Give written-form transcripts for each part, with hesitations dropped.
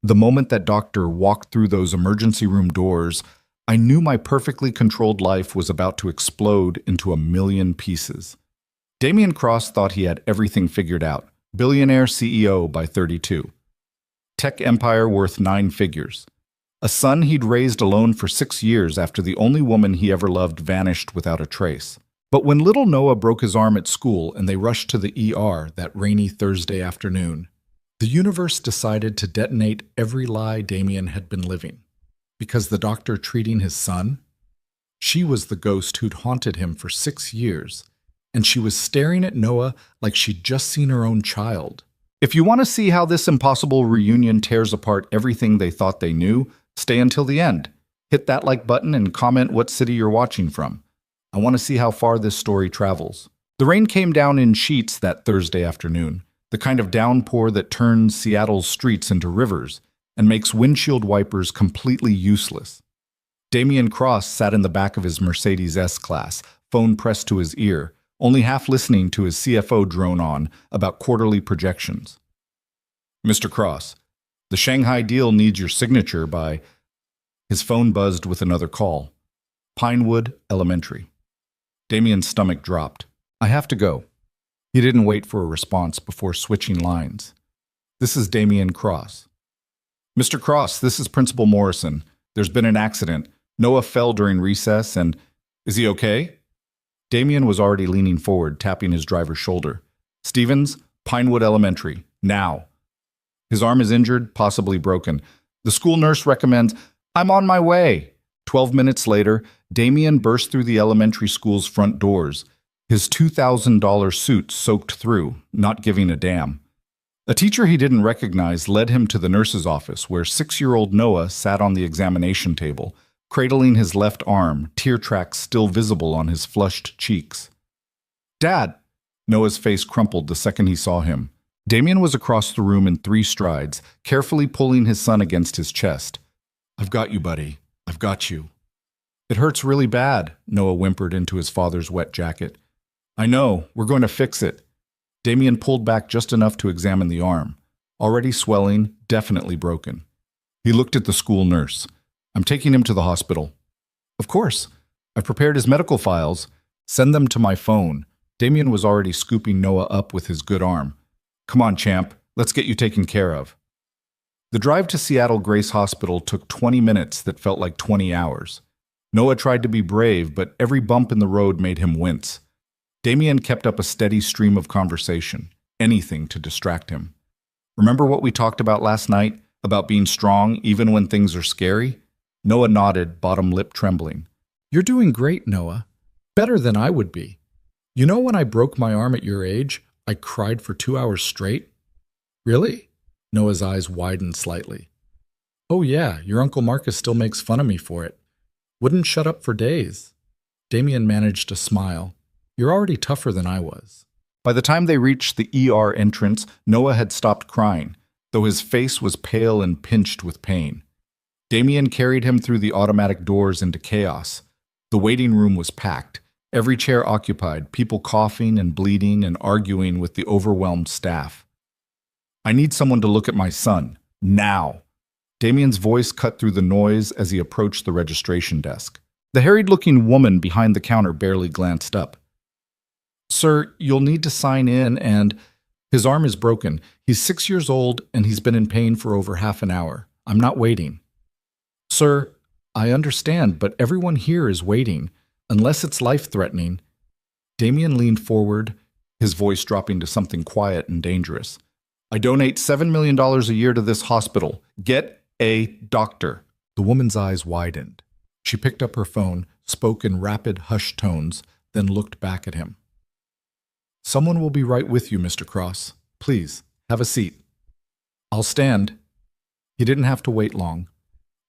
The moment that doctor walked through those emergency room doors, I knew my perfectly controlled life was about to explode into a million pieces. Damien Cross thought he had everything figured out. Billionaire CEO by 32. Tech empire worth 9 figures. A son he'd raised alone for 6 years after the only woman he ever loved vanished without a trace. But when little Noah broke his arm at school and they rushed to the ER that rainy Thursday afternoon, the universe decided to detonate every lie Damien had been living. Because the doctor treating his son? She was the ghost who'd haunted him for 6 years, and she was staring at Noah like she'd just seen her own child. If you want to see how this impossible reunion tears apart everything they thought they knew, stay until the end. Hit that like button and comment what city you're watching from. I want to see how far this story travels. The rain came down in sheets that Thursday afternoon, the kind of downpour that turns Seattle's streets into rivers and makes windshield wipers completely useless. Damien Cross sat in the back of his Mercedes S-Class, phone pressed to his ear, only half listening to his CFO drone on about quarterly projections. Mr. Cross, the Shanghai deal needs your signature by... His phone buzzed with another call. Pinewood Elementary. Damien's stomach dropped. I have to go. He didn't wait for a response before switching lines. This is Damien Cross. Mr. Cross, this is Principal Morrison. There's been an accident. Noah fell during recess and... Is he okay? Damien was already leaning forward, tapping his driver's shoulder. Stevens, Pinewood Elementary. Now. His arm is injured, possibly broken. The school nurse recommends... I'm on my way. 12 minutes later, Damien burst through the elementary school's front doors, his $2,000 suit soaked through, not giving a damn. A teacher he didn't recognize led him to the nurse's office, where 6-year-old Noah sat on the examination table, cradling his left arm, tear tracks still visible on his flushed cheeks. Dad! Noah's face crumpled the second he saw him. Damien was across the room in 3 strides, carefully pulling his son against his chest. I've got you, buddy. I've got you. It hurts really bad, Noah whimpered into his father's wet jacket. I know. We're going to fix it. Damien pulled back just enough to examine the arm. Already swelling, definitely broken. He looked at the school nurse. I'm taking him to the hospital. Of course. I've prepared his medical files. Send them to my phone. Damien was already scooping Noah up with his good arm. Come on, champ. Let's get you taken care of. The drive to Seattle Grace Hospital took 20 minutes that felt like 20 hours. Noah tried to be brave, but every bump in the road made him wince. Damien kept up a steady stream of conversation, anything to distract him. Remember what we talked about last night, about being strong even when things are scary? Noah nodded, bottom lip trembling. You're doing great, Noah. Better than I would be. You know when I broke my arm at your age, I cried for 2 hours straight? Really? Noah's eyes widened slightly. Oh yeah, your Uncle Marcus still makes fun of me for it. Wouldn't shut up for days. Damien managed a smile. You're already tougher than I was. By the time they reached the ER entrance, Noah had stopped crying, though his face was pale and pinched with pain. Damien carried him through the automatic doors into chaos. The waiting room was packed, every chair occupied, people coughing and bleeding and arguing with the overwhelmed staff. I need someone to look at my son. Now. Damien's voice cut through the noise as he approached the registration desk. The harried-looking woman behind the counter barely glanced up. Sir, you'll need to sign in and... His arm is broken. He's 6 years old and he's been in pain for over half an hour. I'm not waiting. Sir, I understand, but everyone here is waiting, unless it's life-threatening. Damien leaned forward, his voice dropping to something quiet and dangerous. I donate $7 million a year to this hospital. Get a doctor. The woman's eyes widened. She picked up her phone, spoke in rapid, hushed tones, then looked back at him. Someone will be right with you, Mr. Cross. Please, have a seat. I'll stand. He didn't have to wait long.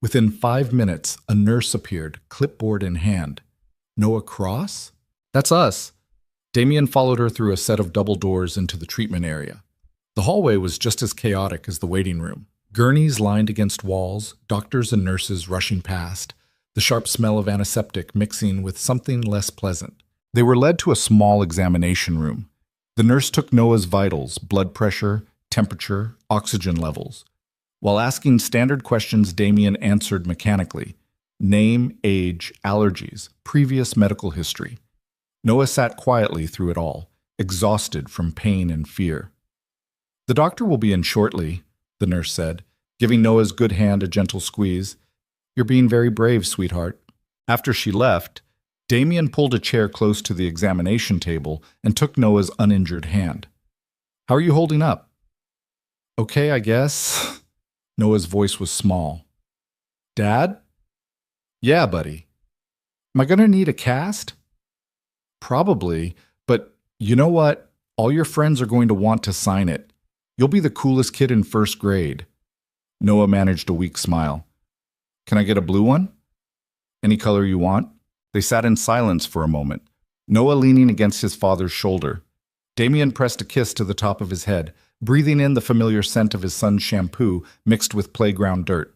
Within 5 minutes, a nurse appeared, clipboard in hand. Noah Cross? That's us. Damien followed her through a set of double doors into the treatment area. The hallway was just as chaotic as the waiting room. Gurneys lined against walls, doctors and nurses rushing past, the sharp smell of antiseptic mixing with something less pleasant. They were led to a small examination room. The nurse took Noah's vitals, blood pressure, temperature, oxygen levels. While asking standard questions, Damien answered mechanically. Name, age, allergies, previous medical history. Noah sat quietly through it all, exhausted from pain and fear. The doctor will be in shortly, the nurse said, giving Noah's good hand a gentle squeeze. You're being very brave, sweetheart. After she left, Damien pulled a chair close to the examination table and took Noah's uninjured hand. How are you holding up? Okay, I guess. Noah's voice was small. Dad? Yeah, buddy. Am I going to need a cast? Probably, but you know what? All your friends are going to want to sign it. You'll be the coolest kid in first grade. Noah managed a weak smile. Can I get a blue one? Any color you want? They sat in silence for a moment, Noah leaning against his father's shoulder. Damien pressed a kiss to the top of his head, breathing in the familiar scent of his son's shampoo mixed with playground dirt.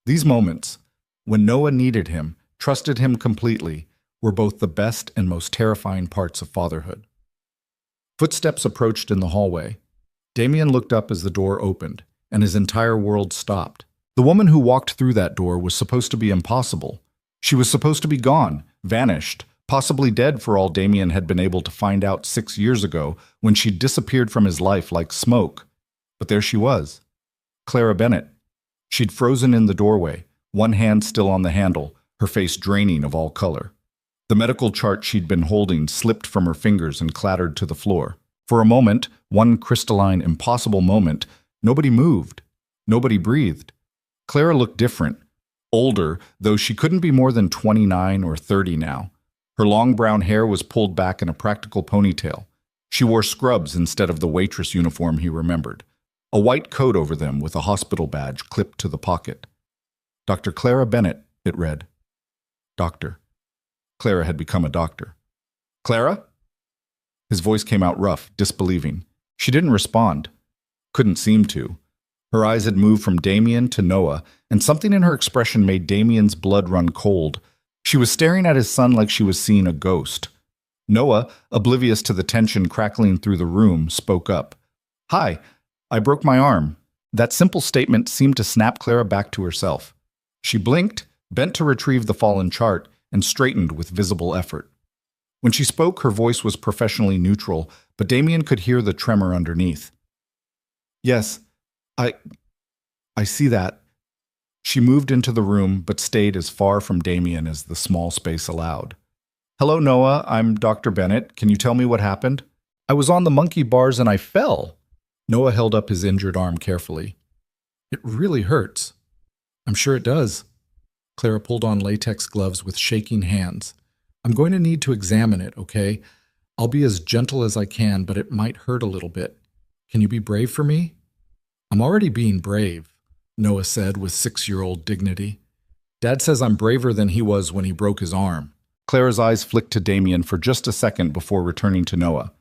These moments, when Noah needed him, trusted him completely, were both the best and most terrifying parts of fatherhood. Footsteps approached in the hallway. Damien looked up as the door opened, and his entire world stopped. The woman who walked through that door was supposed to be impossible. She was supposed to be gone, vanished, possibly dead for all Damien had been able to find out 6 years ago when she disappeared from his life like smoke. But there she was, Clara Bennett. She'd frozen in the doorway, one hand still on the handle, her face draining of all color. The medical chart she'd been holding slipped from her fingers and clattered to the floor. For a moment, one crystalline, impossible moment, nobody moved. Nobody breathed. Clara looked different. Older, though she couldn't be more than 29 or 30 now. Her long brown hair was pulled back in a practical ponytail. She wore scrubs instead of the waitress uniform he remembered. A white coat over them with a hospital badge clipped to the pocket. Dr. Clara Bennett, it read. Doctor. Clara had become a doctor. Clara? His voice came out rough, disbelieving. She didn't respond. Couldn't seem to. Her eyes had moved from Damien to Noah, and something in her expression made Damien's blood run cold. She was staring at his son like she was seeing a ghost. Noah, oblivious to the tension crackling through the room, spoke up. Hi, I broke my arm. That simple statement seemed to snap Clara back to herself. She blinked, bent to retrieve the fallen chart, and straightened with visible effort. When she spoke, her voice was professionally neutral, but Damien could hear the tremor underneath. Yes, I see that. She moved into the room, but stayed as far from Damien as the small space allowed. Hello, Noah. I'm Dr. Bennett. Can you tell me what happened? I was on the monkey bars and I fell. Noah held up his injured arm carefully. It really hurts. I'm sure it does. Clara pulled on latex gloves with shaking hands. I'm going to need to examine it, okay? I'll be as gentle as I can, but it might hurt a little bit. Can you be brave for me? I'm already being brave, Noah said with 6-year-old dignity. Dad says I'm braver than he was when he broke his arm. Clara's eyes flicked to Damien for just a second before returning to Noah.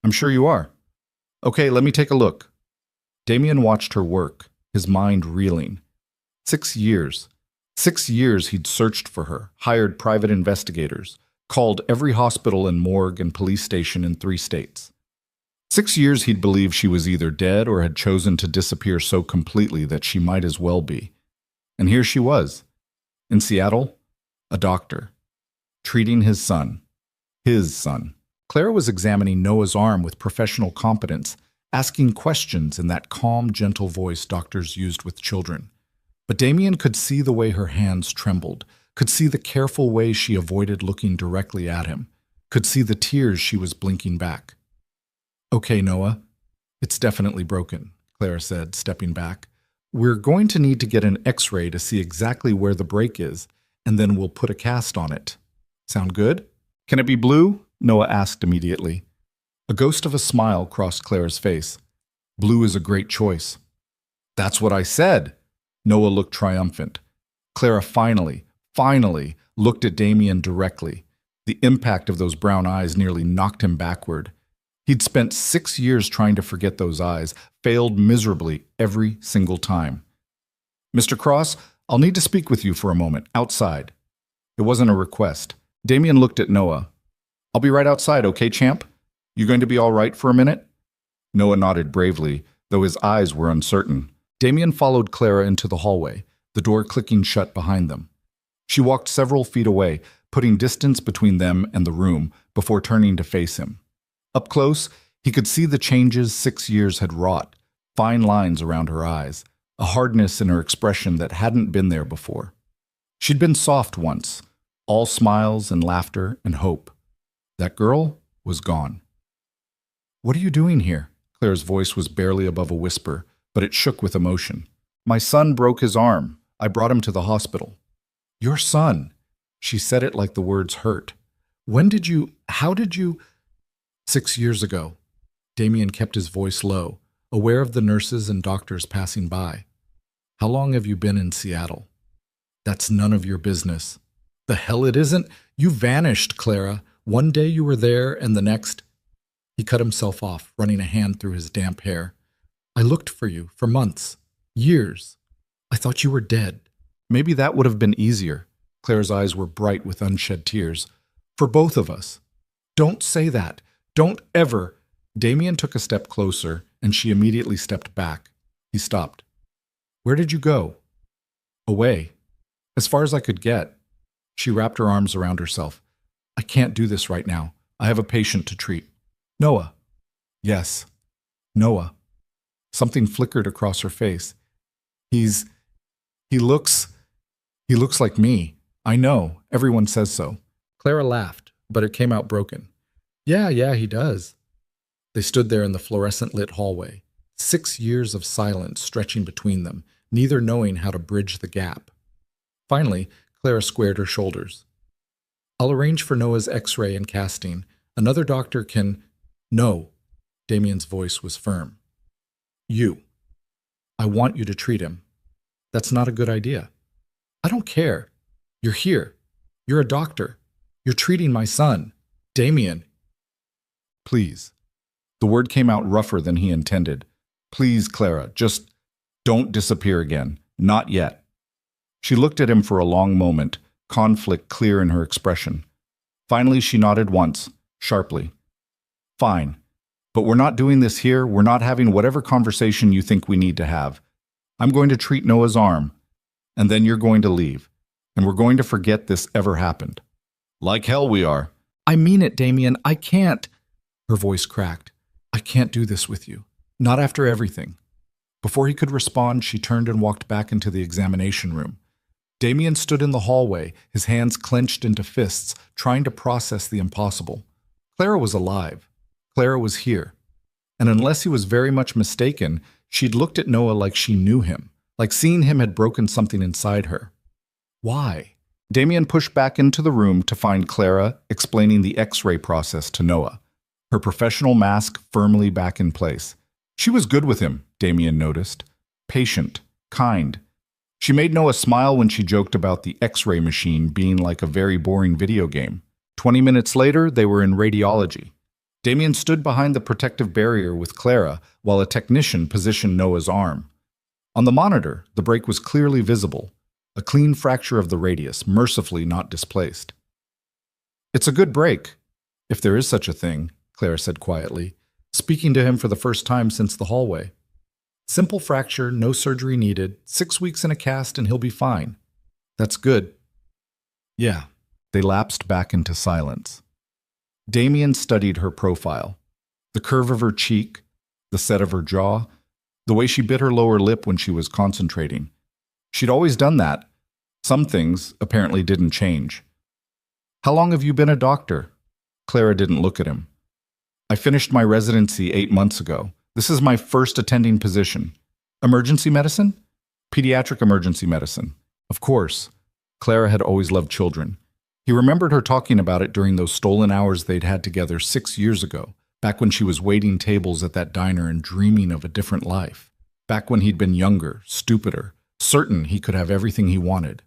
I'm sure you are. Okay, let me take a look. Damien watched her work, his mind reeling. 6 years. 6 years he'd searched for her, hired private investigators, called every hospital and morgue and police station in 3 states. 6 years he'd believed she was either dead or had chosen to disappear so completely that she might as well be. And here she was, in Seattle, a doctor, treating his son. His son. Clara was examining Noah's arm with professional competence, asking questions in that calm, gentle voice doctors used with children. But Damien could see the way her hands trembled, could see the careful way she avoided looking directly at him, could see the tears she was blinking back. Okay, Noah. It's definitely broken, Clara said, stepping back. We're going to need to get an X-ray to see exactly where the break is, and then we'll put a cast on it. Sound good? Can it be blue? Noah asked immediately. A ghost of a smile crossed Clara's face. Blue is a great choice. That's what I said. Noah looked triumphant. Clara finally looked at Damien directly. The impact of those brown eyes nearly knocked him backward. He'd spent 6 years trying to forget those eyes, failed miserably every single time. Mr. Cross, I'll need to speak with you for a moment, outside. It wasn't a request. Damien looked at Noah. I'll be right outside, okay, champ? You going to be all right for a minute? Noah nodded bravely, though his eyes were uncertain. Damien followed Clara into the hallway, the door clicking shut behind them. She walked several feet away, putting distance between them and the room before turning to face him. Up close, he could see the changes 6 years had wrought, fine lines around her eyes, a hardness in her expression that hadn't been there before. She'd been soft once, all smiles and laughter and hope. That girl was gone. "What are you doing here?" Claire's voice was barely above a whisper, but it shook with emotion. "My son broke his arm. I brought him to the hospital." "Your son?" She said it like the words hurt. How did you? 6 years ago. Damien kept his voice low, aware of the nurses and doctors passing by. "How long have you been in Seattle?" "That's none of your business." "The hell it isn't? You vanished, Clara. One day you were there and the next—" He cut himself off, running a hand through his damp hair. "I looked for you for months, years. I thought you were dead." "Maybe that would have been easier." Claire's eyes were bright with unshed tears. "For both of us." "Don't say that. Don't ever." Damien took a step closer, and she immediately stepped back. He stopped. "Where did you go?" "Away. As far as I could get." She wrapped her arms around herself. "I can't do this right now. I have a patient to treat." "Noah." "Yes. Noah." Something flickered across her face. He looks like me. I know. Everyone says so." Clara laughed, but it came out broken. Yeah, he does." They stood there in the fluorescent-lit hallway, 6 years of silence stretching between them, neither knowing how to bridge the gap. Finally, Clara squared her shoulders. "I'll arrange for Noah's X-ray and casting. Another doctor can—" "No." Damien's voice was firm. "You. I want you to treat him." "That's not a good idea." "I don't care. You're here. You're a doctor. You're treating my son. Damien." "Please." The word came out rougher than he intended. "Please, Clara, just don't disappear again. Not yet." She looked at him for a long moment, conflict clear in her expression. Finally, she nodded once, sharply. "Fine. But we're not doing this here. We're not having whatever conversation you think we need to have. I'm going to treat Noah's arm, and then you're going to leave, and we're going to forget this ever happened." "Like hell we are." "I mean it, Damien. I can't." Her voice cracked. "I can't do this with you. Not after everything." Before he could respond, she turned and walked back into the examination room. Damien stood in the hallway, his hands clenched into fists, trying to process the impossible. Clara was alive. Clara was here. And unless he was very much mistaken, she'd looked at Noah like she knew him, like seeing him had broken something inside her. Why? Damien pushed back into the room to find Clara explaining the X-ray process to Noah, her professional mask firmly back in place. She was good with him, Damien noticed. Patient, kind. She made Noah smile when she joked about the X-ray machine being like a very boring video game. 20 minutes later, they were in radiology. Damien stood behind the protective barrier with Clara while a technician positioned Noah's arm. On the monitor, the break was clearly visible, a clean fracture of the radius, mercifully not displaced. "It's a good break, if there is such a thing," Clara said quietly, speaking to him for the first time since the hallway. "Simple fracture, no surgery needed, 6 weeks in a cast and he'll be fine." "That's good." "Yeah." They lapsed back into silence. Damien studied her profile. The curve of her cheek, the set of her jaw, the way she bit her lower lip when she was concentrating. She'd always done that. Some things apparently didn't change. "How long have you been a doctor?" Clara didn't look at him. "I finished my residency 8 months ago. This is my first attending position." "Emergency medicine?" "Pediatric emergency medicine." Of course. Clara had always loved children. He remembered her talking about it during those stolen hours they'd had together 6 years ago, back when she was waiting tables at that diner and dreaming of a different life. Back when he'd been younger, stupider, certain he could have everything he wanted.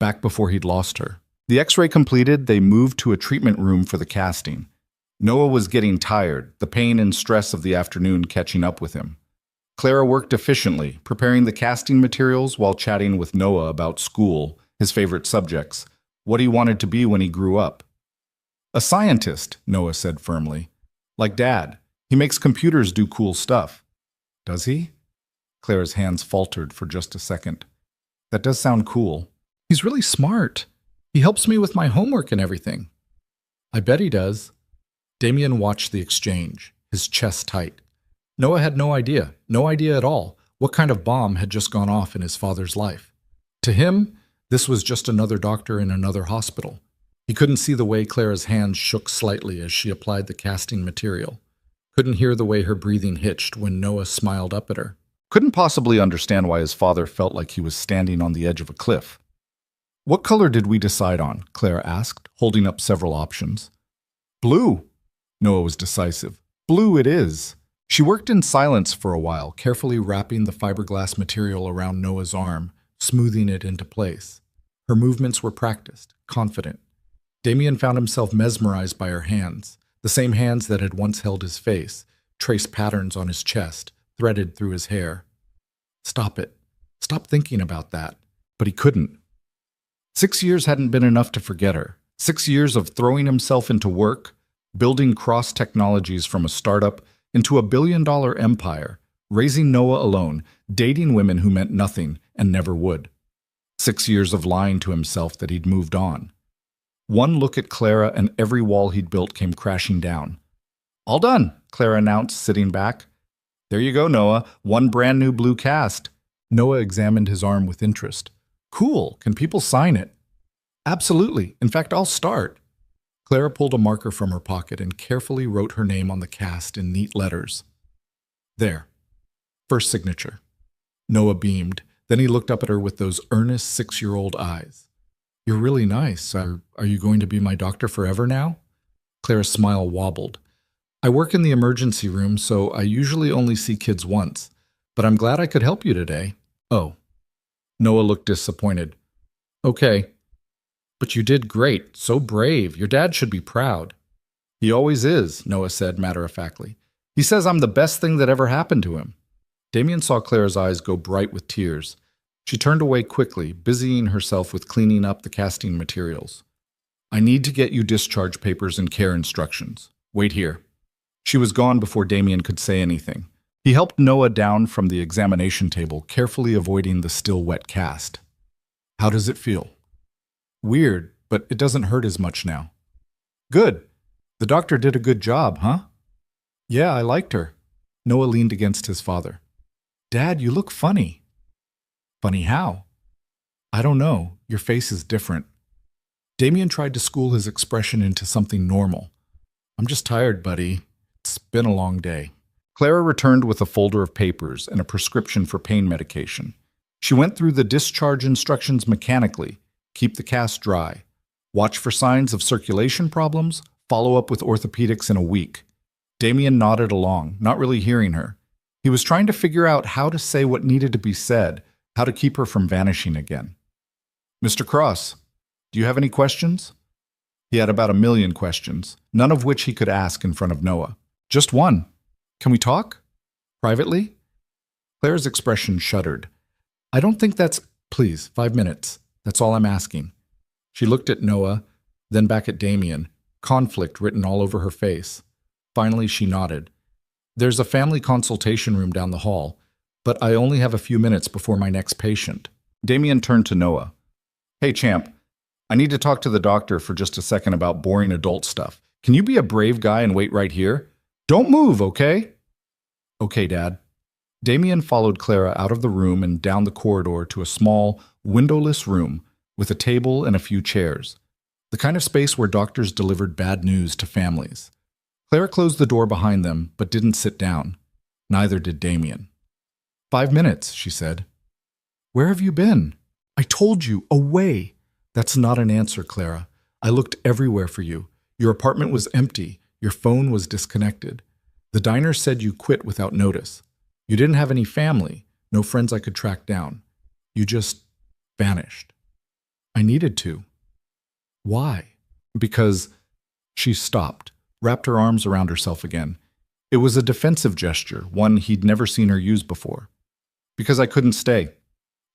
Back before he'd lost her. The X-ray completed, they moved to a treatment room for the casting. Noah was getting tired, the pain and stress of the afternoon catching up with him. Clara worked efficiently, preparing the casting materials while chatting with Noah about school, his favorite subjects, what he wanted to be when he grew up. "A scientist," Noah said firmly. "Like Dad. He makes computers do cool stuff." "Does he?" Clara's hands faltered for just a second. That does sound cool. He's really smart. He helps me with my homework and everything. I bet he does. Damien watched the exchange, his chest tight. Noah had no idea at all, what kind of bomb had just gone off in his father's life. To him, this was just another doctor in another hospital. He couldn't see the way Clara's hands shook slightly as she applied the casting material. Couldn't hear the way her breathing hitched when Noah smiled up at her. Couldn't possibly understand why his father felt like he was standing on the edge of a cliff. What color did we decide on? Clara asked, holding up several options. Blue. Noah was decisive. Blue it is. She worked in silence for a while, carefully wrapping the fiberglass material around Noah's arm, smoothing it into place. Her movements were practiced, confident. Damien found himself mesmerized by her hands, the same hands that had once held his face, traced patterns on his chest, threaded through his hair. Stop it. Stop thinking about that. But he couldn't. 6 years hadn't been enough to forget her. 6 years of throwing himself into work, building cross-technologies from a startup into a billion-dollar empire, raising Noah alone, dating women who meant nothing and never would. 6 years of lying to himself that he'd moved on. One look at Clara and every wall he'd built came crashing down. All done, Clara announced, sitting back. There you go, Noah. One brand new blue cast. Noah examined his arm with interest. Cool. Can people sign it? Absolutely. In fact, I'll start. Clara pulled a marker from her pocket and carefully wrote her name on the cast in neat letters. There. First signature. Noah beamed. Then he looked up at her with those earnest 6-year-old eyes. You're really nice. Are you going to be my doctor forever now? Clara's smile wobbled. I work in the emergency room, so I usually only see kids once. But I'm glad I could help you today. Oh. Noah looked disappointed. Okay. But you did great. So brave. Your dad should be proud. He always is, Noah said matter-of-factly. He says I'm the best thing that ever happened to him. Damien saw Clara's eyes go bright with tears. She turned away quickly, busying herself with cleaning up the casting materials. I need to get you discharge papers and care instructions. Wait here. She was gone before Damien could say anything. He helped Noah down from the examination table, carefully avoiding the still wet cast. How does it feel? Weird, but it doesn't hurt as much now. Good. The doctor did a good job, huh? Yeah, I liked her. Noah leaned against his father. Dad, you look funny. Funny how? I don't know. Your face is different. Damien tried to school his expression into something normal. I'm just tired, buddy. It's been a long day. Clara returned with a folder of papers and a prescription for pain medication. She went through the discharge instructions mechanically. Keep the cast dry. Watch for signs of circulation problems. Follow up with orthopedics in a week. Damien nodded along, not really hearing her. He was trying to figure out how to say what needed to be said, how to keep her from vanishing again. Mr. Cross, do you have any questions? He had about 1,000,000 questions, none of which he could ask in front of Noah. Just one. Can we talk? Privately? Claire's expression shuddered. I don't think that's... Please, 5 minutes. That's all I'm asking. She looked at Noah, then back at Damien, conflict written all over her face. Finally, she nodded. There's a family consultation room down the hall, but I only have a few minutes before my next patient. Damien turned to Noah. Hey, champ, I need to talk to the doctor for just a second about boring adult stuff. Can you be a brave guy and wait right here? Don't move, okay? Okay, Dad. Damien followed Clara out of the room and down the corridor to a small, windowless room with a table and a few chairs, the kind of space where doctors delivered bad news to families. Clara closed the door behind them, but didn't sit down. Neither did Damien. 5 minutes, she said. Where have you been? I told you, away. That's not an answer, Clara. I looked everywhere for you. Your apartment was empty. Your phone was disconnected. The diner said you quit without notice. You didn't have any family, no friends I could track down. You just vanished. I needed to. Why? Because she stopped, wrapped her arms around herself again. It was a defensive gesture, one he'd never seen her use before. Because I couldn't stay.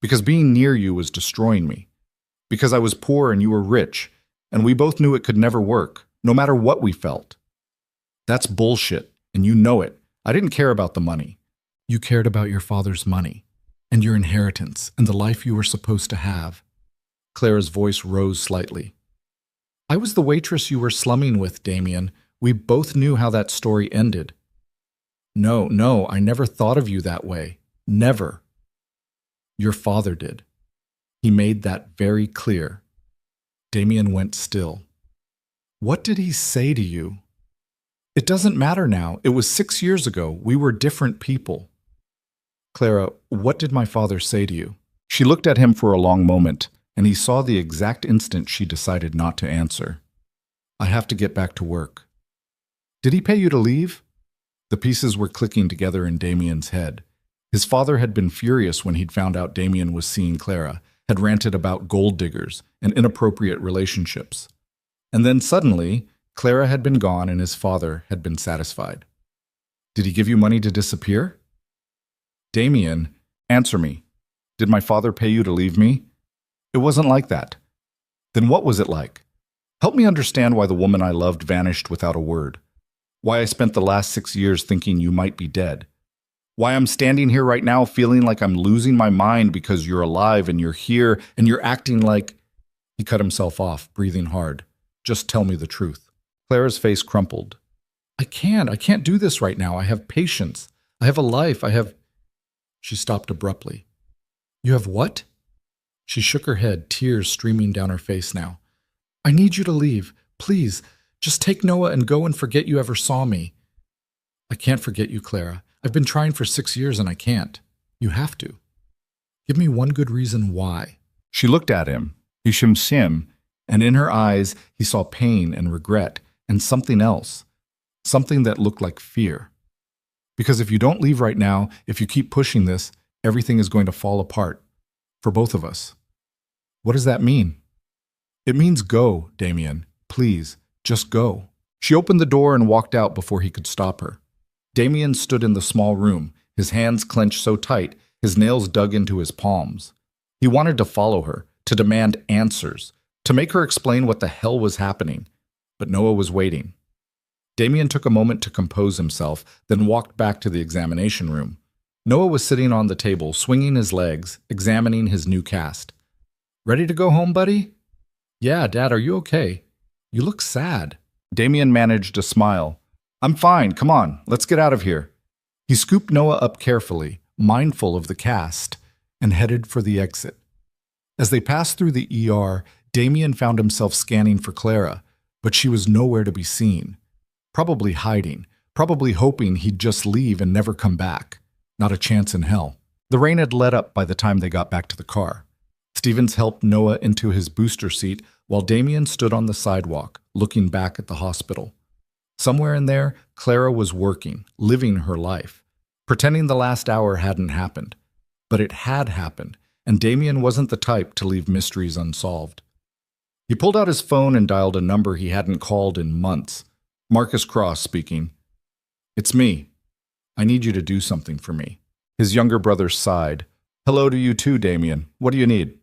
Because being near you was destroying me. Because I was poor and you were rich, and we both knew it could never work, no matter what we felt. That's bullshit, and you know it. I didn't care about the money. You cared about your father's money and your inheritance and the life you were supposed to have. Clara's voice rose slightly. I was the waitress you were slumming with, Damien. We both knew how that story ended. No, I never thought of you that way. Never. Your father did. He made that very clear. Damien went still. What did he say to you? It doesn't matter now. It was 6 years ago. We were different people. Clara, what did my father say to you? She looked at him for a long moment, and he saw the exact instant she decided not to answer. I have to get back to work. Did he pay you to leave? The pieces were clicking together in Damien's head. His father had been furious when he'd found out Damien was seeing Clara, had ranted about gold diggers and inappropriate relationships. And then suddenly, Clara had been gone and his father had been satisfied. Did he give you money to disappear? Damien, answer me. Did my father pay you to leave me? It wasn't like that. Then what was it like? Help me understand why the woman I loved vanished without a word. Why I spent the last 6 years thinking you might be dead. Why I'm standing here right now feeling like I'm losing my mind because you're alive and you're here and you're acting like... He cut himself off, breathing hard. Just tell me the truth. Clara's face crumpled. I can't do this right now. I have patience. I have a life. She stopped abruptly. You have what? She shook her head, tears streaming down her face now. I need you to leave. Please, just take Noah and go and forget you ever saw me. I can't forget you, Clara. I've been trying for 6 years and I can't. You have to. Give me one good reason why. She looked at him, Hisham, and in her eyes he saw pain and regret and something else, something that looked like fear. Because if you don't leave right now, if you keep pushing this, everything is going to fall apart. For both of us. What does that mean? It means go, Damien. Please, just go. She opened the door and walked out before he could stop her. Damien stood in the small room, his hands clenched so tight, his nails dug into his palms. He wanted to follow her, to demand answers, to make her explain what the hell was happening. But Noah was waiting. Damien took a moment to compose himself, then walked back to the examination room. Noah was sitting on the table, swinging his legs, examining his new cast. Ready to go home, buddy? Yeah, Dad, are you okay? You look sad. Damien managed a smile. I'm fine, come on, let's get out of here. He scooped Noah up carefully, mindful of the cast, and headed for the exit. As they passed through the ER, Damien found himself scanning for Clara, but she was nowhere to be seen. Probably hiding, probably hoping he'd just leave and never come back. Not a chance in hell. The rain had let up by the time they got back to the car. Stevens helped Noah into his booster seat while Damien stood on the sidewalk, looking back at the hospital. Somewhere in there, Clara was working, living her life, pretending the last hour hadn't happened. But it had happened, and Damien wasn't the type to leave mysteries unsolved. He pulled out his phone and dialed a number he hadn't called in months. Marcus Cross speaking. It's me. I need you to do something for me. His younger brother sighed. Hello to you too, Damien. What do you need?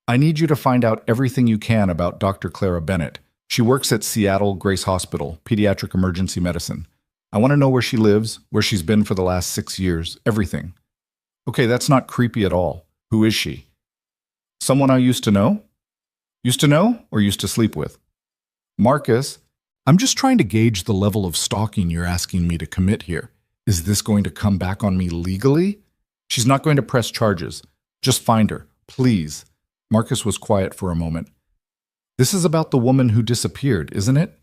I need you to find out everything you can about Dr. Clara Bennett. She works at Seattle Grace Hospital, pediatric emergency medicine. I want to know where she lives, where she's been for the last 6 years, everything. Okay, that's not creepy at all. Who is she? Someone I used to know? Used to know or used to sleep with? Marcus, I'm just trying to gauge the level of stalking you're asking me to commit here. Is this going to come back on me legally? She's not going to press charges. Just find her, please. Marcus was quiet for a moment. This is about the woman who disappeared, isn't it?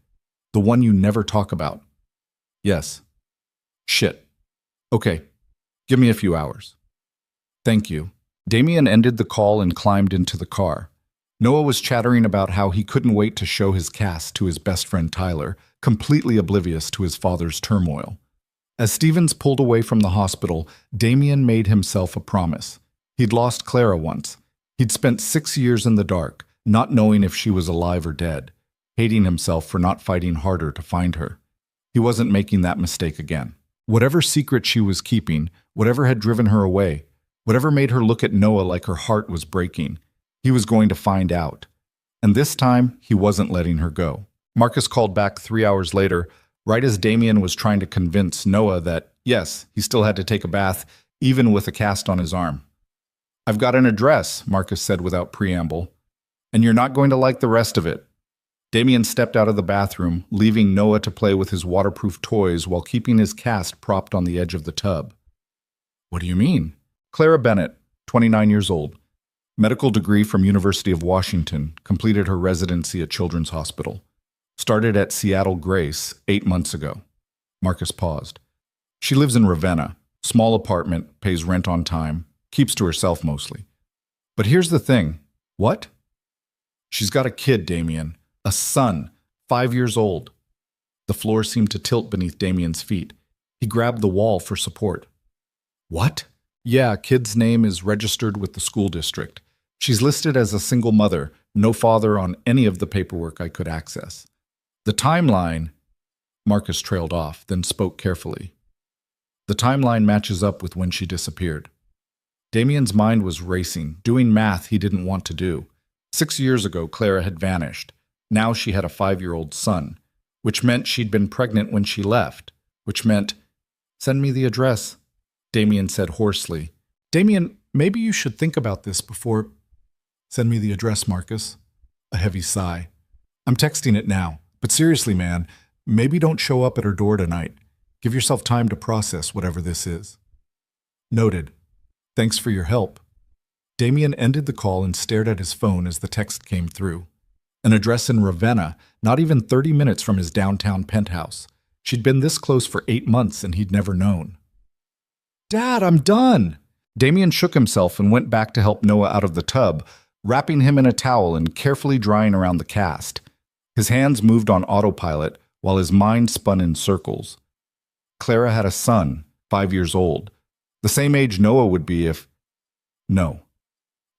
The one you never talk about. Yes. Shit. Okay. Give me a few hours. Thank you. Damien ended the call and climbed into the car. Noah was chattering about how he couldn't wait to show his cast to his best friend Tyler, completely oblivious to his father's turmoil. As Stevens pulled away from the hospital, Damien made himself a promise. He'd lost Clara once. He'd spent 6 years in the dark, not knowing if she was alive or dead, hating himself for not fighting harder to find her. He wasn't making that mistake again. Whatever secret she was keeping, whatever had driven her away, whatever made her look at Noah like her heart was breaking, he was going to find out. And this time, he wasn't letting her go. Marcus called back 3 hours later, right as Damien was trying to convince Noah that Yes, he still had to take a bath, even with a cast on his arm. I've got an address, Marcus said without preamble, and you're not going to like the rest of it. Damien stepped out of the bathroom, leaving Noah to play with his waterproof toys while keeping his cast propped on the edge of the tub. What do you mean? Clara Bennett, 29 years old. Medical degree from University of Washington, completed her residency at Children's Hospital. Started at Seattle Grace 8 months ago. Marcus paused. She lives in Ravenna, small apartment, pays rent on time, keeps to herself mostly. But here's the thing. What? She's got a kid, Damien. A son, 5 years old. The floor seemed to tilt beneath Damien's feet. He grabbed the wall for support. What? Yeah, kid's name is registered with the school district. She's listed as a single mother, no father on any of the paperwork I could access. The timeline... Marcus trailed off, then spoke carefully. The timeline matches up with when she disappeared. Damien's mind was racing, doing math he didn't want to do. 6 years ago, Clara had vanished. Now she had a 5-year-old son, which meant she'd been pregnant when she left, which meant, "Send me the address," Damien said hoarsely. Damien, maybe you should think about this before... Send me the address, Marcus. A heavy sigh. I'm texting it now, but seriously, man, maybe don't show up at her door tonight. Give yourself time to process whatever this is. Noted. Thanks for your help. Damien ended the call and stared at his phone as the text came through. An address in Ravenna, not even 30 minutes from his downtown penthouse. She'd been this close for 8 months and he'd never known. Dad, I'm done! Damien shook himself and went back to help Noah out of the tub, wrapping him in a towel and carefully drying around the cast. His hands moved on autopilot while his mind spun in circles. Clara had a son, 5 years old, the same age Noah would be if... No,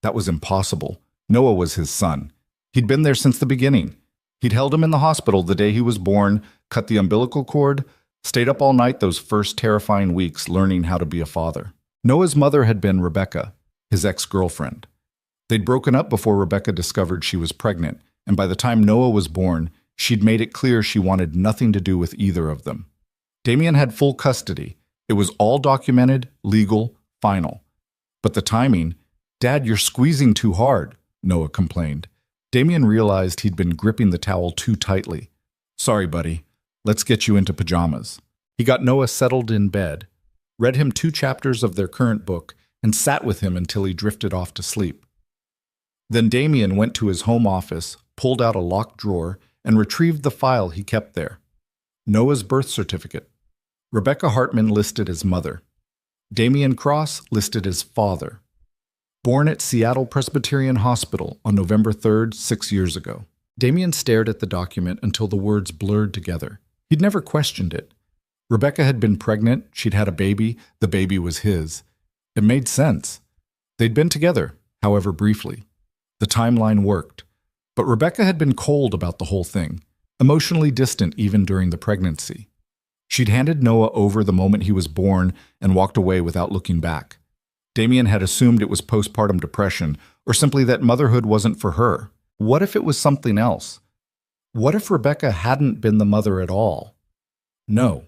that was impossible. Noah was his son. He'd been there since the beginning. He'd held him in the hospital the day he was born, cut the umbilical cord, stayed up all night those first terrifying weeks learning how to be a father. Noah's mother had been Rebecca, his ex-girlfriend. They'd broken up before Rebecca discovered she was pregnant, and by the time Noah was born, she'd made it clear she wanted nothing to do with either of them. Damien had full custody. It was all documented, legal, final. But the timing... Dad, you're squeezing too hard, Noah complained. Damien realized he'd been gripping the towel too tightly. Sorry, buddy. Let's get you into pajamas. He got Noah settled in bed, read him 2 chapters of their current book, and sat with him until he drifted off to sleep. Then Damien went to his home office, pulled out a locked drawer, and retrieved the file he kept there. Noah's birth certificate. Rebecca Hartman listed as mother. Damien Cross listed as father. Born at Seattle Presbyterian Hospital on November 3rd, 6 years ago. Damien stared at the document until the words blurred together. He'd never questioned it. Rebecca had been pregnant, she'd had a baby, the baby was his. It made sense. They'd been together, however briefly. The timeline worked. But Rebecca had been cold about the whole thing, emotionally distant even during the pregnancy. She'd handed Noah over the moment he was born and walked away without looking back. Damien had assumed it was postpartum depression, or simply that motherhood wasn't for her. What if it was something else? What if Rebecca hadn't been the mother at all? No.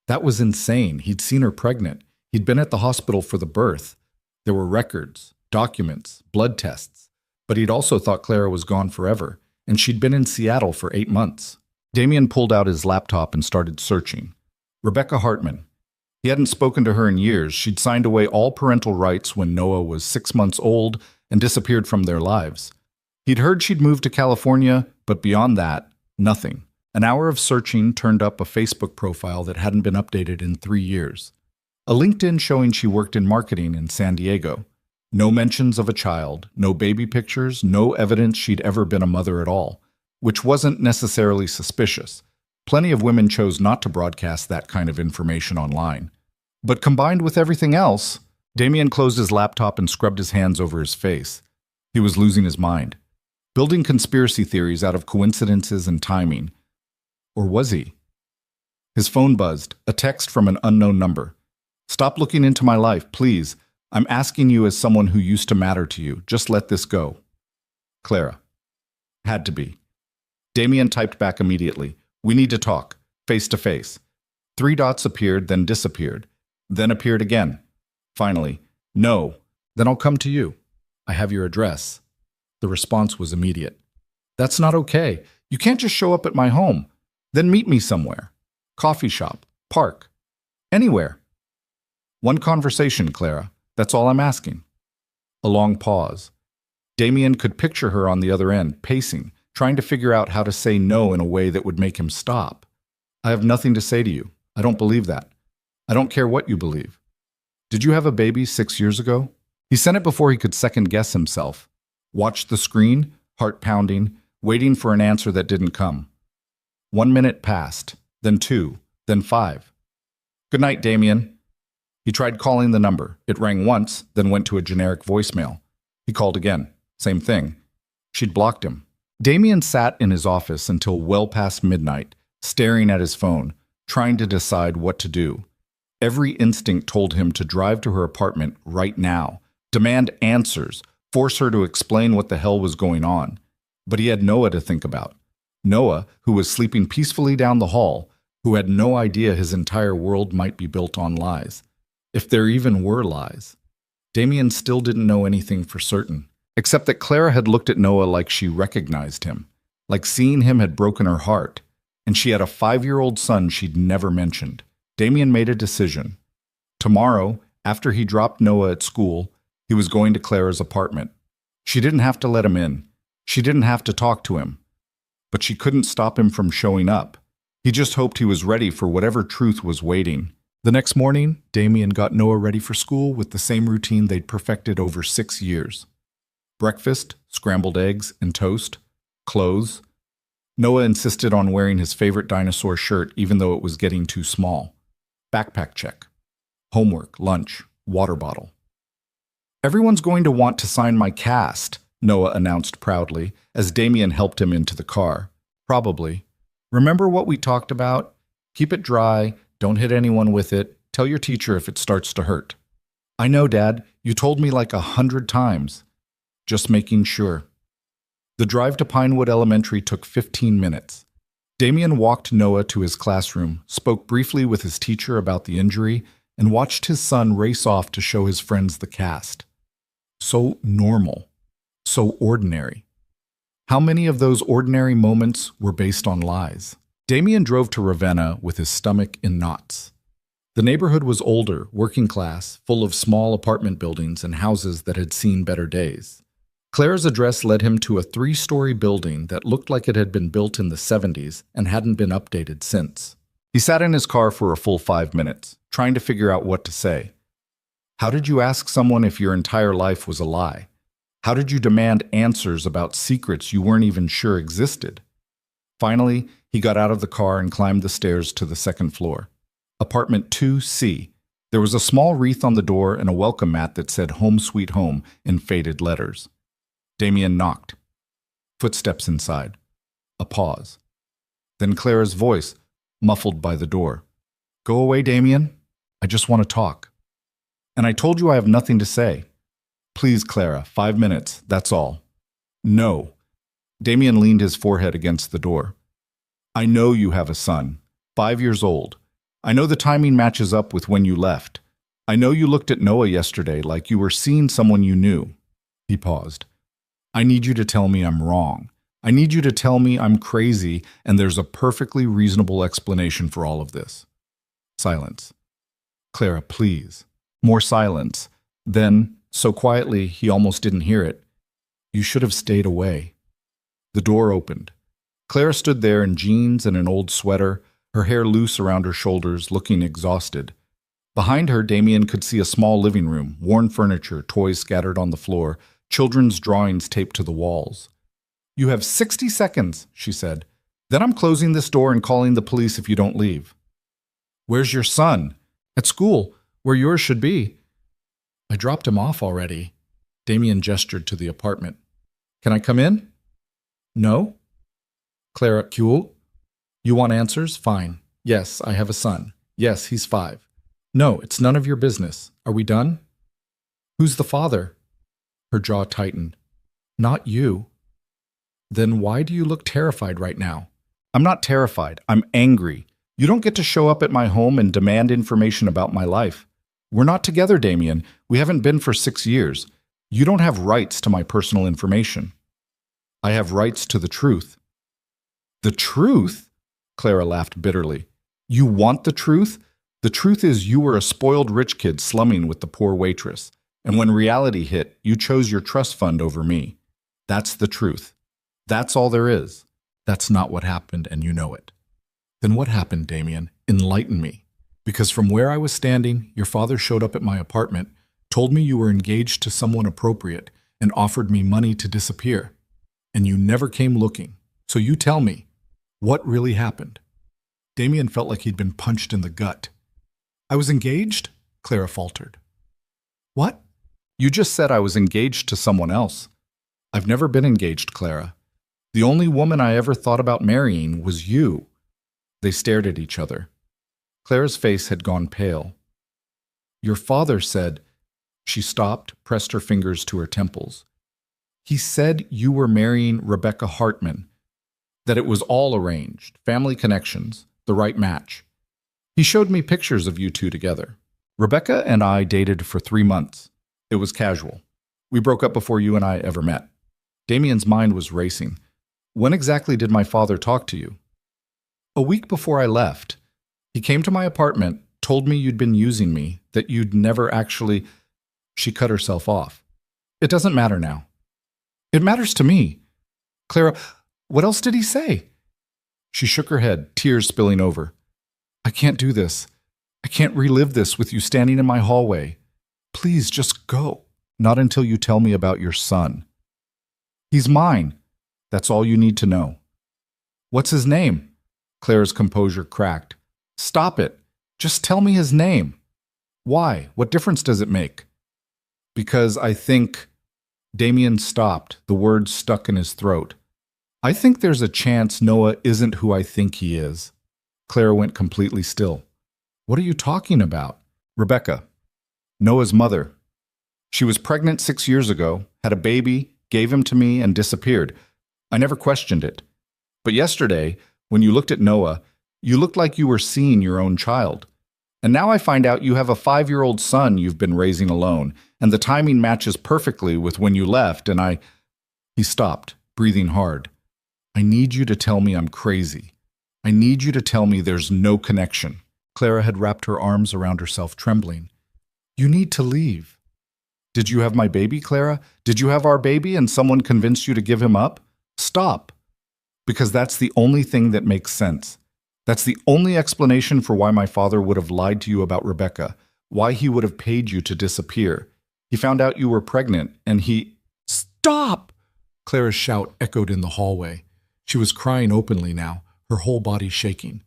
That was insane. He'd seen her pregnant. He'd been at the hospital for the birth. There were records, documents, blood tests. But he'd also thought Clara was gone forever, and she'd been in Seattle for 8 months. Damien pulled out his laptop and started searching. Rebecca Hartman. He hadn't spoken to her in years. She'd signed away all parental rights when Noah was 6 months old and disappeared from their lives. He'd heard she'd moved to California, but beyond that, nothing. An hour of searching turned up a Facebook profile that hadn't been updated in 3 years. A LinkedIn showing she worked in marketing in San Diego. No mentions of a child, no baby pictures, no evidence she'd ever been a mother at all, which wasn't necessarily suspicious. Plenty of women chose not to broadcast that kind of information online. But combined with everything else, Damien closed his laptop and scrubbed his hands over his face. He was losing his mind. Building conspiracy theories out of coincidences and timing. Or was he? His phone buzzed, a text from an unknown number. Stop looking into my life, please. I'm asking you as someone who used to matter to you. Just let this go. Clara. Had to be. Damien typed back immediately. We need to talk, face to face. Three dots appeared, then disappeared, then appeared again. Finally, no, then I'll come to you. I have your address. The response was immediate. That's not okay. You can't just show up at my home. Then meet me somewhere. Coffee shop, park, anywhere. One conversation, Clara. That's all I'm asking. A long pause. Damien could picture her on the other end, pacing, trying to figure out how to say no in a way that would make him stop. I have nothing to say to you. I don't believe that. I don't care what you believe. Did you have a baby 6 years ago? He sent it before he could second-guess himself. Watched the screen, heart pounding, waiting for an answer that didn't come. 1 minute passed, then 2, then 5. Good night, Damien. He tried calling the number. It rang once, then went to a generic voicemail. He called again. Same thing. She'd blocked him. Damien sat in his office until well past midnight, staring at his phone, trying to decide what to do. Every instinct told him to drive to her apartment right now, demand answers, force her to explain what the hell was going on. But he had Noah to think about. Noah, who was sleeping peacefully down the hall, who had no idea his entire world might be built on lies. If there even were lies. Damien still didn't know anything for certain, except that Clara had looked at Noah like she recognized him, like seeing him had broken her heart, and she had a 5-year-old son she'd never mentioned. Damien made a decision. Tomorrow, after he dropped Noah at school, he was going to Clara's apartment. She didn't have to let him in. She didn't have to talk to him. But she couldn't stop him from showing up. He just hoped he was ready for whatever truth was waiting. The next morning, Damien got Noah ready for school with the same routine they'd perfected over 6 years. Breakfast, scrambled eggs and toast, clothes. Noah insisted on wearing his favorite dinosaur shirt even though it was getting too small. Backpack check. Homework, lunch, water bottle. Everyone's going to want to sign my cast, Noah announced proudly as Damien helped him into the car. Probably. Remember what we talked about? Keep it dry, don't hit anyone with it, tell your teacher if it starts to hurt. I know, Dad, you told me like 100 times. Just making sure. The drive to Pinewood Elementary took 15 minutes. Damien walked Noah to his classroom, spoke briefly with his teacher about the injury, and watched his son race off to show his friends the cast. So normal. So ordinary. How many of those ordinary moments were based on lies? Damien drove to Ravenna with his stomach in knots. The neighborhood was older, working class, full of small apartment buildings and houses that had seen better days. Clara's address led him to a 3-story building that looked like it had been built in the 70s and hadn't been updated since. He sat in his car for a full 5 minutes, trying to figure out what to say. How did you ask someone if your entire life was a lie? How did you demand answers about secrets you weren't even sure existed? Finally, he got out of the car and climbed the stairs to the second floor. Apartment 2C. There was a small wreath on the door and a welcome mat that said Home Sweet Home in faded letters. Damien knocked. Footsteps inside. A pause. Then Clara's voice, muffled by the door. Go away, Damien. I just want to talk. And I told you I have nothing to say. Please, Clara, 5 minutes, that's all. No. Damien leaned his forehead against the door. I know you have a son, 5 years old. I know the timing matches up with when you left. I know you looked at Noah yesterday like you were seeing someone you knew. He paused. I need you to tell me I'm wrong. I need you to tell me I'm crazy and there's a perfectly reasonable explanation for all of this. Silence. Clara, please. More silence. Then, so quietly he almost didn't hear it, you should have stayed away. The door opened. Clara stood there in jeans and an old sweater, her hair loose around her shoulders, looking exhausted. Behind her, Damien could see a small living room, worn furniture, toys scattered on the floor, children's drawings taped to the walls. You have 60 seconds, she said. Then I'm closing this door and calling the police if you don't leave. Where's your son? At school, where yours should be. I dropped him off already. Damien gestured to the apartment. Can I come in? No? Clara, cool. You want answers? Fine. Yes, I have a son. Yes, he's 5. No, it's none of your business. Are we done? Who's the father? Her jaw tightened. Not you. Then why do you look terrified right now? I'm not terrified. I'm angry. You don't get to show up at my home and demand information about my life. We're not together, Damien. We haven't been for 6 years. You don't have rights to my personal information. I have rights to the truth. The truth? Clara laughed bitterly. You want the truth? The truth is you were a spoiled rich kid slumming with the poor waitress. And when reality hit, you chose your trust fund over me. That's the truth. That's all there is. That's not what happened, and you know it. Then what happened, Damien? Enlighten me. Because from where I was standing, your father showed up at my apartment, told me you were engaged to someone appropriate, and offered me money to disappear. And you never came looking. So you tell me, what really happened? Damien felt like he'd been punched in the gut. I was engaged? Clara faltered. What? You just said I was engaged to someone else. I've never been engaged, Clara. The only woman I ever thought about marrying was you. They stared at each other. Clara's face had gone pale. Your father said... She stopped, pressed her fingers to her temples. He said you were marrying Rebecca Hartman, that it was all arranged, family connections, the right match. He showed me pictures of you two together. Rebecca and I dated for 3 months. It was casual. We broke up before you and I ever met. Damien's mind was racing. When exactly did my father talk to you? A week before I left. He came to my apartment, told me you'd been using me, that you'd never actually... She cut herself off. It doesn't matter now. It matters to me. Clara, what else did he say? She shook her head, tears spilling over. I can't do this. I can't relive this with you standing in my hallway. Please just go. Not until you tell me about your son. He's mine. That's all you need to know. What's his name? Clara's composure cracked. Stop it. Just tell me his name. Why? What difference does it make? Because I think... Damien stopped, the words stuck in his throat. I think there's a chance Noah isn't who I think he is. Clara went completely still. What are you talking about? Rebecca, Noah's mother. She was pregnant 6 years ago, had a baby, gave him to me, and disappeared. I never questioned it. But yesterday, when you looked at Noah, you looked like you were seeing your own child. And now I find out you have a 5-year-old son you've been raising alone, and the timing matches perfectly with when you left, and I... He stopped, breathing hard. I need you to tell me I'm crazy. I need you to tell me there's no connection. Clara had wrapped her arms around herself, trembling. You need to leave. Did you have my baby, Clara? Did you have our baby and someone convinced you to give him up? Stop. Because that's the only thing that makes sense. That's the only explanation for why my father would have lied to you about Rebecca, why he would have paid you to disappear. He found out you were pregnant, and he... Stop! Clara's shout echoed in the hallway. She was crying openly now, her whole body shaking.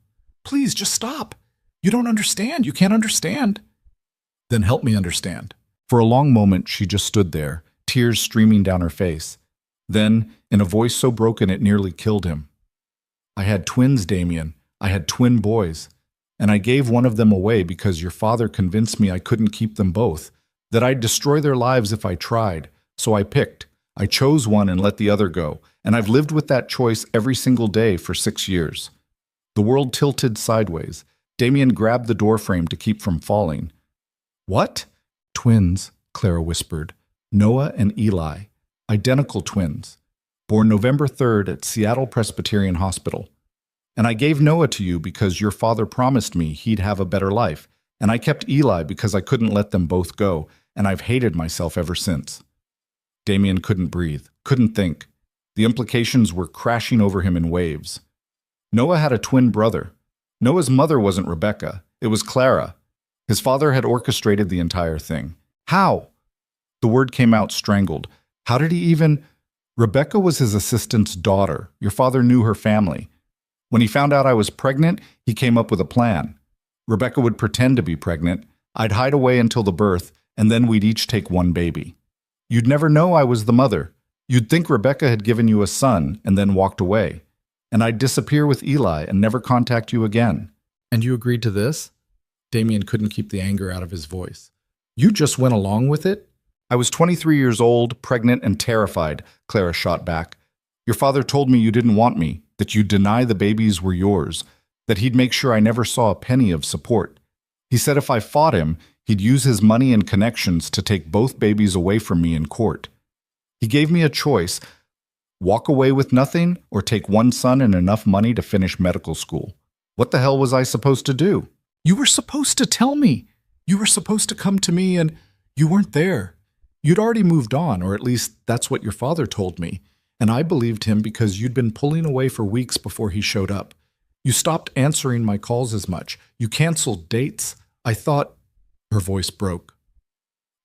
Please, just stop. You don't understand. You can't understand. Then help me understand. For a long moment, she just stood there, tears streaming down her face. Then, in a voice so broken it nearly killed him. I had twins, Damien. I had twin boys. And I gave one of them away because your father convinced me I couldn't keep them both, that I'd destroy their lives if I tried. So I picked. I chose one and let the other go, and I've lived with that choice every single day for 6 years. The world tilted sideways. Damien grabbed the doorframe to keep from falling. What? Twins, Clara whispered. Noah and Eli. Identical twins. Born November 3rd at Seattle Presbyterian Hospital. And I gave Noah to you because your father promised me he'd have a better life, and I kept Eli because I couldn't let them both go, and I've hated myself ever since. Damien couldn't breathe, couldn't think. The implications were crashing over him in waves. Noah had a twin brother. Noah's mother wasn't Rebecca. It was Clara. His father had orchestrated the entire thing. How? The word came out strangled. How did he even... Rebecca was his assistant's daughter. Your father knew her family. When he found out I was pregnant, he came up with a plan. Rebecca would pretend to be pregnant. I'd hide away until the birth, and then we'd each take one baby. You'd never know I was the mother. You'd think Rebecca had given you a son and then walked away. And I'd disappear with Eli and never contact you again. And you agreed to this? Damien couldn't keep the anger out of his voice. You just went along with it? I was 23 years old, pregnant, and terrified, Clara shot back. Your father told me you didn't want me, that you'd deny the babies were yours. that he'd make sure I never saw a penny of support. He said if I fought him, he'd use his money and connections to take both babies away from me in court. He gave me a choice: walk away with nothing or take one son and enough money to finish medical school. What the hell was I supposed to do? You were supposed to tell me. You were supposed to come to me, and you weren't there. You'd already moved on, or at least that's what your father told me. And I believed him because you'd been pulling away for weeks before he showed up. You stopped answering my calls as much. You canceled dates. I thought... Her voice broke.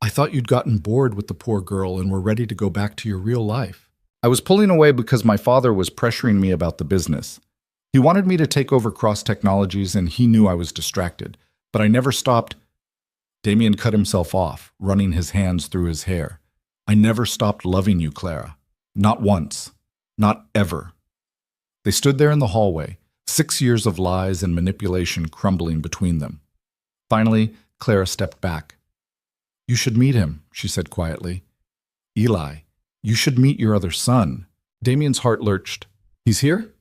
I thought you'd gotten bored with the poor girl and were ready to go back to your real life. I was pulling away because my father was pressuring me about the business. He wanted me to take over Cross Technologies, and he knew I was distracted. But I never stopped. Damien cut himself off, running his hands through his hair. I never stopped loving you, Clara. Not once. Not ever. They stood there in the hallway, 6 years of lies and manipulation crumbling between them. Finally, Clara stepped back. You should meet him, she said quietly. Eli, you should meet your other son. Damien's heart lurched. He's here?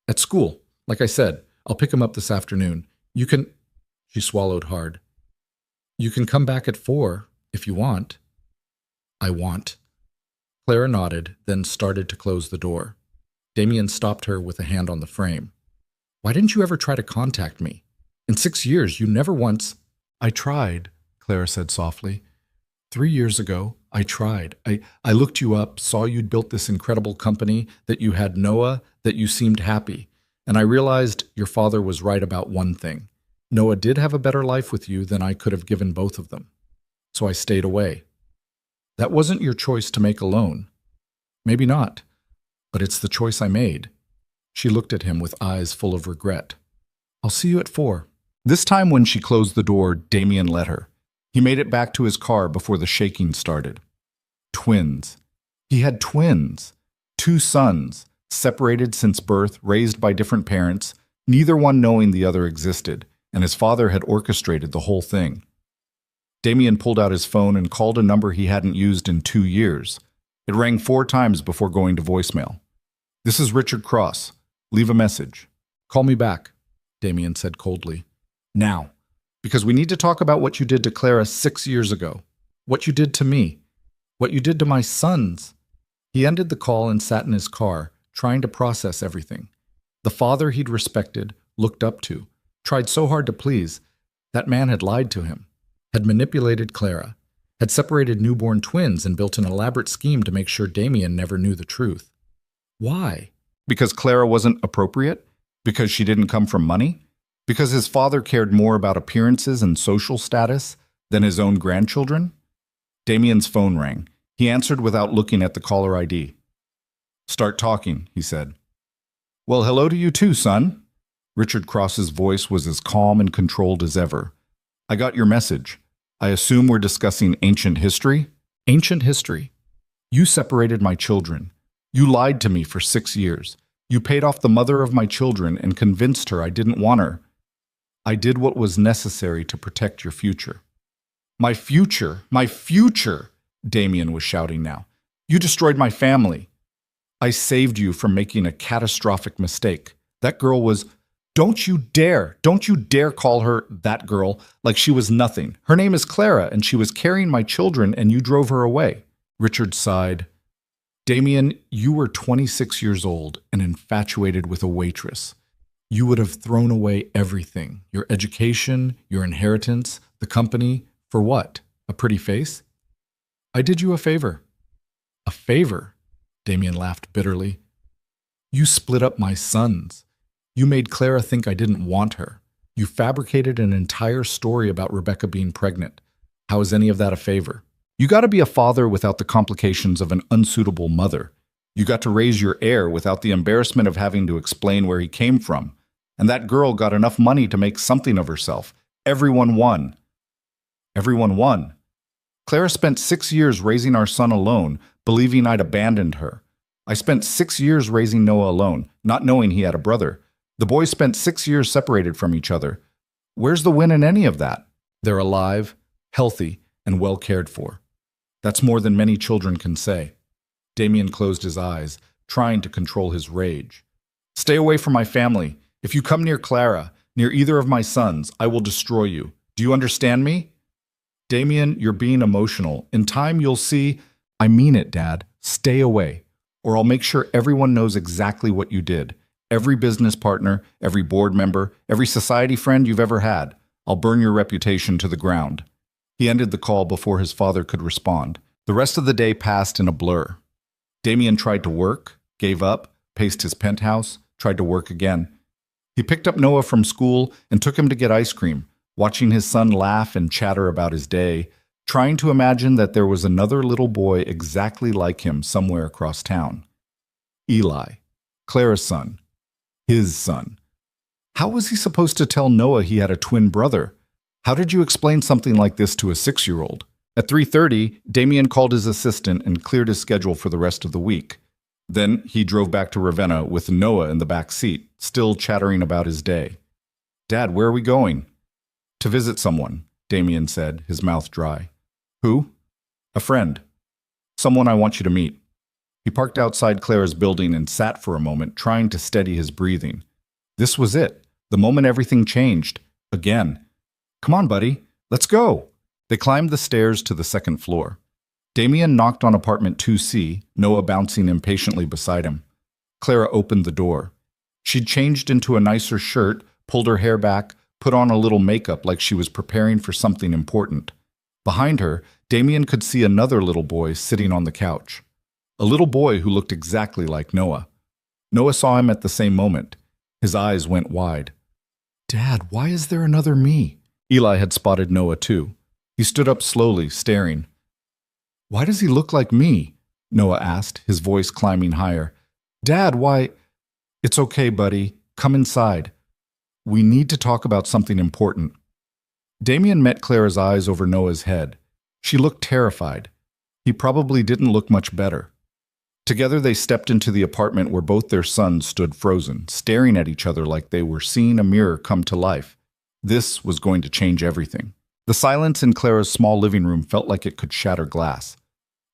At school. Like I said, I'll pick him up this afternoon. You can... She swallowed hard. You can come back at 4, if you want. I want. Clara nodded, then started to close the door. Damien stopped her with a hand on the frame. Why didn't you ever try to contact me? In 6 years, you never once... I tried, Clara said softly. 3 years ago, I tried. I looked you up, saw you'd built this incredible company, that you had Noah, that you seemed happy. And I realized your father was right about one thing. Noah did have a better life with you than I could have given both of them. So I stayed away. That wasn't your choice to make alone. Maybe not, but it's the choice I made. She looked at him with eyes full of regret. I'll see you at 4. This time when she closed the door, Damien let her. He made it back to his car before the shaking started. Twins. He had twins. 2 sons, separated since birth, raised by different parents, neither one knowing the other existed, and his father had orchestrated the whole thing. Damien pulled out his phone and called a number he hadn't used in 2 years. It rang 4 times before going to voicemail. This is Richard Cross. Leave a message. Call me back, Damien said coldly. Now, because we need to talk about what you did to Clara 6 years ago. What you did to me. What you did to my sons. He ended the call and sat in his car, trying to process everything. The father he'd respected, looked up to, tried so hard to please. That man had lied to him, had manipulated Clara, had separated newborn twins and built an elaborate scheme to make sure Damien never knew the truth. Why? Because Clara wasn't appropriate? Because she didn't come from money? Because his father cared more about appearances and social status than his own grandchildren? Damien's phone rang. He answered without looking at the caller ID. Start talking, he said. Well, hello to you too, son. Richard Cross's voice was as calm and controlled as ever. I got your message. I assume we're discussing ancient history? Ancient history. You separated my children. You lied to me for 6 years. You paid off the mother of my children and convinced her I didn't want her. I did what was necessary to protect your future. My future! My future! Damien was shouting now. You destroyed my family. I saved you from making a catastrophic mistake. That girl was... Don't you dare call her that girl like she was nothing. Her name is Clara, and she was carrying my children, and you drove her away. Richard sighed. Damien, you were 26 years old and infatuated with a waitress. You would have thrown away everything, your education, your inheritance, the company, for what? A pretty face? I did you a favor. A favor? Damien laughed bitterly. You split up my sons. You made Clara think I didn't want her. You fabricated an entire story about Rebecca being pregnant. How is any of that a favor? You got to be a father without the complications of an unsuitable mother. You got to raise your heir without the embarrassment of having to explain where he came from. And that girl got enough money to make something of herself. Everyone won. Everyone won. Clara spent 6 years raising our son alone, believing I'd abandoned her. I spent 6 years raising Noah alone, not knowing he had a brother. The boys spent 6 years separated from each other. Where's the win in any of that? They're alive, healthy, and well cared for. That's more than many children can say. Damien closed his eyes, trying to control his rage. Stay away from my family. If you come near Clara, near either of my sons, I will destroy you. Do you understand me? Damien, you're being emotional. In time, you'll see. I mean it, Dad. Stay away, or I'll make sure everyone knows exactly what you did. Every business partner, every board member, every society friend you've ever had. I'll burn your reputation to the ground. He ended the call before his father could respond. The rest of the day passed in a blur. Damien tried to work, gave up, paced his penthouse, tried to work again. He picked up Noah from school and took him to get ice cream, watching his son laugh and chatter about his day, trying to imagine that there was another little boy exactly like him somewhere across town. Eli, Clara's son, his son. How was he supposed to tell Noah he had a twin brother? How did you explain something like this to a 6-year-old? At 3:30, Damien called his assistant and cleared his schedule for the rest of the week. Then he drove back to Ravenna with Noah in the back seat, still chattering about his day. Dad, where are we going? To visit someone, Damien said, his mouth dry. Who? A friend. Someone I want you to meet. He parked outside Clara's building and sat for a moment, trying to steady his breathing. This was it, the moment everything changed. Again. Come on, buddy. Let's go. They climbed the stairs to the second floor. Damien knocked on apartment 2C, Noah bouncing impatiently beside him. Clara opened the door. She'd changed into a nicer shirt, pulled her hair back, put on a little makeup like she was preparing for something important. Behind her, Damien could see another little boy sitting on the couch. A little boy who looked exactly like Noah. Noah saw him at the same moment. His eyes went wide. Dad, why is there another me? Eli had spotted Noah too. He stood up slowly, staring. Why does he look like me? Noah asked, his voice climbing higher. Dad, why? It's okay, buddy. Come inside. We need to talk about something important. Damien met Clara's eyes over Noah's head. She looked terrified. He probably didn't look much better. Together they stepped into the apartment where both their sons stood frozen, staring at each other like they were seeing a mirror come to life. This was going to change everything. The silence in Clara's small living room felt like it could shatter glass.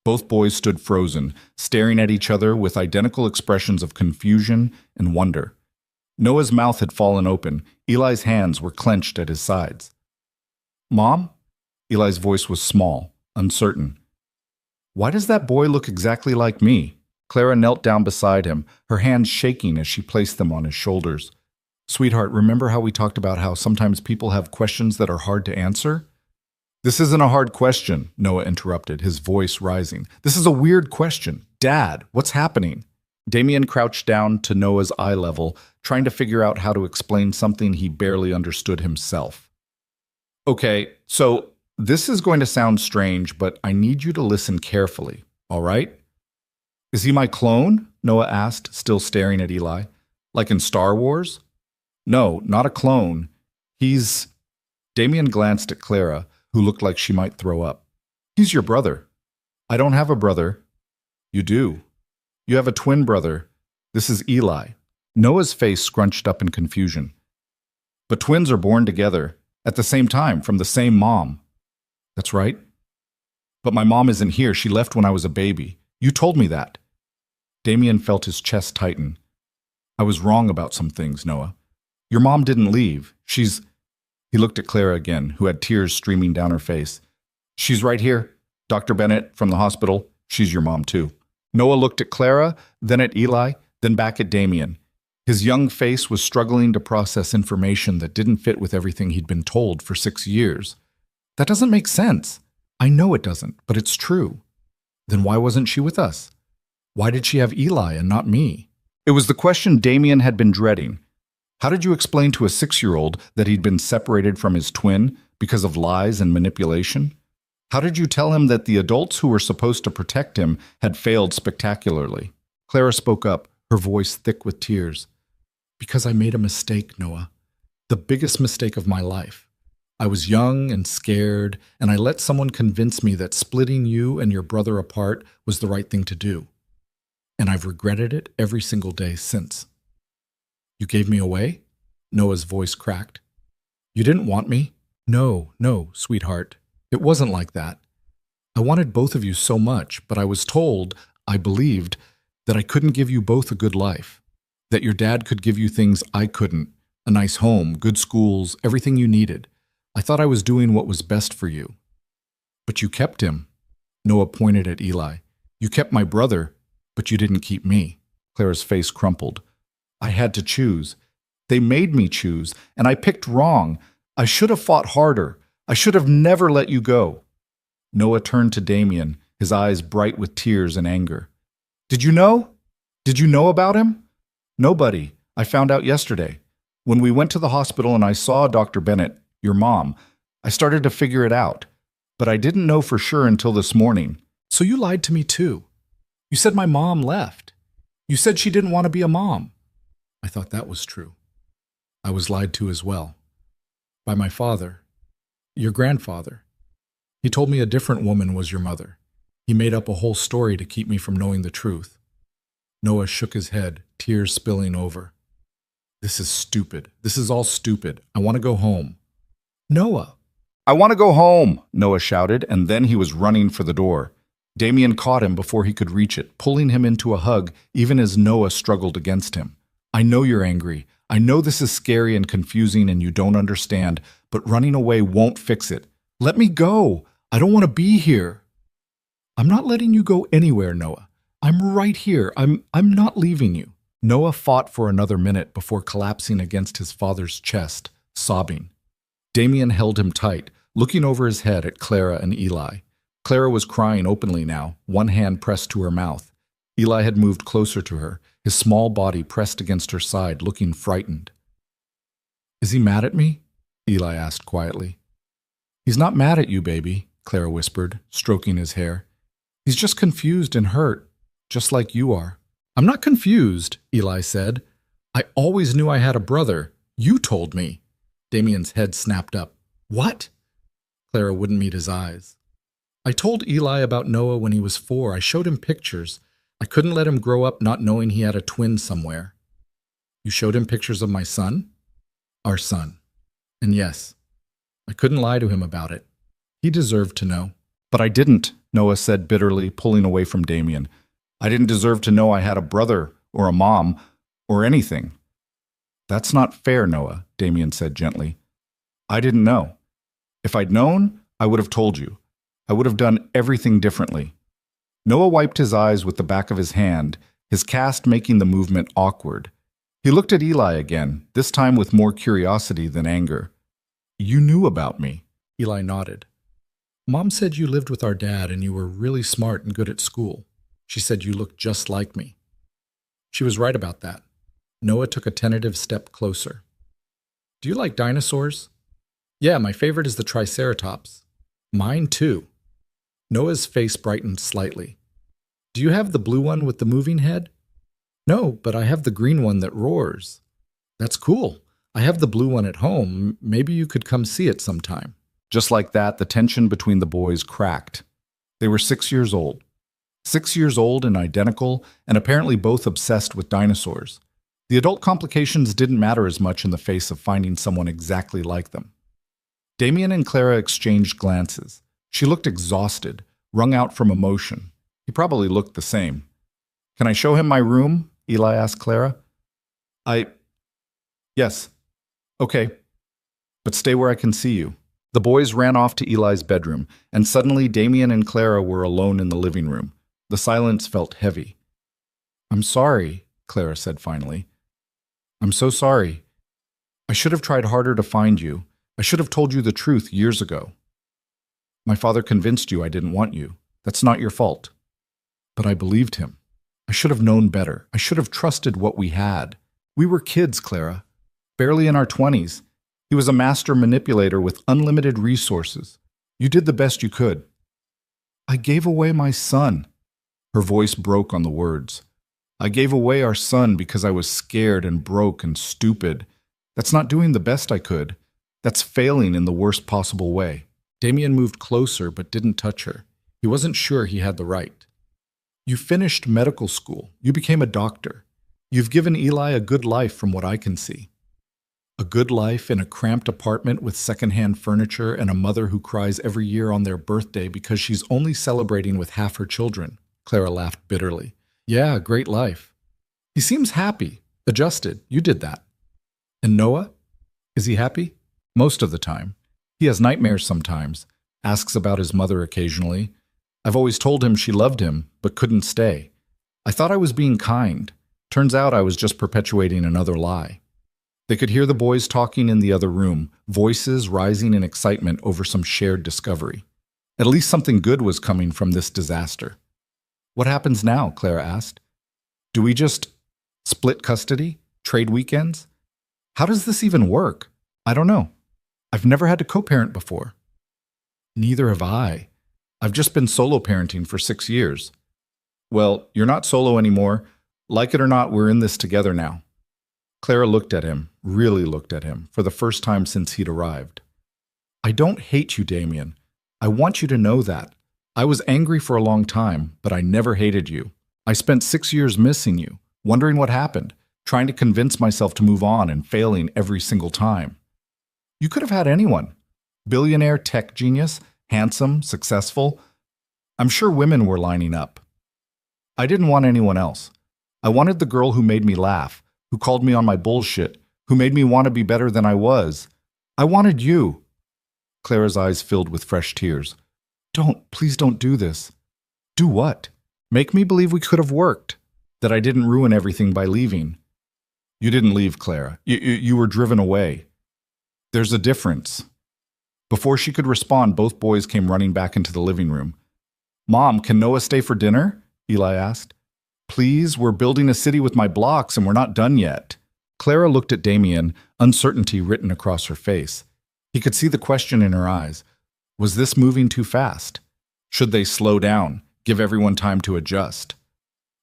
Both boys stood frozen, staring at each other with identical expressions of confusion and wonder. Noah's mouth had fallen open. Eli's hands were clenched at his sides. Mom? Eli's voice was small, uncertain. Why does that boy look exactly like me? Clara knelt down beside him, her hands shaking as she placed them on his shoulders. Sweetheart, remember how we talked about how sometimes people have questions that are hard to answer? This isn't a hard question, Noah interrupted, his voice rising. This is a weird question. Dad, what's happening? Damien crouched down to Noah's eye level, trying to figure out how to explain something he barely understood himself. Okay, so this is going to sound strange, but I need you to listen carefully, all right? Is he my clone? Noah asked, still staring at Eli. Like in Star Wars? No, not a clone. He's... Damien glanced at Clara, who looked like she might throw up. He's your brother. I don't have a brother. You do. You have a twin brother. This is Eli. Noah's face scrunched up in confusion. But twins are born together, at the same time, from the same mom. That's right. But my mom isn't here. She left when I was a baby. You told me that. Damien felt his chest tighten. I was wrong about some things, Noah. Your mom didn't leave. She's... He looked at Clara again, who had tears streaming down her face. She's right here. Dr. Bennett from the hospital. She's your mom, too. Noah looked at Clara, then at Eli, then back at Damien. His young face was struggling to process information that didn't fit with everything he'd been told for 6 years. That doesn't make sense. I know it doesn't, but it's true. Then why wasn't she with us? Why did she have Eli and not me? It was the question Damien had been dreading. How did you explain to a 6-year-old that he'd been separated from his twin because of lies and manipulation? How did you tell him that the adults who were supposed to protect him had failed spectacularly? Clara spoke up, her voice thick with tears. Because I made a mistake, Noah. The biggest mistake of my life. I was young and scared, and I let someone convince me that splitting you and your brother apart was the right thing to do. And I've regretted it every single day since. You gave me away? Noah's voice cracked. You didn't want me? No, sweetheart. It wasn't like that. I wanted both of you so much, but I was told, I believed, that I couldn't give you both a good life. That your dad could give you things I couldn't, A nice home, good schools, everything you needed. I thought I was doing what was best for you. But you kept him. Noah pointed at Eli. You kept my brother, but you didn't keep me. Clara's face crumpled. I had to choose. They made me choose, and I picked wrong. I should have fought harder. I should have never let you go. Noah turned to Damien, his eyes bright with tears and anger. Did you know? Did you know about him? Nobody. I found out yesterday. When we went to the hospital and I saw Dr. Bennett, your mom, I started to figure it out. But I didn't know for sure until this morning. So you lied to me too. You said my mom left. You said she didn't want to be a mom. I thought that was true. I was lied to as well. By my father. Your grandfather. He told me a different woman was your mother. He made up a whole story to keep me from knowing the truth. Noah shook his head, tears spilling over. This is stupid. This is all stupid. I want to go home. Noah. I want to go home, Noah shouted, and then he was running for the door. Damien caught him before he could reach it, pulling him into a hug even as Noah struggled against him. I know you're angry. I know this is scary and confusing and you don't understand, but running away won't fix it. Let me go. I don't want to be here. I'm not letting you go anywhere, Noah. I'm right here. I'm not leaving you. Noah fought for another minute before collapsing against his father's chest, sobbing. Damien held him tight, looking over his head at Clara and Eli. Clara was crying openly now, one hand pressed to her mouth. Eli had moved closer to her, his small body pressed against her side, looking frightened. Is he mad at me? Eli asked quietly. He's not mad at you, baby, Clara whispered, stroking his hair. He's just confused and hurt, just like you are. I'm not confused, Eli said. I always knew I had a brother. You told me. Damien's head snapped up. What? Clara wouldn't meet his eyes. I told Eli about Noah when he was 4. I showed him pictures. I couldn't let him grow up not knowing he had a twin somewhere. You showed him pictures of my son? Our son. And yes, I couldn't lie to him about it. He deserved to know. But I didn't, Noah said bitterly, pulling away from Damien. I didn't deserve to know I had a brother or a mom or anything. That's not fair, Noah, Damien said gently. I didn't know. If I'd known, I would have told you. I would have done everything differently. Noah wiped his eyes with the back of his hand, his cast making the movement awkward. He looked at Eli again, this time with more curiosity than anger. You knew about me. Eli nodded. Mom said you lived with our dad and you were really smart and good at school. She said you looked just like me. She was right about that. Noah took a tentative step closer. Do you like dinosaurs? Yeah, my favorite is the Triceratops. Mine too. Noah's face brightened slightly. Do you have the blue one with the moving head? No, but I have the green one that roars. That's cool. I have the blue one at home. Maybe you could come see it sometime. Just like that, the tension between the boys cracked. They were 6 years old. 6 years old and identical, and apparently both obsessed with dinosaurs. The adult complications didn't matter as much in the face of finding someone exactly like them. Damien and Clara exchanged glances. She looked exhausted, wrung out from emotion. He probably looked the same. Can I show him my room? Eli asked Clara. Yes. Okay. But stay where I can see you. The boys ran off to Eli's bedroom, and suddenly Damien and Clara were alone in the living room. The silence felt heavy. I'm sorry, Clara said finally. I'm so sorry. I should have tried harder to find you. I should have told you the truth years ago. My father convinced you I didn't want you. That's not your fault. But I believed him. I should have known better. I should have trusted what we had. We were kids, Clara. Barely in our 20s. He was a master manipulator with unlimited resources. You did the best you could. I gave away my son. Her voice broke on the words. I gave away our son because I was scared and broke and stupid. That's not doing the best I could. That's failing in the worst possible way. Damien moved closer but didn't touch her. He wasn't sure he had the right. You finished medical school. You became a doctor. You've given Eli a good life from what I can see. A good life in a cramped apartment with secondhand furniture and a mother who cries every year on their birthday because she's only celebrating with half her children. Clara laughed bitterly. Yeah, great life. He seems happy, adjusted. You did that. And Noah? Is he happy? Most of the time. He has nightmares sometimes, asks about his mother occasionally. I've always told him she loved him, but couldn't stay. I thought I was being kind. Turns out I was just perpetuating another lie. They could hear the boys talking in the other room, voices rising in excitement over some shared discovery. At least something good was coming from this disaster. What happens now? Clara asked. Do we just split custody? Trade weekends? How does this even work? I don't know. I've never had to co-parent before. Neither have I. I've just been solo parenting for 6 years. Well, you're not solo anymore. Like it or not, we're in this together now. Clara looked at him, really looked at him, for the first time since he'd arrived. I don't hate you, Damien. I want you to know that. I was angry for a long time, but I never hated you. I spent 6 years missing you, wondering what happened, trying to convince myself to move on and failing every single time. You could have had anyone. Billionaire tech genius, handsome, successful. I'm sure women were lining up. I didn't want anyone else. I wanted the girl who made me laugh, who called me on my bullshit, who made me want to be better than I was. I wanted you. Clara's eyes filled with fresh tears. Please don't do this. Do what? Make me believe we could have worked, that I didn't ruin everything by leaving. You didn't leave, Clara. You were driven away. There's a difference. Before she could respond, both boys came running back into the living room. Mom, can Noah stay for dinner? Eli asked. Please, we're building a city with my blocks and we're not done yet. Clara looked at Damien, uncertainty written across her face. He could see the question in her eyes. Was this moving too fast? Should they slow down, give everyone time to adjust?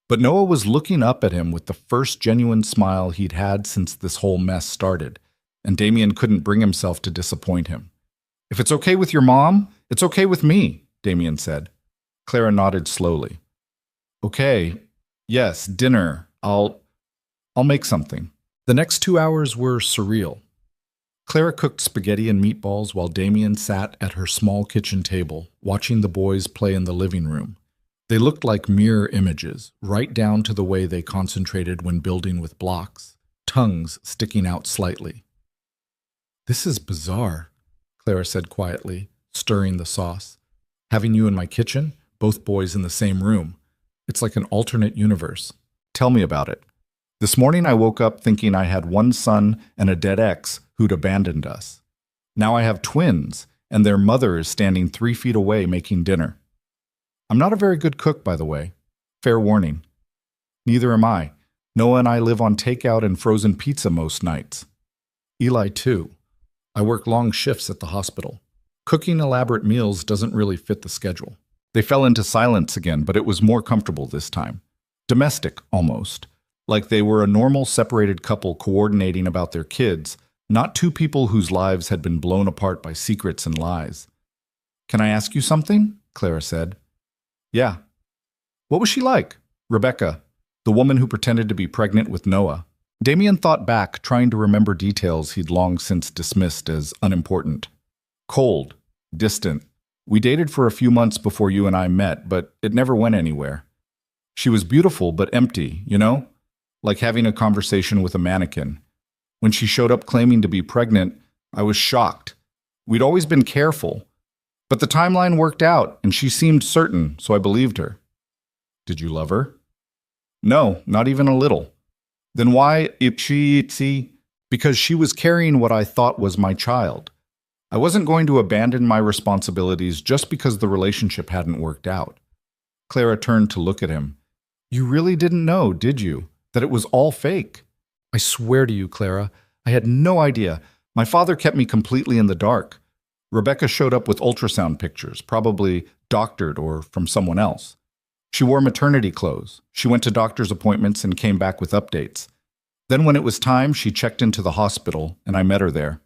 But Noah was looking up at him with the first genuine smile he'd had since this whole mess started, and Damien couldn't bring himself to disappoint him. If it's okay with your mom, it's okay with me, Damien said. Clara nodded slowly. Okay, yes, dinner. I'll make something. The next 2 hours were surreal. Clara cooked spaghetti and meatballs while Damien sat at her small kitchen table, watching the boys play in the living room. They looked like mirror images, right down to the way they concentrated when building with blocks, tongues sticking out slightly. This is bizarre, Clara said quietly, stirring the sauce. Having you in my kitchen, both boys in the same room. It's like an alternate universe. Tell me about it. This morning I woke up thinking I had one son and a dead ex who'd abandoned us. Now I have twins, and their mother is standing 3 feet away making dinner. I'm not a very good cook, by the way. Fair warning. Neither am I. Noah and I live on takeout and frozen pizza most nights. Eli, too. I work long shifts at the hospital. Cooking elaborate meals doesn't really fit the schedule. They fell into silence again, but it was more comfortable this time. Domestic, almost. Like they were a normal separated couple coordinating about their kids, not two people whose lives had been blown apart by secrets and lies. Can I ask you something? Clara said. Yeah. What was she like? Rebecca, the woman who pretended to be pregnant with Noah. Damien thought back, trying to remember details he'd long since dismissed as unimportant. Cold, distant. We dated for a few months before you and I met, but it never went anywhere. She was beautiful but empty, you know? Like having a conversation with a mannequin. When she showed up claiming to be pregnant, I was shocked. We'd always been careful. But the timeline worked out, and she seemed certain, so I believed her. Did you love her? No, not even a little. Then why, because she was carrying what I thought was my child. I wasn't going to abandon my responsibilities just because the relationship hadn't worked out. Clara turned to look at him. You really didn't know, did you, that it was all fake? I swear to you, Clara, I had no idea. My father kept me completely in the dark. Rebecca showed up with ultrasound pictures, probably doctored or from someone else. She wore maternity clothes. She went to doctor's appointments and came back with updates. Then when it was time, she checked into the hospital, and I met her there.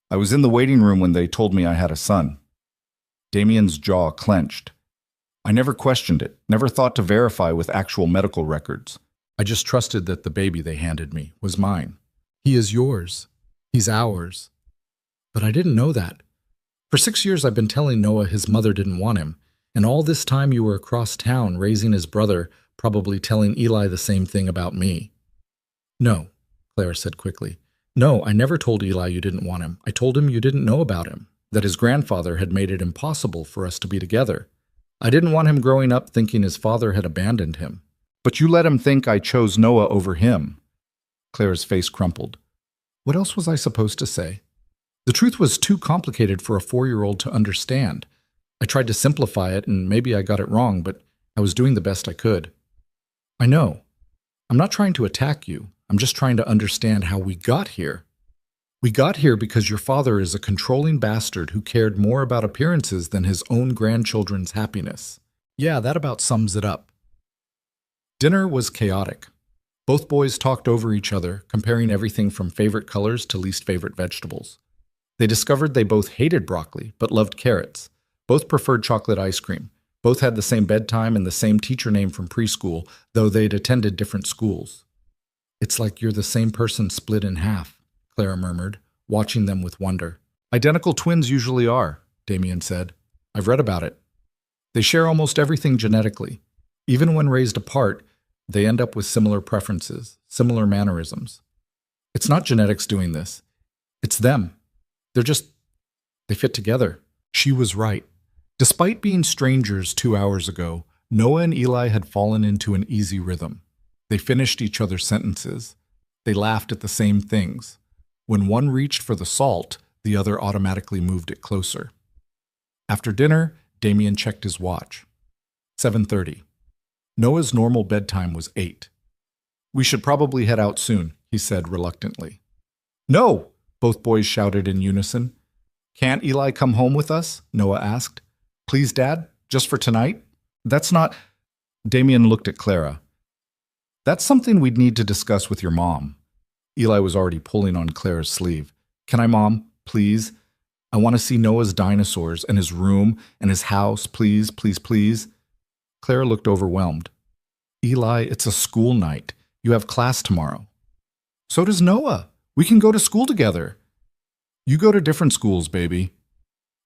I was in the waiting room when they told me I had a son. Damien's jaw clenched. I never questioned it, never thought to verify with actual medical records. I just trusted that the baby they handed me was mine. He is yours. He's ours. But I didn't know that. For 6 years I've been telling Noah his mother didn't want him, and all this time you were across town raising his brother, probably telling Eli the same thing about me. No, Clara said quickly. No, I never told Eli you didn't want him. I told him you didn't know about him, that his grandfather had made it impossible for us to be together. I didn't want him growing up thinking his father had abandoned him. But you let him think I chose Noah over him. Claire's face crumpled. What else was I supposed to say? The truth was too complicated for a 4-year-old to understand. I tried to simplify it, and maybe I got it wrong, but I was doing the best I could. I know. I'm not trying to attack you. I'm just trying to understand how we got here. We got here because your father is a controlling bastard who cared more about appearances than his own grandchildren's happiness. Yeah, that about sums it up. Dinner was chaotic. Both boys talked over each other, comparing everything from favorite colors to least favorite vegetables. They discovered they both hated broccoli, but loved carrots. Both preferred chocolate ice cream. Both had the same bedtime and the same teacher name from preschool, though they'd attended different schools. It's like you're the same person split in half, Clara murmured, watching them with wonder. Identical twins usually are, Damien said. I've read about it. They share almost everything genetically. Even when raised apart, they end up with similar preferences, similar mannerisms. It's not genetics doing this. It's them. They fit together. She was right. Despite being strangers 2 hours ago, Noah and Eli had fallen into an easy rhythm. They finished each other's sentences. They laughed at the same things. When one reached for the salt, the other automatically moved it closer. After dinner, Damien checked his watch. 7:30. Noah's normal bedtime was 8. We should probably head out soon, he said reluctantly. No, both boys shouted in unison. Can't Eli come home with us? Noah asked. Please, Dad, just for tonight? That's not... Damien looked at Clara. That's something we'd need to discuss with your mom. Eli was already pulling on Clara's sleeve. Can I, Mom? Please? I want to see Noah's dinosaurs and his room and his house, please, please, please. Clara looked overwhelmed. Eli, it's a school night. You have class tomorrow. So does Noah. We can go to school together. You go to different schools, baby.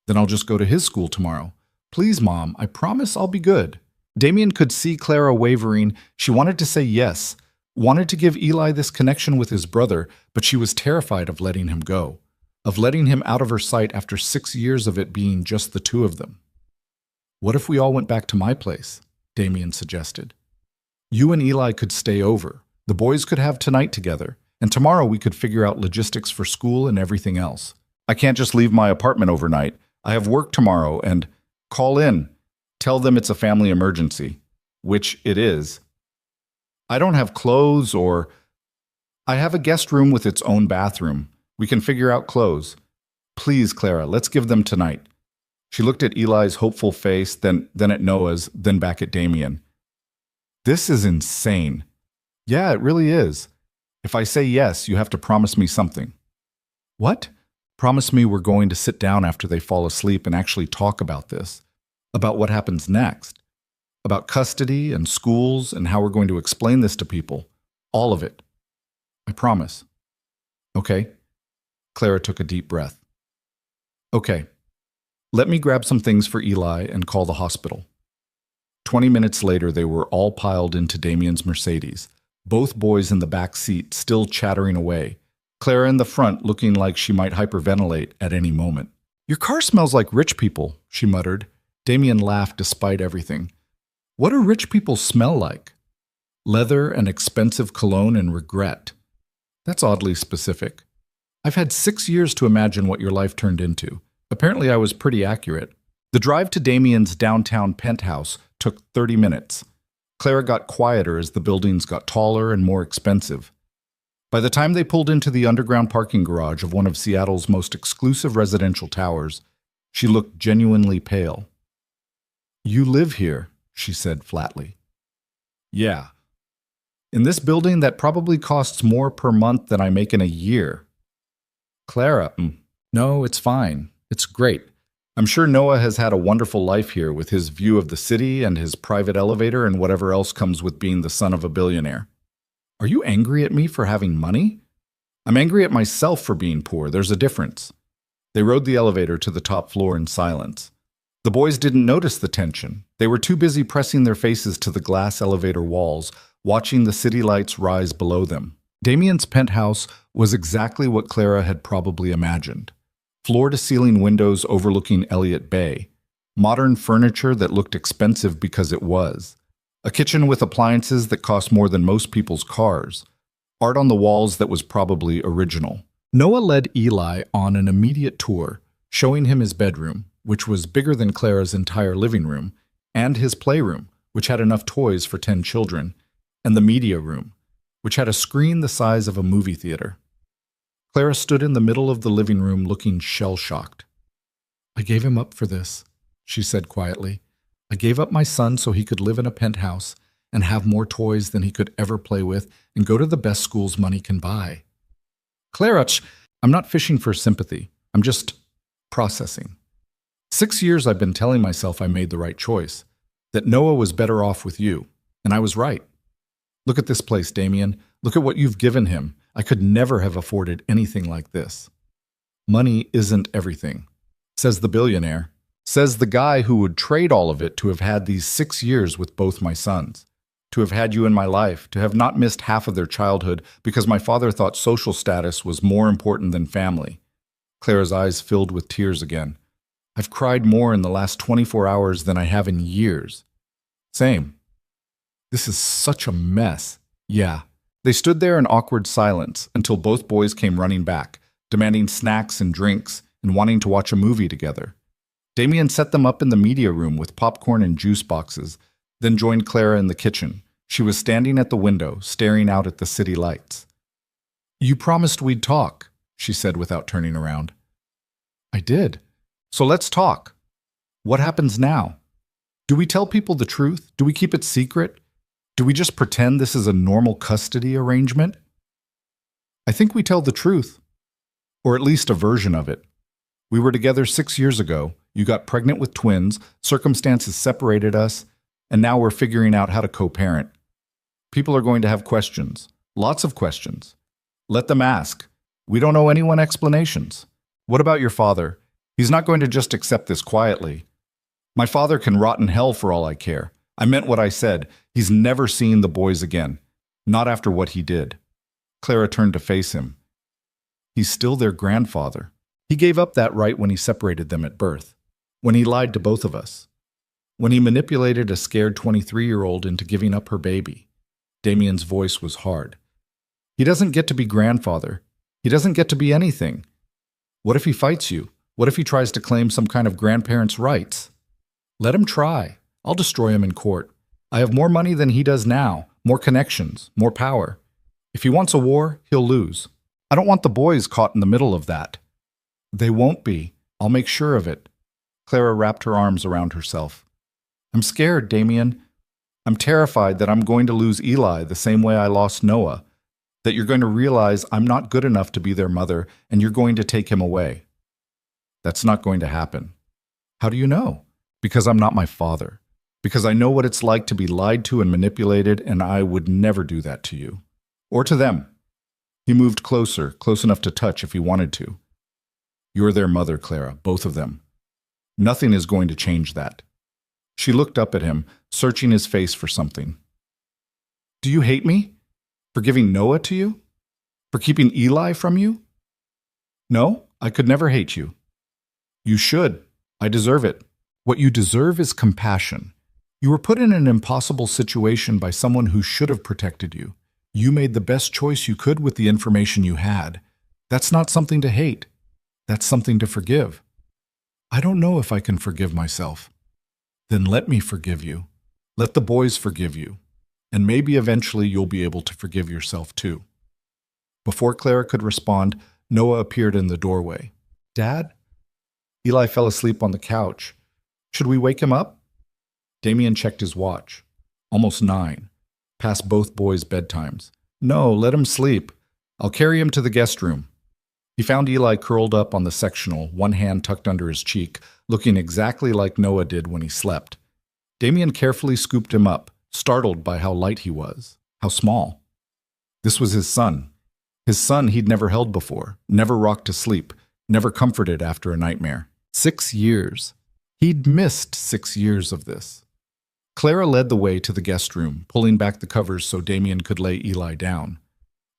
Then I'll just go to his school tomorrow. Please, Mom, I promise I'll be good. Damien could see Clara wavering. She wanted to say yes, wanted to give Eli this connection with his brother, but she was terrified of letting him go, of letting him out of her sight after 6 years of it being just the two of them. What if we all went back to my place? Damien suggested. You and Eli could stay over. The boys could have tonight together, and tomorrow we could figure out logistics for school and everything else. I can't just leave my apartment overnight. I have work tomorrow, and call in. Tell them it's a family emergency, which it is. I don't have clothes or... I have a guest room with its own bathroom. We can figure out clothes. Please, Clara, let's give them tonight. She looked at Eli's hopeful face, then at Noah's, then back at Damien. This is insane. Yeah, it really is. If I say yes, you have to promise me something. What? Promise me we're going to sit down after they fall asleep and actually talk about this. About what happens next. About custody and schools and how we're going to explain this to people. All of it. I promise. Okay. Clara took a deep breath. Okay. Let me grab some things for Eli and call the hospital. 20 minutes later, they were all piled into Damien's Mercedes, both boys in the back seat still chattering away, Clara in the front looking like she might hyperventilate at any moment. Your car smells like rich people, she muttered. Damien laughed despite everything. What do rich people smell like? Leather and expensive cologne and regret. That's oddly specific. I've had 6 years to imagine what your life turned into. Apparently I was pretty accurate. The drive to Damien's downtown penthouse took 30 minutes. Clara got quieter as the buildings got taller and more expensive. By the time they pulled into the underground parking garage of one of Seattle's most exclusive residential towers, she looked genuinely pale. You live here, she said flatly. Yeah. In this building that probably costs more per month than I make in a year. Clara, no, it's fine. It's great. I'm sure Noah has had a wonderful life here with his view of the city and his private elevator and whatever else comes with being the son of a billionaire. Are you angry at me for having money? I'm angry at myself for being poor. There's a difference. They rode the elevator to the top floor in silence. The boys didn't notice the tension. They were too busy pressing their faces to the glass elevator walls, watching the city lights rise below them. Damien's penthouse was exactly what Clara had probably imagined. Floor-to-ceiling windows overlooking Elliott Bay, modern furniture that looked expensive because it was, a kitchen with appliances that cost more than most people's cars, art on the walls that was probably original. Noah led Eli on an immediate tour, showing him his bedroom, which was bigger than Clara's entire living room, and his playroom, which had enough toys for 10 children, and the media room, which had a screen the size of a movie theater. Clara stood in the middle of the living room looking shell-shocked. "I gave him up for this," she said quietly. "I gave up my son so he could live in a penthouse and have more toys than he could ever play with and go to the best schools money can buy." "Clara, I'm not fishing for sympathy. I'm just processing. 6 years I've been telling myself I made the right choice, that Noah was better off with you, and I was right. Look at this place, Damien. Look at what you've given him. I could never have afforded anything like this." "Money isn't everything," says the billionaire, says the guy who would trade all of it to have had these 6 years with both my sons, to have had you in my life, to have not missed half of their childhood because my father thought social status was more important than family. Clara's eyes filled with tears again. "I've cried more in the last 24 hours than I have in years." "Same. This is such a mess." "Yeah." They stood there in awkward silence until both boys came running back, demanding snacks and drinks and wanting to watch a movie together. Damien set them up in the media room with popcorn and juice boxes, then joined Clara in the kitchen. She was standing at the window, staring out at the city lights. "You promised we'd talk," she said without turning around. "I did. So let's talk. What happens now? Do we tell people the truth? Do we keep it secret? Do we just pretend this is a normal custody arrangement?" "I think we tell the truth, or at least a version of it. We were together 6 years ago. You got pregnant with twins, circumstances separated us, and now we're figuring out how to co-parent. People are going to have questions, lots of questions. Let them ask. We don't owe anyone explanations. What about your father? He's not going to just accept this quietly. My father can rot in hell for all I care. I meant what I said. He's never seen the boys again. Not after what he did." Clara turned to face him. "He's still their grandfather. He gave up that right when he separated them at birth, when he lied to both of us, when he manipulated a scared 23-year-old into giving up her baby." Damien's voice was hard. "He doesn't get to be grandfather. He doesn't get to be anything. What if he fights you? What if he tries to claim some kind of grandparent's rights? Let him try. I'll destroy him in court. I have more money than he does now, more connections, more power. If he wants a war, he'll lose. I don't want the boys caught in the middle of that." "They won't be. I'll make sure of it." Clara wrapped her arms around herself. "I'm scared, Damien. I'm terrified that I'm going to lose Eli the same way I lost Noah, that you're going to realize I'm not good enough to be their mother and you're going to take him away." "That's not going to happen." "How do you know?" "Because I'm not my father. Because I know what it's like to be lied to and manipulated, and I would never do that to you. Or to them." He moved closer, close enough to touch if he wanted to. "You're their mother, Clara, both of them. Nothing is going to change that." She looked up at him, searching his face for something. "Do you hate me? For giving Noah to you? For keeping Eli from you?" "No, I could never hate you." "You should. I deserve it." "What you deserve is compassion. You were put in an impossible situation by someone who should have protected you. You made the best choice you could with the information you had. That's not something to hate. That's something to forgive." "I don't know if I can forgive myself." "Then let me forgive you. Let the boys forgive you. And maybe eventually you'll be able to forgive yourself too." Before Clara could respond, Noah appeared in the doorway. "Dad?" Eli fell asleep on the couch. "Should we wake him up?" Damien checked his watch. Almost 9. Past both boys' bedtimes. "No, let him sleep. I'll carry him to the guest room." He found Eli curled up on the sectional, one hand tucked under his cheek, looking exactly like Noah did when he slept. Damien carefully scooped him up, startled by how light he was, how small. This was his son. His son he'd never held before, never rocked to sleep, never comforted after a nightmare. 6 years. He'd missed 6 years of this. Clara led the way to the guest room, pulling back the covers so Damien could lay Eli down.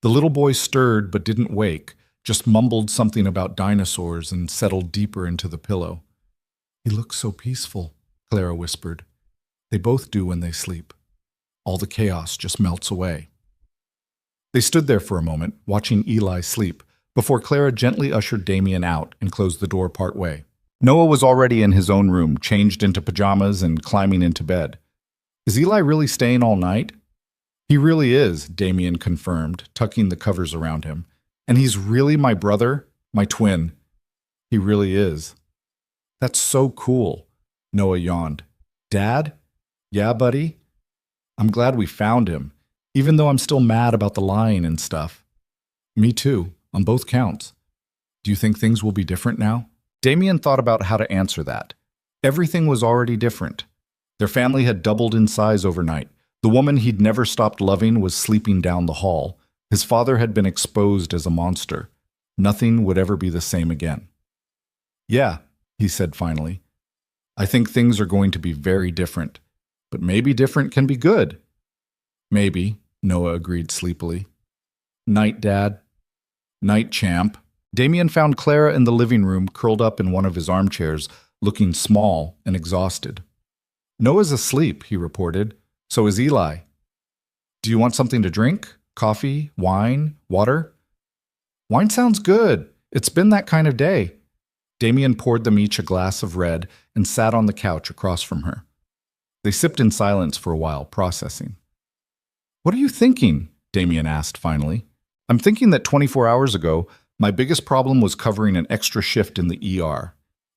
The little boy stirred but didn't wake, just mumbled something about dinosaurs and settled deeper into the pillow. "He looks so peaceful," Clara whispered. "They both do when they sleep. All the chaos just melts away." They stood there for a moment, watching Eli sleep, before Clara gently ushered Damien out and closed the door part way. Noah was already in his own room, changed into pajamas and climbing into bed. "Is Eli really staying all night?" "He really is," Damien confirmed, tucking the covers around him. "And he's really my brother, my twin. He really is." "That's so cool," Noah yawned. "Dad? Yeah, buddy? I'm glad we found him, even though I'm still mad about the lying and stuff." "Me too, on both counts. Do you think things will be different now?" Damien thought about how to answer that. Everything was already different. Their family had doubled in size overnight. The woman he'd never stopped loving was sleeping down the hall. His father had been exposed as a monster. Nothing would ever be the same again. "Yeah," he said finally. "I think things are going to be very different. But maybe different can be good." "Maybe," Noah agreed sleepily. "Night, Dad." "Night, champ." Damien found Clara in the living room, curled up in one of his armchairs, looking small and exhausted. "Noah's asleep," he reported. "So is Eli. Do you want something to drink? Coffee? Wine? Water?" "Wine sounds good. It's been that kind of day." Damien poured them each a glass of red and sat on the couch across from her. They sipped in silence for a while, processing. "What are you thinking?" Damien asked finally. "I'm thinking that 24 hours ago, my biggest problem was covering an extra shift in the ER.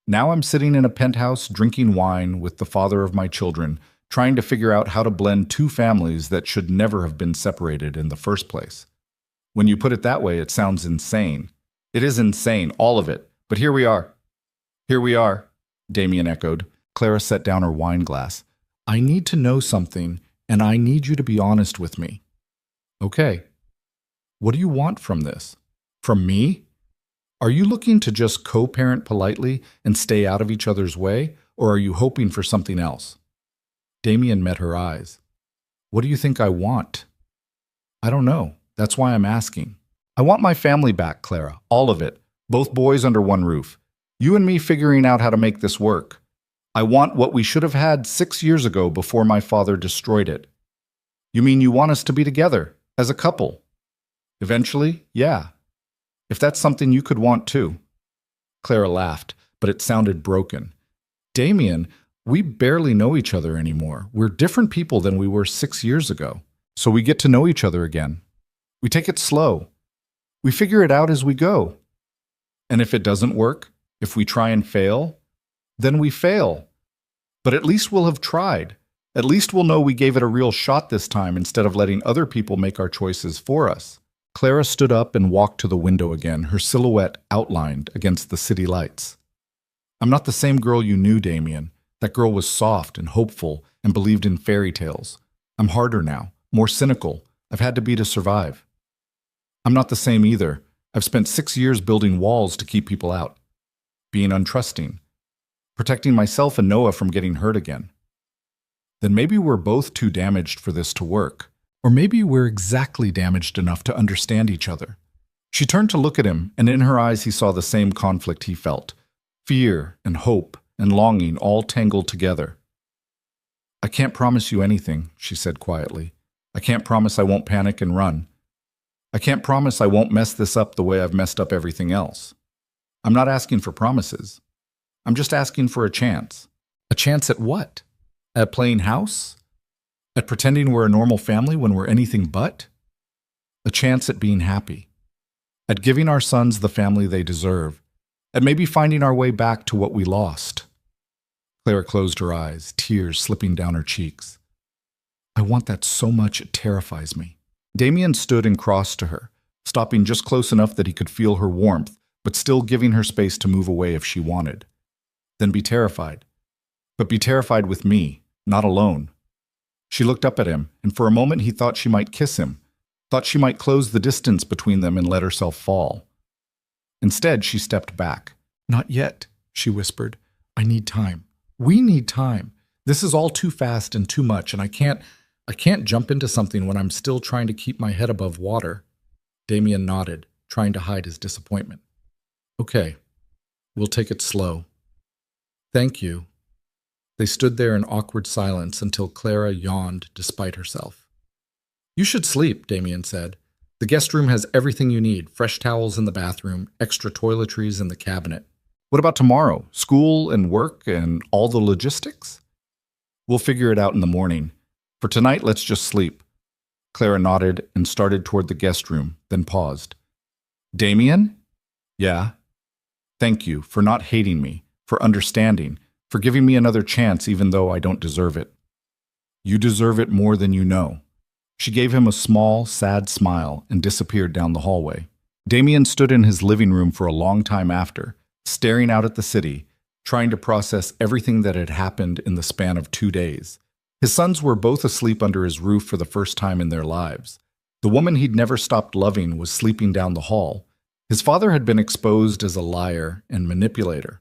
Now I'm sitting in a penthouse drinking wine with the father of my children, trying to figure out how to blend two families that should never have been separated in the first place. When you put it that way, it sounds insane. It is insane, all of it. But here we are." "Here we are," Damien echoed. Clara set down her wine glass. "I need to know something, and I need you to be honest with me." "Okay. What do you want from this? From me? Are you looking to just co-parent politely and stay out of each other's way, or are you hoping for something else?" Damien met her eyes. "What do you think I want?" "I don't know. That's why I'm asking." "I want my family back, Clara. All of it. Both boys under one roof. You and me figuring out how to make this work. I want what we should have had 6 years ago before my father destroyed it." "You mean you want us to be together, as a couple?" "Eventually, yeah. If that's something you could want too." Clara laughed, but it sounded broken. "Damien, we barely know each other anymore. We're different people than we were 6 years ago. So we get to know each other again. We take it slow. We figure it out as we go. And if it doesn't work, if we try and fail, then we fail. But at least we'll have tried. At least we'll know we gave it a real shot this time instead of letting other people make our choices for us." Clara stood up and walked to the window again, her silhouette outlined against the city lights. "I'm not the same girl you knew, Damien. That girl was soft and hopeful and believed in fairy tales. I'm harder now, more cynical. I've had to be to survive. I'm not the same either. I've spent 6 years building walls to keep people out, being untrusting, protecting myself and Noah from getting hurt again. Then maybe we're both too damaged for this to work. Or maybe we're exactly damaged enough to understand each other." She turned to look at him, and in her eyes he saw the same conflict he felt. Fear and hope and longing all tangled together. "I can't promise you anything," she said quietly. "I can't promise I won't panic and run. I can't promise I won't mess this up the way I've messed up everything else. I'm not asking for promises. I'm just asking for a chance." "A chance at what? At playing house? At pretending we're a normal family when we're anything but? A chance at being happy. At giving our sons the family they deserve. At maybe finding our way back to what we lost." Clara closed her eyes, tears slipping down her cheeks. "I want that so much it terrifies me." Damien stood and crossed to her, stopping just close enough that he could feel her warmth, but still giving her space to move away if she wanted. "Then be terrified. But be terrified with me, not alone." She looked up at him, and for a moment he thought she might kiss him, thought she might close the distance between them and let herself fall. Instead, she stepped back. "Not yet," she whispered. "I need time. We need time. This is all too fast and too much, and I can't jump into something when I'm still trying to keep my head above water." Damien nodded, trying to hide his disappointment. Okay, we'll take it slow. Thank you. They stood there in awkward silence until Clara yawned despite herself. You should sleep, Damien said. The guest room has everything you need, fresh towels in the bathroom, extra toiletries in the cabinet. What about tomorrow? School and work and all the logistics? We'll figure it out in the morning. For tonight, let's just sleep. Clara nodded and started toward the guest room, then paused. Damien? Yeah. Thank you for not hating me, for understanding, for giving me another chance even though I don't deserve it. You deserve it more than you know. She gave him a small, sad smile and disappeared down the hallway. Damien stood in his living room for a long time after, staring out at the city, trying to process everything that had happened in the span of 2 days. His sons were both asleep under his roof for the first time in their lives. The woman he'd never stopped loving was sleeping down the hall. His father had been exposed as a liar and manipulator.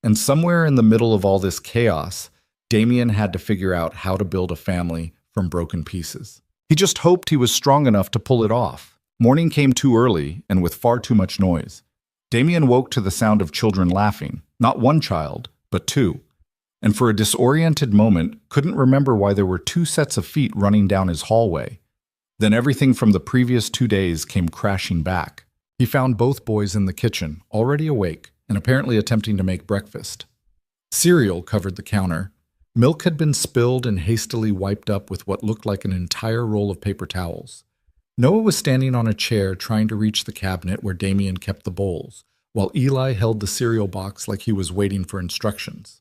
And somewhere in the middle of all this chaos, Damien had to figure out how to build a family from broken pieces. He just hoped he was strong enough to pull it off. Morning came too early and with far too much noise. Damien woke to the sound of children laughing, not one child, but two, and for a disoriented moment couldn't remember why there were 2 sets of feet running down his hallway. Then everything from the previous 2 days came crashing back. He found both boys in the kitchen, already awake, and apparently attempting to make breakfast. Cereal covered the counter. Milk had been spilled and hastily wiped up with what looked like an entire roll of paper towels. Noah was standing on a chair trying to reach the cabinet where Damien kept the bowls, while Eli held the cereal box like he was waiting for instructions.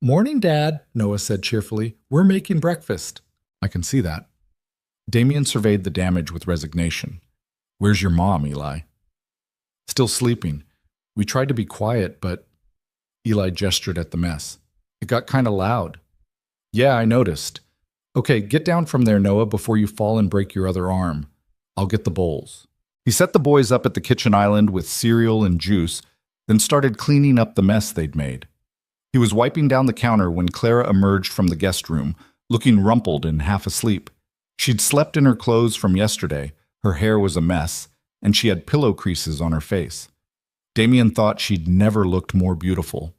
Morning, Dad, Noah said cheerfully. We're making breakfast. I can see that. Damien surveyed the damage with resignation. Where's your mom, Eli? Still sleeping. We tried to be quiet, but... Eli gestured at the mess. It got kind of loud. Yeah, I noticed. Okay, get down from there, Noah, before you fall and break your other arm. I'll get the bowls. He set the boys up at the kitchen island with cereal and juice, then started cleaning up the mess they'd made. He was wiping down the counter when Clara emerged from the guest room, looking rumpled and half asleep. She'd slept in her clothes from yesterday, her hair was a mess, and she had pillow creases on her face. Damien thought she'd never looked more beautiful.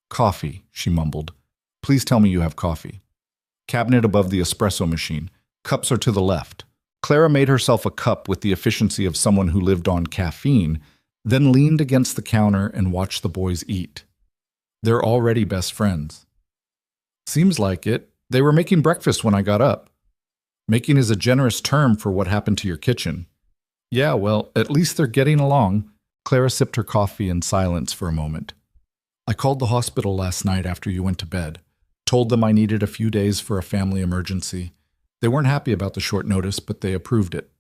Coffee, she mumbled. Please tell me you have coffee. Cabinet above the espresso machine. Cups are to the left. Clara made herself a cup with the efficiency of someone who lived on caffeine, then leaned against the counter and watched the boys eat. They're already best friends. Seems like it. They were making breakfast when I got up. Making is a generous term for what happened to your kitchen. Yeah, well, at least they're getting along. Clara sipped her coffee in silence for a moment. I called the hospital last night after you went to bed. Told them I needed a few days for a family emergency. They weren't happy about the short notice, but they approved it.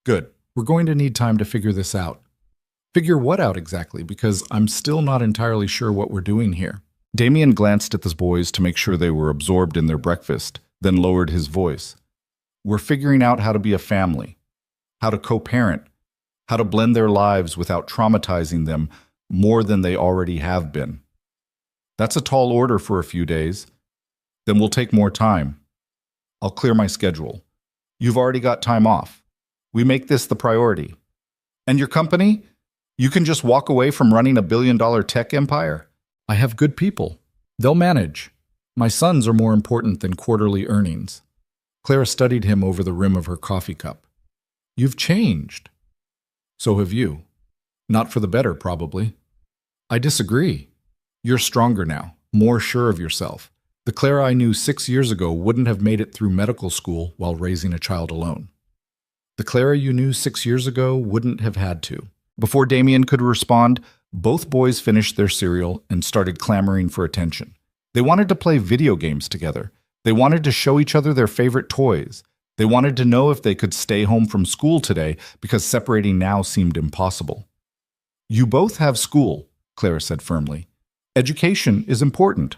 Good. We're going to need time to figure this out. Figure what out exactly? Because I'm still not entirely sure what we're doing here. Damien glanced at the boys to make sure they were absorbed in their breakfast, then lowered his voice. We're figuring out how to be a family, how to co-parent, how to blend their lives without traumatizing them more than they already have been. That's a tall order for a few days. Then we'll take more time. I'll clear my schedule. You've already got time off. We make this the priority. And your company? You can just walk away from running a billion-dollar tech empire? I have good people. They'll manage. My sons are more important than quarterly earnings. Clara studied him over the rim of her coffee cup. You've changed. So have you. Not for the better, probably. I disagree. You're stronger now, more sure of yourself. The Clara I knew 6 years ago wouldn't have made it through medical school while raising a child alone. The Clara you knew 6 years ago wouldn't have had to. Before Damien could respond, both boys finished their cereal and started clamoring for attention. They wanted to play video games together. They wanted to show each other their favorite toys. They wanted to know if they could stay home from school today because separating now seemed impossible. You both have school, Clara said firmly. Education is important.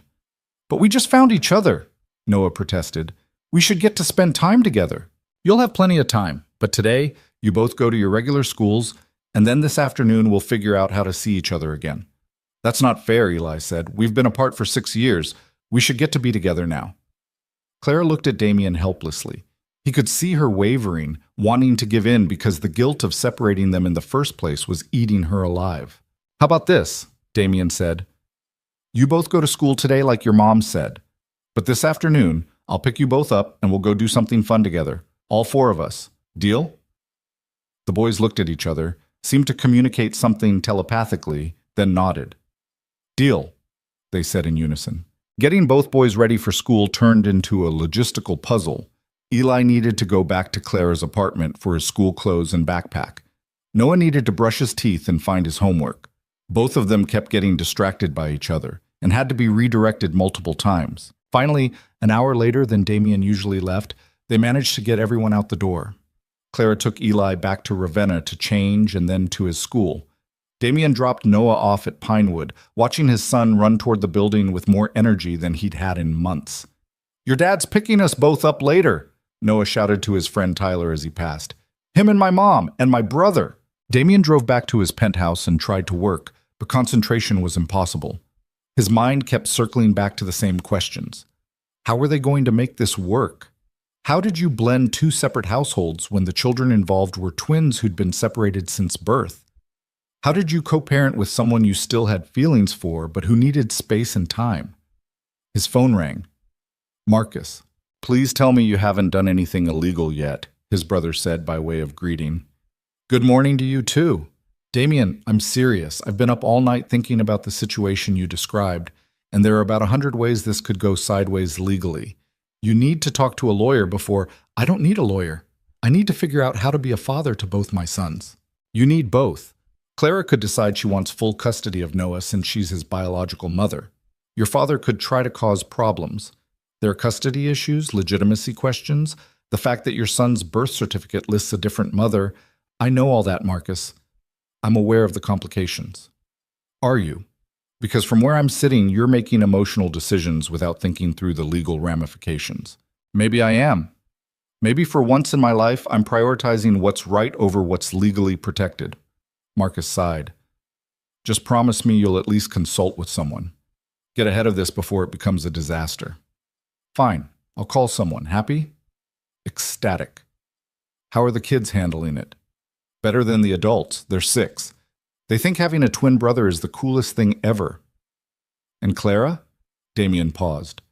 But we just found each other, Noah protested. We should get to spend time together. You'll have plenty of time, but today you both go to your regular schools, and then this afternoon we'll figure out how to see each other again. That's not fair, Eli said. We've been apart for 6 years. We should get to be together now. Clara looked at Damien helplessly. He could see her wavering, wanting to give in because the guilt of separating them in the first place was eating her alive. "How about this?" Damien said. "You both go to school today like your mom said. But this afternoon, I'll pick you both up and we'll go do something fun together. All four of us. Deal?" The boys looked at each other, seemed to communicate something telepathically, then nodded. "Deal," they said in unison. Getting both boys ready for school turned into a logistical puzzle. Eli needed to go back to Clara's apartment for his school clothes and backpack. Noah needed to brush his teeth and find his homework. Both of them kept getting distracted by each other and had to be redirected multiple times. Finally, an hour later than Damien usually left, they managed to get everyone out the door. Clara took Eli back to Ravenna to change and then to his school. Damien dropped Noah off at Pinewood, watching his son run toward the building with more energy than he'd had in months. "Your dad's picking us both up later," Noah shouted to his friend Tyler as he passed. "Him and my mom, and my brother." Damien drove back to his penthouse and tried to work, but concentration was impossible. His mind kept circling back to the same questions. How were they going to make this work? How did you blend two separate households when the children involved were twins who'd been separated since birth? How did you co-parent with someone you still had feelings for, but who needed space and time? His phone rang. "Marcus, please tell me you haven't done anything illegal yet," his brother said by way of greeting. "Good morning to you too. Damien, I'm serious. I've been up all night thinking about the situation you described, and there are about 100 ways this could go sideways legally. You need to talk to a lawyer before—" "I don't need a lawyer. I need to figure out how to be a father to both my sons." "You need both. Clara could decide she wants full custody of Noah since she's his biological mother. Your father could try to cause problems. There are custody issues, legitimacy questions, the fact that your son's birth certificate lists a different mother. I know all that, Marcus. I'm aware of the complications." "Are you? Because from where I'm sitting, you're making emotional decisions without thinking through the legal ramifications." "Maybe I am. Maybe for once in my life, I'm prioritizing what's right over what's legally protected." Marcus sighed. "Just promise me you'll at least consult with someone. Get ahead of this before it becomes a disaster." "Fine. I'll call someone. Happy?" "Ecstatic." "How are the kids handling it?" "Better than the adults. They're 6. They think having a twin brother is the coolest thing ever." "And Clara?" Damien paused.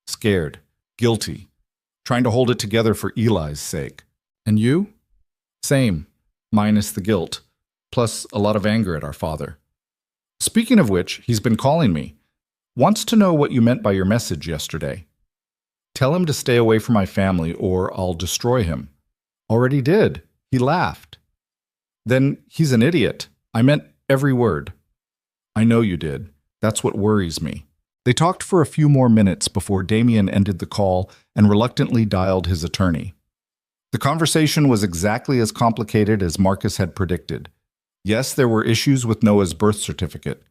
"Scared. Guilty. Trying to hold it together for Eli's sake." "And you?" "Same. Minus the guilt. Plus a lot of anger at our father. Speaking of which, he's been calling me. Wants to know what you meant by your message yesterday. Tell him to stay away from my family or I'll destroy him." "Already did. He laughed." "Then he's an idiot. I meant every word." "I know you did. That's what worries me." They talked for a few more minutes before Damien ended the call and reluctantly dialed his attorney. The conversation was exactly as complicated as Marcus had predicted. Yes, there were issues with Noah's birth certificate.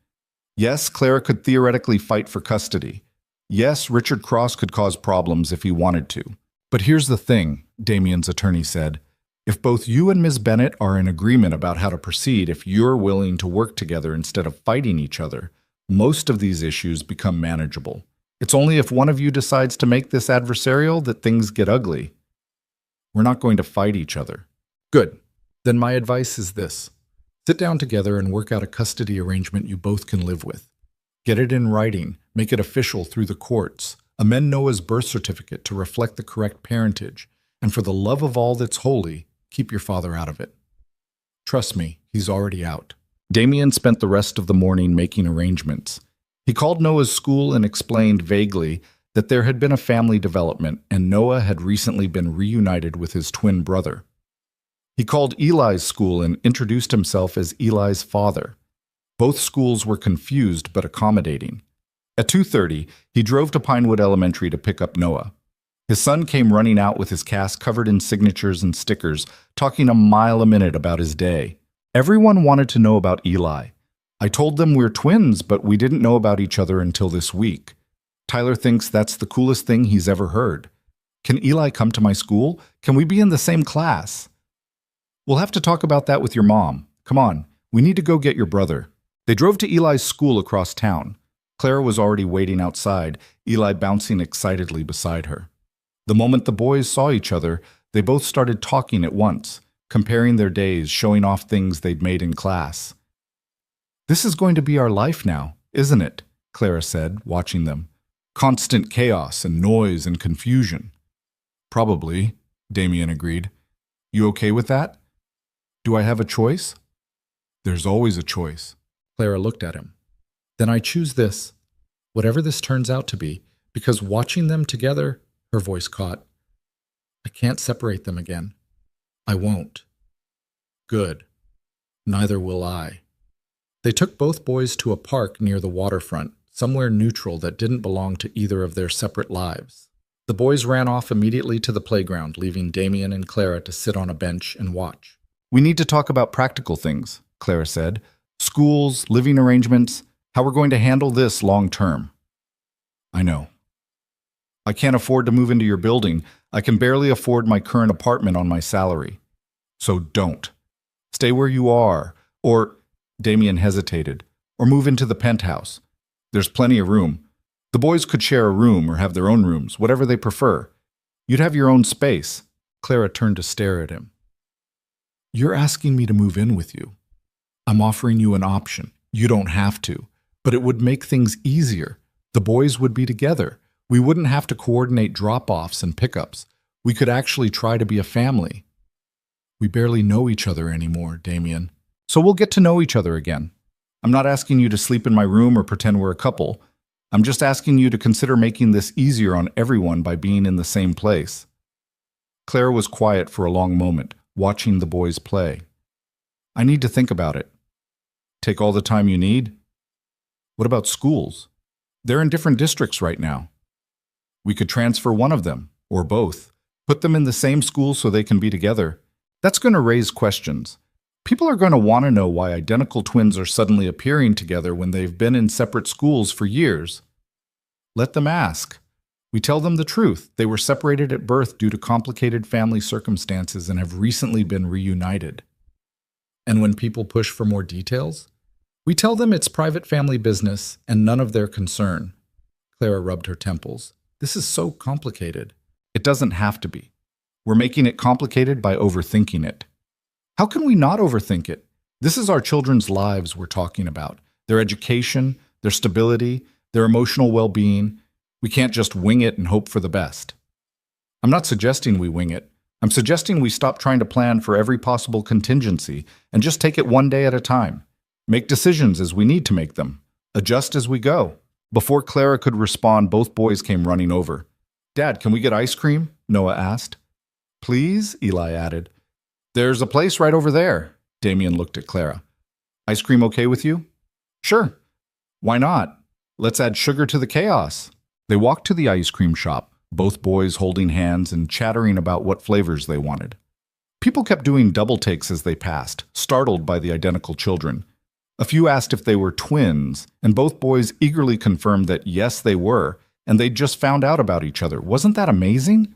Yes, Clara could theoretically fight for custody. Yes, Richard Cross could cause problems if he wanted to. "But here's the thing," Damien's attorney said. "If both you and Ms. Bennett are in agreement about how to proceed, if you're willing to work together instead of fighting each other, most of these issues become manageable. It's only if one of you decides to make this adversarial that things get ugly. We're not going to fight each other." "Good. Then my advice is this. Sit down together and work out a custody arrangement you both can live with. Get it in writing, make it official through the courts, amend Noah's birth certificate to reflect the correct parentage, and for the love of all that's holy, keep your father out of it. Trust me, he's already out." Damien spent the rest of the morning making arrangements. He called Noah's school and explained vaguely that there had been a family development and Noah had recently been reunited with his twin brother. He called Eli's school and introduced himself as Eli's father. Both schools were confused but accommodating. At 2:30, he drove to Pinewood Elementary to pick up Noah. His son came running out with his cast covered in signatures and stickers, talking a mile a minute about his day. Everyone wanted to know about Eli. "I told them we're twins, but we didn't know about each other until this week. Tyler thinks that's the coolest thing he's ever heard. Can Eli come to my school? Can we be in the same class? We'll have to talk about that with your mom. Come on, we need to go get your brother." They drove to Eli's school across town. Clara was already waiting outside, Eli bouncing excitedly beside her. The moment the boys saw each other, They both started talking at once, comparing their days, showing off things they'd made in class. "This is going to be our life now, isn't it?" Clara said, watching them. "Constant chaos and noise and confusion." "Probably," Damien agreed. "You okay with that?" "Do I have a choice?" "There's always a choice." Clara looked at him. "Then I choose this, whatever this turns out to be, because watching them together," her voice caught, "I can't separate them again. I won't." "Good. Neither will I." They took both boys to a park near the waterfront, somewhere neutral that didn't belong to either of their separate lives. The boys ran off immediately to the playground, leaving Damien and Clara to sit on a bench and watch. "We need to talk about practical things," Clara said. "Schools, living arrangements, how we're going to handle this long term." "I know. I can't afford to move into your building. I can barely afford my current apartment on my salary. So don't. Stay where you are, or," Damien hesitated, "or move into the penthouse. There's plenty of room. The boys could share a room or have their own rooms, whatever they prefer. You'd have your own space." Clara turned to stare at him. "You're asking me to move in with you. I'm offering you an option. You don't have to, but it would make things easier. The boys would be together. We wouldn't have to coordinate drop-offs and pickups. We could actually try to be a family." "We barely know each other anymore, Damien. So we'll get to know each other again. I'm not asking you to sleep in my room or pretend we're a couple. I'm just asking you to consider making this easier on everyone by being in the same place." Clara was quiet for a long moment, watching the boys play. "I need to think about it." "Take all the time you need?" "What about schools? They're in different districts right now. We could transfer one of them, or both. Put them in the same school so they can be together. That's going to raise questions. People are going to want to know why identical twins are suddenly appearing together when they've been in separate schools for years. Let them ask. We tell them the truth. They were separated at birth due to complicated family circumstances and have recently been reunited. And when people push for more details, we tell them it's private family business and none of their concern." Clara rubbed her temples. "This is so complicated." "It doesn't have to be. We're making it complicated by overthinking it." "How can we not overthink it? This is our children's lives we're talking about. Their education, their stability, their emotional well-being. We can't just wing it and hope for the best." "I'm not suggesting we wing it. I'm suggesting we stop trying to plan for every possible contingency and just take it one day at a time. Make decisions as we need to make them. Adjust as we go." Before Clara could respond, both boys came running over. "Dad, can we get ice cream?" Noah asked. "Please?" Eli added. "There's a place right over there." Damien looked at Clara. "Ice cream okay with you?" "Sure. Why not? Let's add sugar to the chaos." They walked to the ice cream shop, both boys holding hands and chattering about what flavors they wanted. People kept doing double takes as they passed, startled by the identical children. A few asked if they were twins, and both boys eagerly confirmed that yes, they were, and they'd just found out about each other. Wasn't that amazing?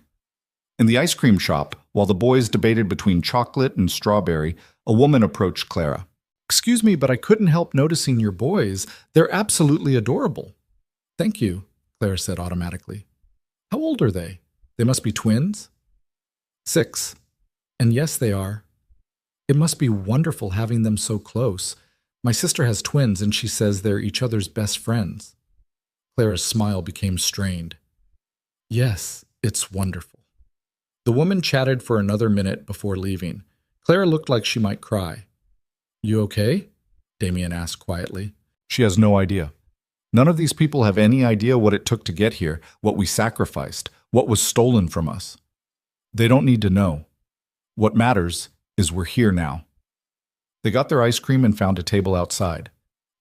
In the ice cream shop, while the boys debated between chocolate and strawberry, a woman approached Clara. "Excuse me, but I couldn't help noticing your boys. They're absolutely adorable." "Thank you," Clara said automatically. "How old are they? They must be twins?" 6. "And yes, they are. It must be wonderful having them so close. My sister has twins, and she says they're each other's best friends." Clara's smile became strained. "Yes, it's wonderful." The woman chatted for another minute before leaving. Clara looked like she might cry. "You okay?" Damien asked quietly. She has no idea. None of these people have any idea what it took to get here, what we sacrificed, what was stolen from us. They don't need to know. What matters is we're here now. They got their ice cream and found a table outside.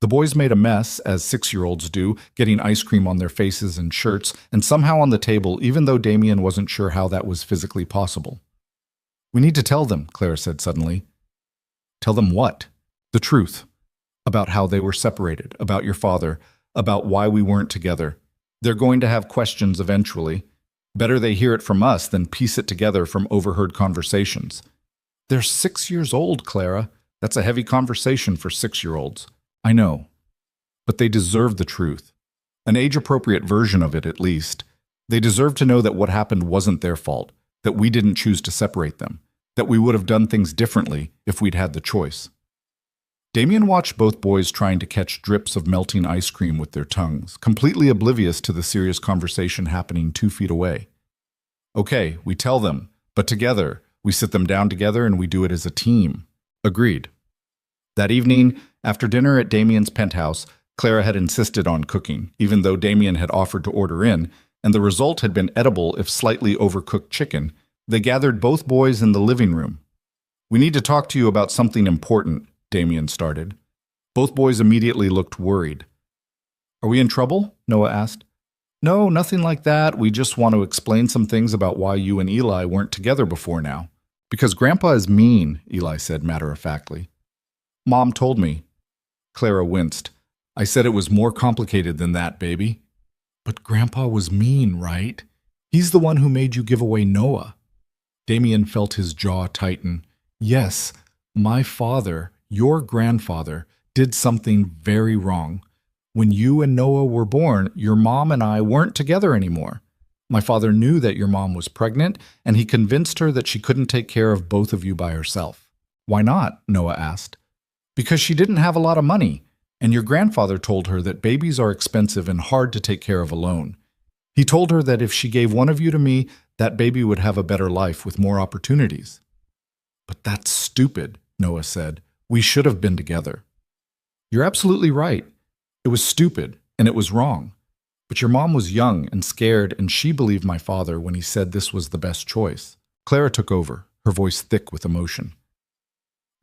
The boys made a mess, as 6-year-olds do, getting ice cream on their faces and shirts, and somehow on the table, even though Damien wasn't sure how that was physically possible. "We need to tell them," Clara said suddenly. "Tell them what?" "The truth. About how they were separated, about your father, about why we weren't together. They're going to have questions eventually. Better they hear it from us than piece it together from overheard conversations." "They're 6 years old, Clara. That's a heavy conversation for 6-year-olds. I know. But they deserve the truth. An age-appropriate version of it, at least. They deserve to know that what happened wasn't their fault, that we didn't choose to separate them, that we would have done things differently if we'd had the choice. Damien watched both boys trying to catch drips of melting ice cream with their tongues, completely oblivious to the serious conversation happening 2 feet away. Okay, we tell them, but together, we sit them down together and we do it as a team. Agreed. That evening, after dinner at Damien's penthouse, Clara had insisted on cooking, even though Damien had offered to order in, and the result had been edible if slightly overcooked chicken. They gathered both boys in the living room. We need to talk to you about something important, Damien started. Both boys immediately looked worried. Are we in trouble? Noah asked. No, nothing like that. We just want to explain some things about why you and Eli weren't together before now. Because Grandpa is mean, Eli said matter-of-factly. Mom told me. Clara winced. I said it was more complicated than that, baby. But Grandpa was mean, right? He's the one who made you give away Noah. Damien felt his jaw tighten. Yes, my father, your grandfather, did something very wrong. When you and Noah were born, your mom and I weren't together anymore. My father knew that your mom was pregnant, and he convinced her that she couldn't take care of both of you by herself. Why not? Noah asked. Because she didn't have a lot of money, and your grandfather told her that babies are expensive and hard to take care of alone. He told her that if she gave one of you to me, that baby would have a better life with more opportunities. But that's stupid, Noah said. We should have been together. You're absolutely right. It was stupid, and it was wrong. But your mom was young and scared, and she believed my father when he said this was the best choice. Clara took over, her voice thick with emotion.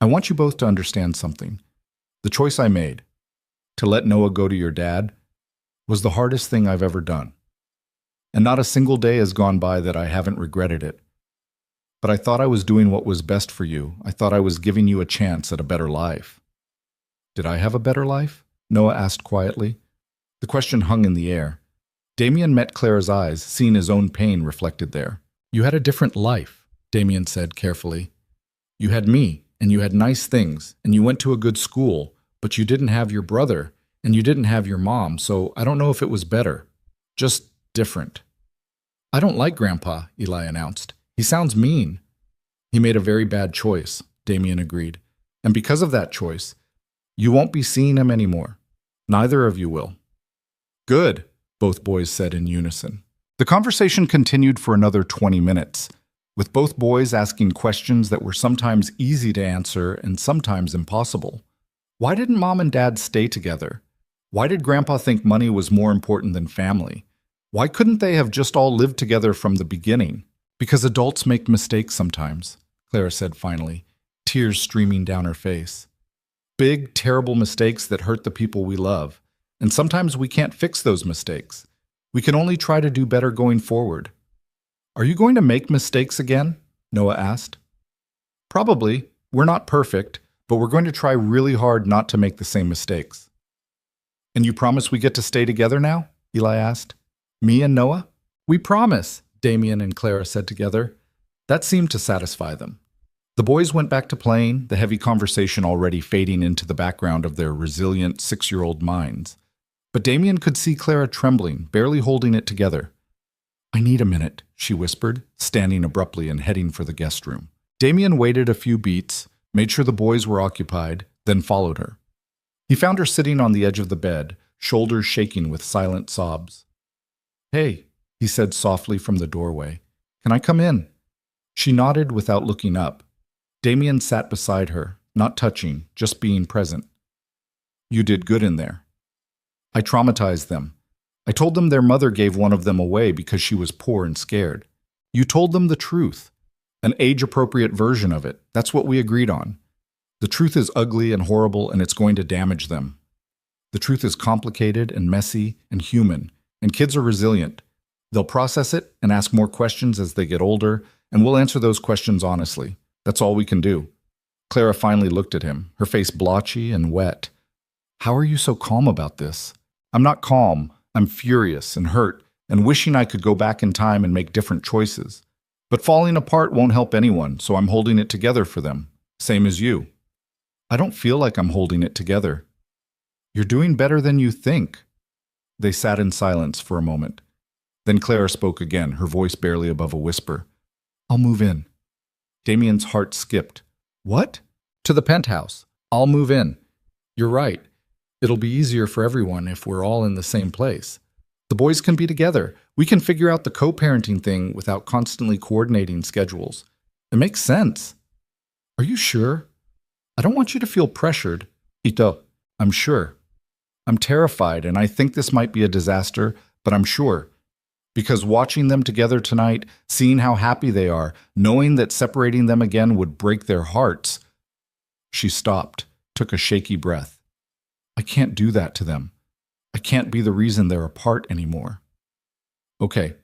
I want you both to understand something. The choice I made, to let Noah go to your dad, was the hardest thing I've ever done. And not a single day has gone by that I haven't regretted it. But I thought I was doing what was best for you. I thought I was giving you a chance at a better life. Did I have a better life? Noah asked quietly. The question hung in the air. Damien met Clara's eyes, seeing his own pain reflected there. You had a different life, Damien said carefully. You had me, and you had nice things, and you went to a good school, but you didn't have your brother, and you didn't have your mom, so I don't know if it was better. Just different. I don't like Grandpa, Eli announced. He sounds mean. He made a very bad choice, Damien agreed. And because of that choice, you won't be seeing him anymore. Neither of you will. Good, both boys said in unison. The conversation continued for another 20 minutes, with both boys asking questions that were sometimes easy to answer and sometimes impossible. Why didn't Mom and Dad stay together? Why did Grandpa think money was more important than family? Why couldn't they have just all lived together from the beginning? Because adults make mistakes sometimes, Clara said finally, tears streaming down her face. Big, terrible mistakes that hurt the people we love. And sometimes we can't fix those mistakes. We can only try to do better going forward. Are you going to make mistakes again? Noah asked. Probably. We're not perfect, but we're going to try really hard not to make the same mistakes. And you promise we get to stay together now? Eli asked. Me and Noah? We promise, Damien and Clara said together. That seemed to satisfy them. The boys went back to playing, the heavy conversation already fading into the background of their resilient 6-year-old minds. But Damien could see Clara trembling, barely holding it together. I need a minute, she whispered, standing abruptly and heading for the guest room. Damien waited a few beats, made sure the boys were occupied, then followed her. He found her sitting on the edge of the bed, shoulders shaking with silent sobs. Hey, he said softly from the doorway. Can I come in? She nodded without looking up. Damien sat beside her, not touching, just being present. You did good in there. I traumatized them. I told them their mother gave one of them away because she was poor and scared. You told them the truth. An age-appropriate version of it. That's what we agreed on. The truth is ugly and horrible, and it's going to damage them. The truth is complicated and messy and human, and kids are resilient. They'll process it and ask more questions as they get older, and we'll answer those questions honestly. That's all we can do. Clara finally looked at him, her face blotchy and wet. How are you so calm about this? I'm not calm. I'm furious and hurt and wishing I could go back in time and make different choices. But falling apart won't help anyone, so I'm holding it together for them. Same as you. I don't feel like I'm holding it together. You're doing better than you think. They sat in silence for a moment. Then Clara spoke again, her voice barely above a whisper. I'll move in. Damien's heart skipped. What? To the penthouse. I'll move in. You're right. It'll be easier for everyone if we're all in the same place. The boys can be together. We can figure out the co-parenting thing without constantly coordinating schedules. It makes sense. Are you sure? I don't want you to feel pressured. Ito, I'm sure. I'm terrified and I think this might be a disaster, but I'm sure. Because watching them together tonight, seeing how happy they are, knowing that separating them again would break their hearts. She stopped, took a shaky breath. I can't do that to them. I can't be the reason they're apart anymore. Okay,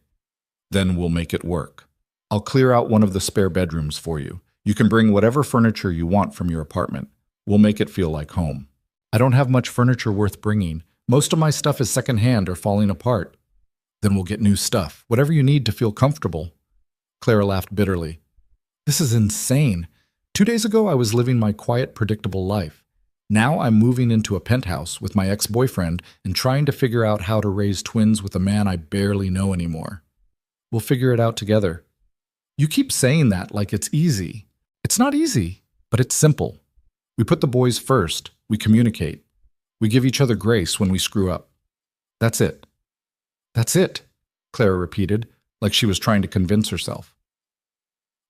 then we'll make it work. I'll clear out one of the spare bedrooms for you. You can bring whatever furniture you want from your apartment. We'll make it feel like home. I don't have much furniture worth bringing. Most of my stuff is secondhand or falling apart. Then we'll get new stuff, whatever you need to feel comfortable. Clara laughed bitterly. This is insane. 2 days ago, I was living my quiet, predictable life. Now I'm moving into a penthouse with my ex-boyfriend and trying to figure out how to raise twins with a man I barely know anymore. We'll figure it out together. You keep saying that like it's easy. It's not easy, but it's simple. We put the boys first. We communicate. We give each other grace when we screw up. That's it. That's it, Clara repeated, like she was trying to convince herself.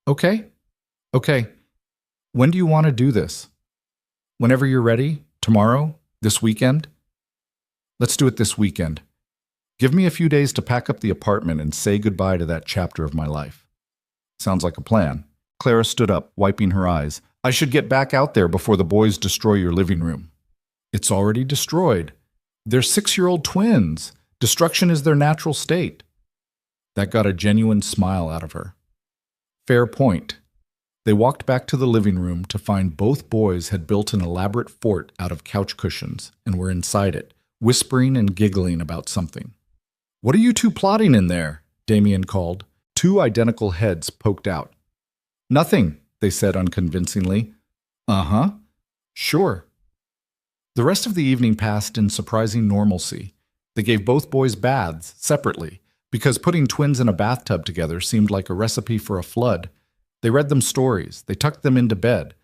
Okay. When do you want to do this? Whenever you're ready? Tomorrow? This weekend? Let's do it this weekend. Give me a few days to pack up the apartment and say goodbye to that chapter of my life. Sounds like a plan. Clara stood up, wiping her eyes. I should get back out there before the boys destroy your living room. It's already destroyed. They're 6-year-old twins. Destruction is their natural state. That got a genuine smile out of her. Fair point. They walked back to the living room to find both boys had built an elaborate fort out of couch cushions and were inside it, whispering and giggling about something. What are you two plotting in there? Damien called. 2 identical heads poked out. Nothing, they said unconvincingly. Uh-huh. Sure. The rest of the evening passed in surprising normalcy. They gave both boys baths separately, because putting twins in a bathtub together seemed like a recipe for a flood. They read them stories. They tucked them into bed.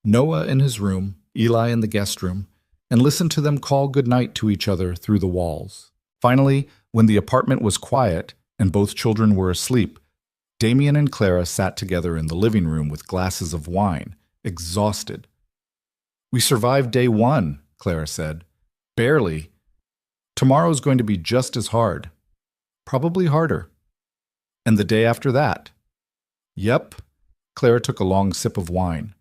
Noah in his room, Eli in the guest room, and listened to them call goodnight to each other through the walls. Finally, when the apartment was quiet and both children were asleep, Damien and Clara sat together in the living room with glasses of wine, exhausted. We survived day 1, Clara said. Barely. Tomorrow's going to be just as hard. Probably harder. And the day after that. Yep. Clara took a long sip of wine.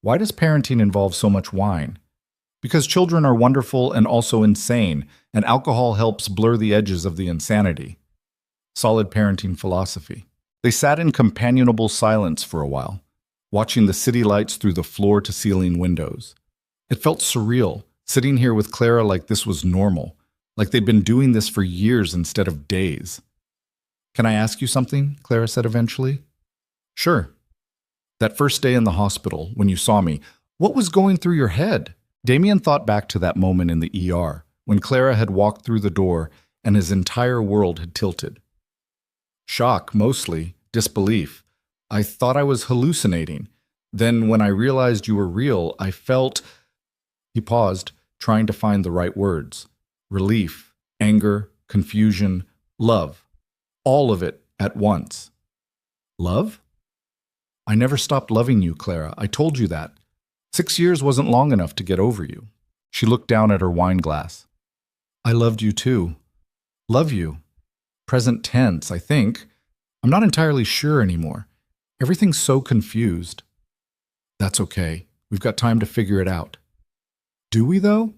Why does parenting involve so much wine? Because children are wonderful and also insane, and alcohol helps blur the edges of the insanity. Solid parenting philosophy. They sat in companionable silence for a while, watching the city lights through the floor-to-ceiling windows. It felt surreal, sitting here with Clara like this was normal, like they'd been doing this for years instead of days. Can I ask you something? Clara said eventually. Sure. That first day in the hospital, when you saw me, what was going through your head? Damien thought back to that moment in the ER, when Clara had walked through the door and his entire world had tilted. Shock, mostly. Disbelief. I thought I was hallucinating. Then, when I realized you were real, I felt... He paused, trying to find the right words. Relief, anger, confusion, love. All of it at once. Love? I never stopped loving you, Clara. I told you that. 6 years wasn't long enough to get over you. She looked down at her wine glass. I loved you too. Love you. Present tense, I think. I'm not entirely sure anymore. Everything's so confused. That's okay. We've got time to figure it out. Do we, though?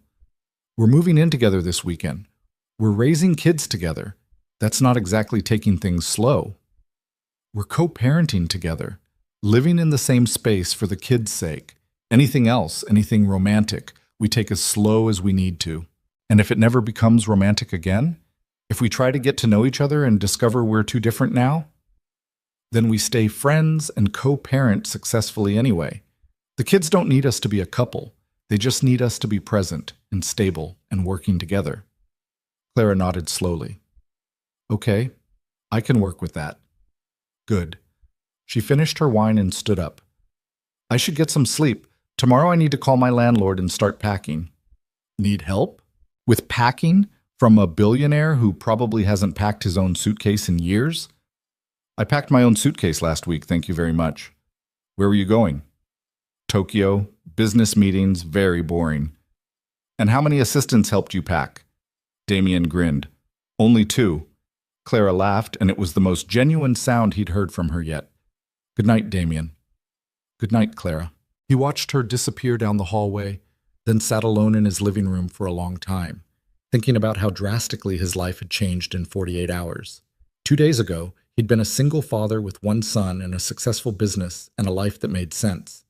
We're moving in together this weekend. We're raising kids together. That's not exactly taking things slow. We're co-parenting together, living in the same space for the kids' sake. Anything else, anything romantic, we take as slow as we need to. And if it never becomes romantic again, if we try to get to know each other and discover we're too different now, then we stay friends and co-parent successfully anyway. The kids don't need us to be a couple. They just need us to be present and stable and working together. Clara nodded slowly. Okay, I can work with that. Good. She finished her wine and stood up. I should get some sleep. Tomorrow I need to call my landlord and start packing. Need help? With packing? From a billionaire who probably hasn't packed his own suitcase in years? I packed my own suitcase last week, thank you very much. Where were you going? Tokyo. Business meetings, very boring. And how many assistants helped you pack? Damien grinned. Only 2. Clara laughed, and it was the most genuine sound he'd heard from her yet. Good night, Damien. Good night, Clara. He watched her disappear down the hallway, then sat alone in his living room for a long time, thinking about how drastically his life had changed in 48 hours. 2 days ago, he'd been a single father with 1 son and a successful business and a life that made sense.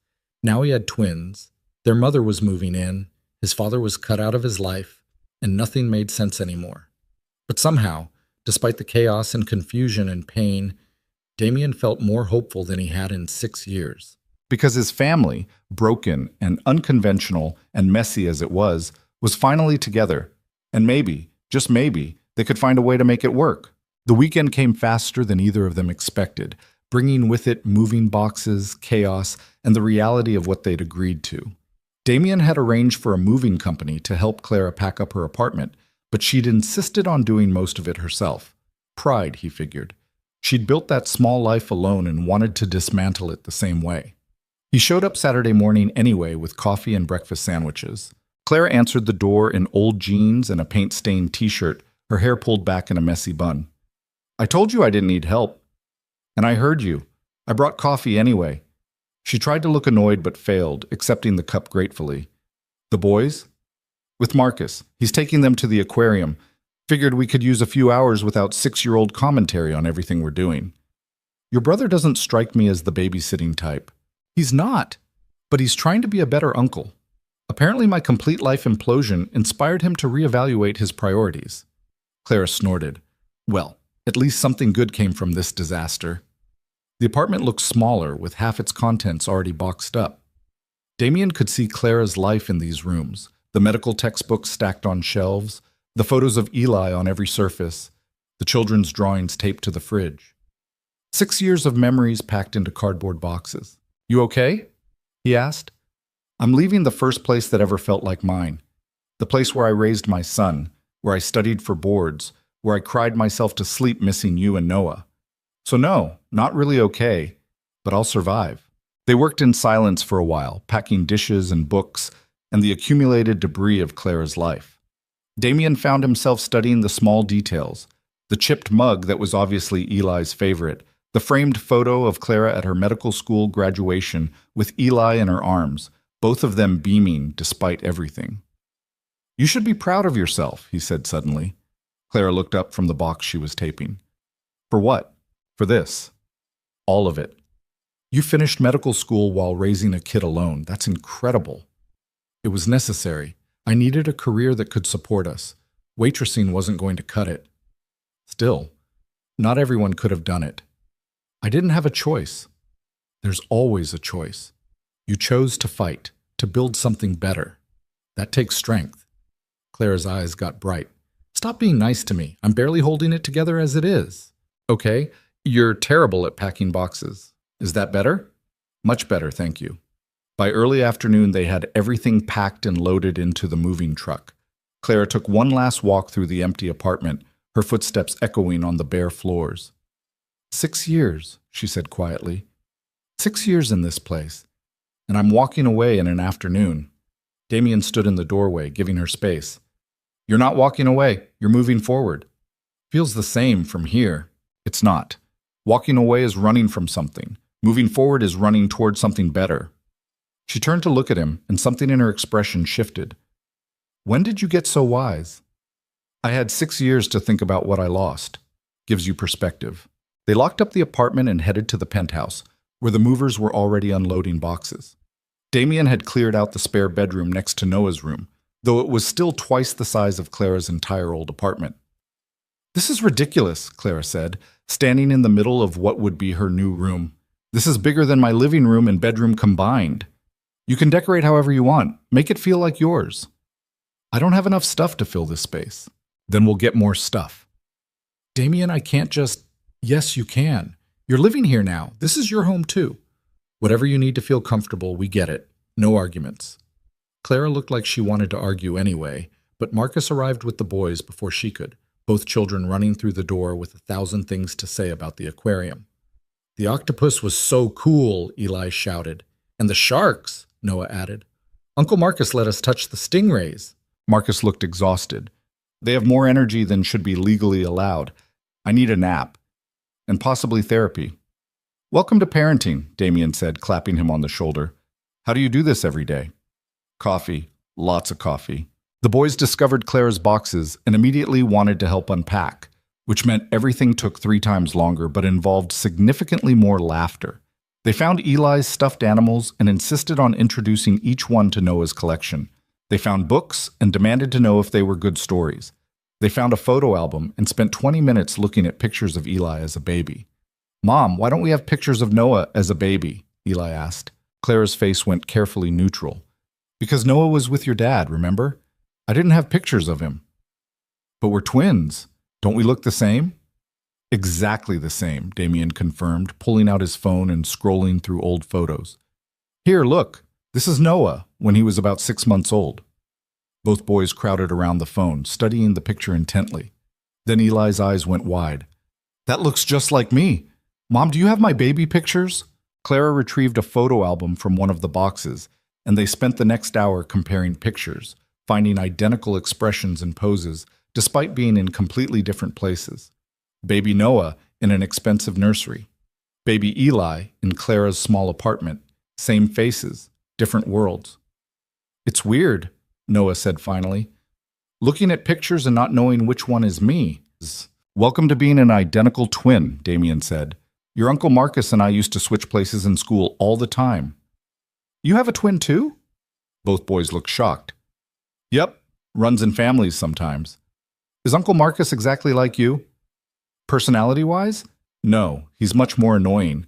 Now he had twins. Their mother was moving in, his father was cut out of his life, and nothing made sense anymore. But somehow, despite the chaos and confusion and pain, Damien felt more hopeful than he had in 6 years. Because his family, broken and unconventional and messy as it was finally together. And maybe, just maybe, they could find a way to make it work. The weekend came faster than either of them expected, bringing with it moving boxes, chaos, and the reality of what they'd agreed to. Damien had arranged for a moving company to help Clara pack up her apartment, but she'd insisted on doing most of it herself. Pride, he figured. She'd built that small life alone and wanted to dismantle it the same way. He showed up Saturday morning anyway with coffee and breakfast sandwiches. Clara answered the door in old jeans and a paint-stained t-shirt, her hair pulled back in a messy bun. I told you I didn't need help. And I heard you. I brought coffee anyway. She tried to look annoyed but failed, accepting the cup gratefully. The boys? With Marcus. He's taking them to the aquarium. Figured we could use a few hours without 6-year-old commentary on everything we're doing. Your brother doesn't strike me as the babysitting type. He's not, but he's trying to be a better uncle. Apparently my complete life implosion inspired him to reevaluate his priorities. Clara snorted. Well, at least something good came from this disaster. The apartment looked smaller, with half its contents already boxed up. Damien could see Clara's life in these rooms, the medical textbooks stacked on shelves, the photos of Eli on every surface, the children's drawings taped to the fridge. 6 years of memories packed into cardboard boxes. You okay? He asked. I'm leaving the first place that ever felt like mine. The place where I raised my son, where I studied for boards, where I cried myself to sleep missing you and Noah. So no, not really okay, but I'll survive. They worked in silence for a while, packing dishes and books and the accumulated debris of Clara's life. Damien found himself studying the small details, the chipped mug that was obviously Eli's favorite, the framed photo of Clara at her medical school graduation with Eli in her arms, both of them beaming despite everything. You should be proud of yourself, he said suddenly. Clara looked up from the box she was taping. For what? For this. All of it. You finished medical school while raising a kid alone. That's incredible. It was necessary. I needed a career that could support us. Waitressing wasn't going to cut it. Still, not everyone could have done it. I didn't have a choice. There's always a choice. You chose to fight, to build something better. That takes strength. Clara's eyes got bright. Stop being nice to me. I'm barely holding it together as it is. Okay, you're terrible at packing boxes. Is that better? Much better, thank you. By early afternoon, they had everything packed and loaded into the moving truck. Clara took one last walk through the empty apartment, her footsteps echoing on the bare floors. 6 years, she said quietly. 6 years in this place. And I'm walking away in an afternoon. Damien stood in the doorway, giving her space. You're not walking away. You're moving forward. Feels the same from here. It's not. Walking away is running from something. Moving forward is running toward something better. She turned to look at him, and something in her expression shifted. When did you get so wise? I had 6 years to think about what I lost. Gives you perspective. They locked up the apartment and headed to the penthouse, where the movers were already unloading boxes. Damien had cleared out the spare bedroom next to Noah's room, though it was still twice the size of Clara's entire old apartment. This is ridiculous, Clara said, standing in the middle of what would be her new room. This is bigger than my living room and bedroom combined. You can decorate however you want. Make it feel like yours. I don't have enough stuff to fill this space. Then we'll get more stuff. Damien, I can't just... Yes, you can. You're living here now. This is your home too. Whatever you need to feel comfortable, we get it. No arguments. Clara looked like she wanted to argue anyway, but Marcus arrived with the boys before she could, both children running through the door with 1,000 things to say about the aquarium. The octopus was so cool, Eli shouted. And the sharks, Noah added. Uncle Marcus let us touch the stingrays. Marcus looked exhausted. They have more energy than should be legally allowed. I need a nap. And possibly therapy. Welcome to parenting, Damien said, clapping him on the shoulder. How do you do this every day? Coffee. Lots of coffee. The boys discovered Clara's boxes and immediately wanted to help unpack, which meant everything took 3 times longer but involved significantly more laughter. They found Eli's stuffed animals and insisted on introducing each one to Noah's collection. They found books and demanded to know if they were good stories. They found a photo album and spent 20 minutes looking at pictures of Eli as a baby. Mom, why don't we have pictures of Noah as a baby? Eli asked. Clara's face went carefully neutral. Because Noah was with your dad, remember? I didn't have pictures of him. But we're twins. Don't we look the same? Exactly the same, Damien confirmed, pulling out his phone and scrolling through old photos. Here, look. This is Noah, when he was about 6 months old. Both boys crowded around the phone, studying the picture intently. Then Eli's eyes went wide. That looks just like me. Mom, do you have my baby pictures? Clara retrieved a photo album from one of the boxes, and they spent the next hour comparing pictures, finding identical expressions and poses, despite being in completely different places. Baby Noah in an expensive nursery. Baby Eli in Clara's small apartment. Same faces, different worlds. It's weird, Noah said finally. Looking at pictures and not knowing which one is me. Welcome to being an identical twin, Damien said. Your Uncle Marcus and I used to switch places in school all the time. You have a twin too? Both boys looked shocked. Yep, runs in families sometimes. Is Uncle Marcus exactly like you? Personality-wise? No, he's much more annoying.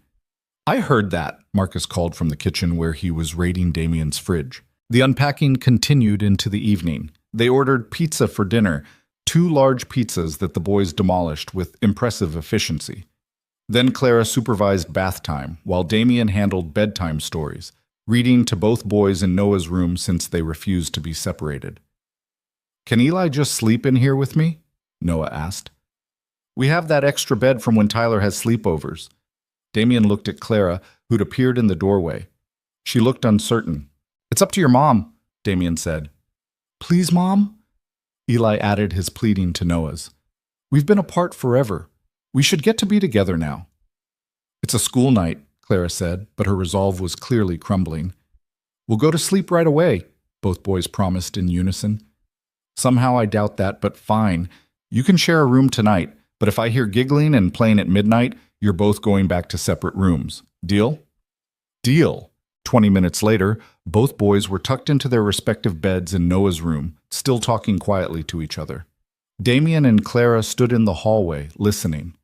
I heard that, Marcus called from the kitchen where he was raiding Damien's fridge. The unpacking continued into the evening. They ordered pizza for dinner, 2 large pizzas that the boys demolished with impressive efficiency. Then Clara supervised bath time, while Damien handled bedtime stories, reading to both boys in Noah's room since they refused to be separated. Can Eli just sleep in here with me? Noah asked. We have that extra bed from when Tyler has sleepovers. Damien looked at Clara, who'd appeared in the doorway. She looked uncertain. It's up to your mom, Damien said. Please, Mom? Eli added his pleading to Noah's. We've been apart forever. We should get to be together now. It's a school night, Clara said, but her resolve was clearly crumbling. We'll go to sleep right away, both boys promised in unison. Somehow I doubt that, but fine. You can share a room tonight, but if I hear giggling and playing at midnight, you're both going back to separate rooms. Deal? Deal. 20 minutes later, both boys were tucked into their respective beds in Noah's room, still talking quietly to each other. Damien and Clara stood in the hallway, listening.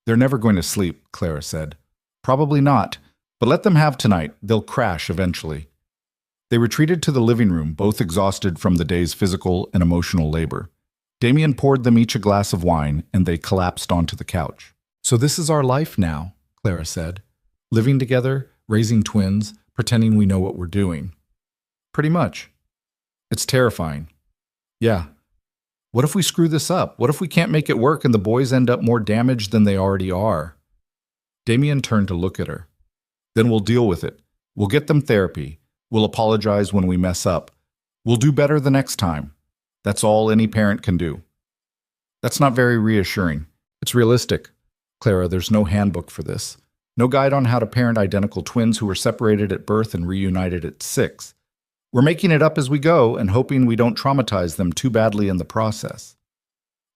They're never going to sleep, Clara said. Probably not, but let them have tonight. They'll crash eventually. They retreated to the living room, both exhausted from the day's physical and emotional labor. Damien poured them each a glass of wine, and they collapsed onto the couch. So this is our life now, Clara said. Living together, raising twins, pretending we know what we're doing. Pretty much. It's terrifying. Yeah. What if we screw this up? What if we can't make it work and the boys end up more damaged than they already are? Damien turned to look at her. Then we'll deal with it. We'll get them therapy. We'll apologize when we mess up. We'll do better the next time. That's all any parent can do. That's not very reassuring. It's realistic. Clara, there's no handbook for this. No guide on how to parent identical twins who were separated at birth and reunited at 6. We're making it up as we go and hoping we don't traumatize them too badly in the process.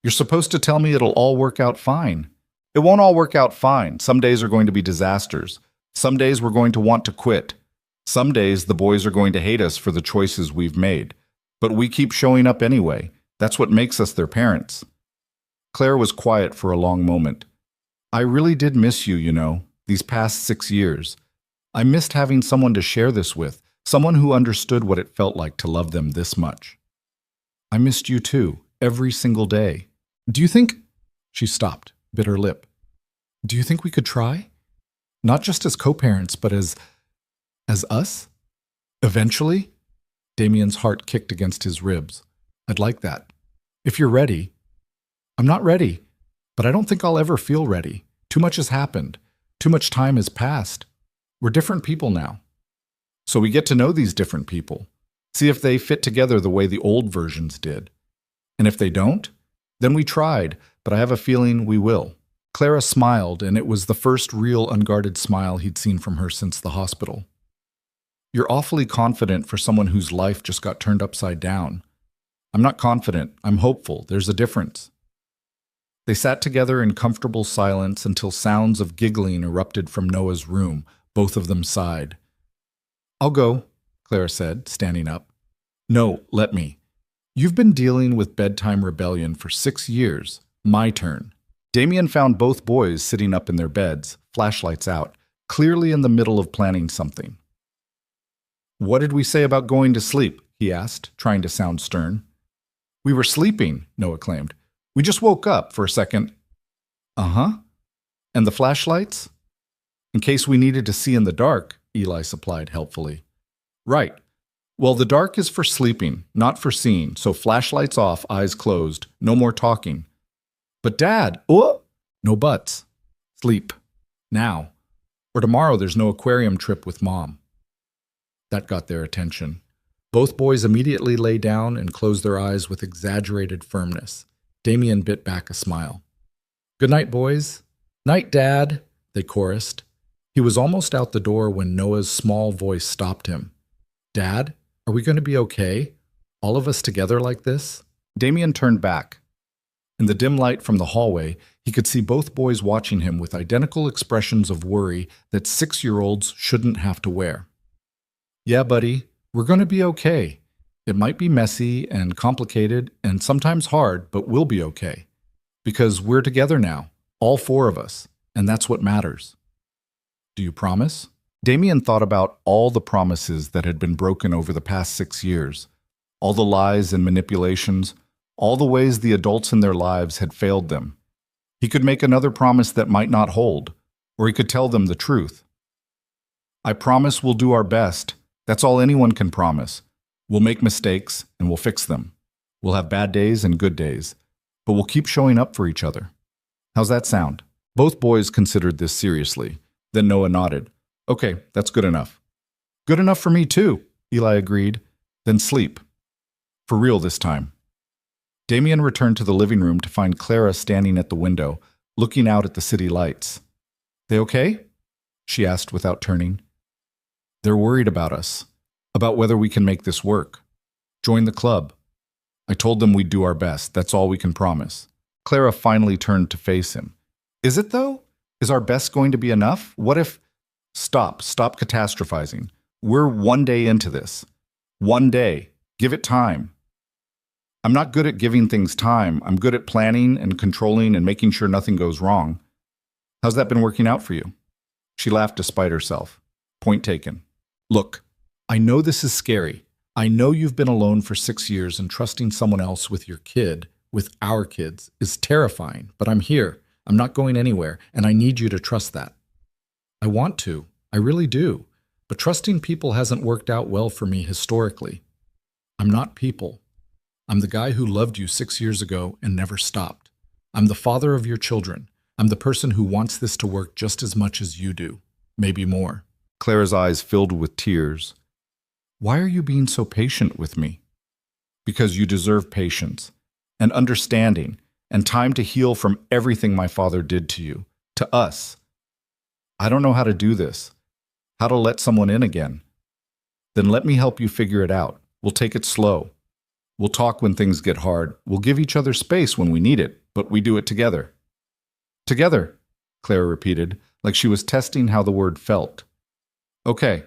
You're supposed to tell me it'll all work out fine. It won't all work out fine. Some days are going to be disasters. Some days we're going to want to quit. Some days the boys are going to hate us for the choices we've made. But we keep showing up anyway. That's what makes us their parents. Claire was quiet for a long moment. I really did miss you, you know, these past 6 years. I missed having someone to share this with, someone who understood what it felt like to love them this much. I missed you too, every single day. Do you think... She stopped, bit her lip. Do you think we could try? Not just as co-parents, but as us? Eventually? Damien's heart kicked against his ribs. I'd like that. If you're ready. I'm not ready, but I don't think I'll ever feel ready. Too much has happened. Too much time has passed. We're different people now. So we get to know these different people. See if they fit together the way the old versions did. And if they don't, then we tried, but I have a feeling we will. Clara smiled, and it was the first real unguarded smile he'd seen from her since the hospital. You're awfully confident for someone whose life just got turned upside down. I'm not confident. I'm hopeful. There's a difference. They sat together in comfortable silence until sounds of giggling erupted from Noah's room. Both of them sighed. I'll go, Clara said, standing up. No, let me. You've been dealing with bedtime rebellion for 6 years. My turn. Damien found both boys sitting up in their beds, flashlights out, clearly in the middle of planning something. What did we say about going to sleep? He asked, trying to sound stern. We were sleeping, Noah claimed. We just woke up for a second. Uh-huh. And the flashlights? In case we needed to see in the dark, Eli supplied helpfully. Right. Well, the dark is for sleeping, not for seeing, so flashlights off, eyes closed, no more talking. But Dad, oh! No buts. Sleep. Now. Or tomorrow there's no aquarium trip with Mom. That got their attention. Both boys immediately lay down and closed their eyes with exaggerated firmness. Damien bit back a smile. Good night, boys. Night, Dad, they chorused. He was almost out the door when Noah's small voice stopped him. Dad, are we going to be okay? All of us together like this? Damien turned back. In the dim light from the hallway, he could see both boys watching him with identical expressions of worry that 6-year-olds shouldn't have to wear. Yeah, buddy, we're going to be okay. It might be messy and complicated and sometimes hard, but we'll be okay. Because we're together now, all 4 of us, and that's what matters. Do you promise? Damien thought about all the promises that had been broken over the past 6 years, all the lies and manipulations, all the ways the adults in their lives had failed them. He could make another promise that might not hold, or he could tell them the truth. I promise we'll do our best. That's all anyone can promise. We'll make mistakes, and we'll fix them. We'll have bad days and good days, but we'll keep showing up for each other. How's that sound? Both boys considered this seriously. Then Noah nodded. Okay, that's good enough. Good enough for me too, Eli agreed. Then sleep. For real this time. Damien returned to the living room to find Clara standing at the window, looking out at the city lights. They okay? She asked without turning. They're worried about us, about whether we can make this work. Join the club. I told them we'd do our best. That's all we can promise. Clara finally turned to face him. Is it though? Is our best going to be enough? What if... Stop catastrophizing. We're 1 day into this. 1 day. Give it time. I'm not good at giving things time. I'm good at planning and controlling and making sure nothing goes wrong. How's that been working out for you? She laughed despite herself. Point taken. Look, I know this is scary. I know you've been alone for 6 years and trusting someone else with your kid, with our kids, is terrifying, but I'm here. I'm not going anywhere, and I need you to trust that. I want to. I really do. But trusting people hasn't worked out well for me historically. I'm not people. I'm the guy who loved you 6 years ago and never stopped. I'm the father of your children. I'm the person who wants this to work just as much as you do, maybe more. Clara's eyes filled with tears. Why are you being so patient with me? Because you deserve patience and understanding and time to heal from everything my father did to you, to us. I don't know how to do this, how to let someone in again. Then let me help you figure it out. We'll take it slow. We'll talk when things get hard. We'll give each other space when we need it, but we do it together. Together, Clara repeated, like she was testing how the word felt. Okay,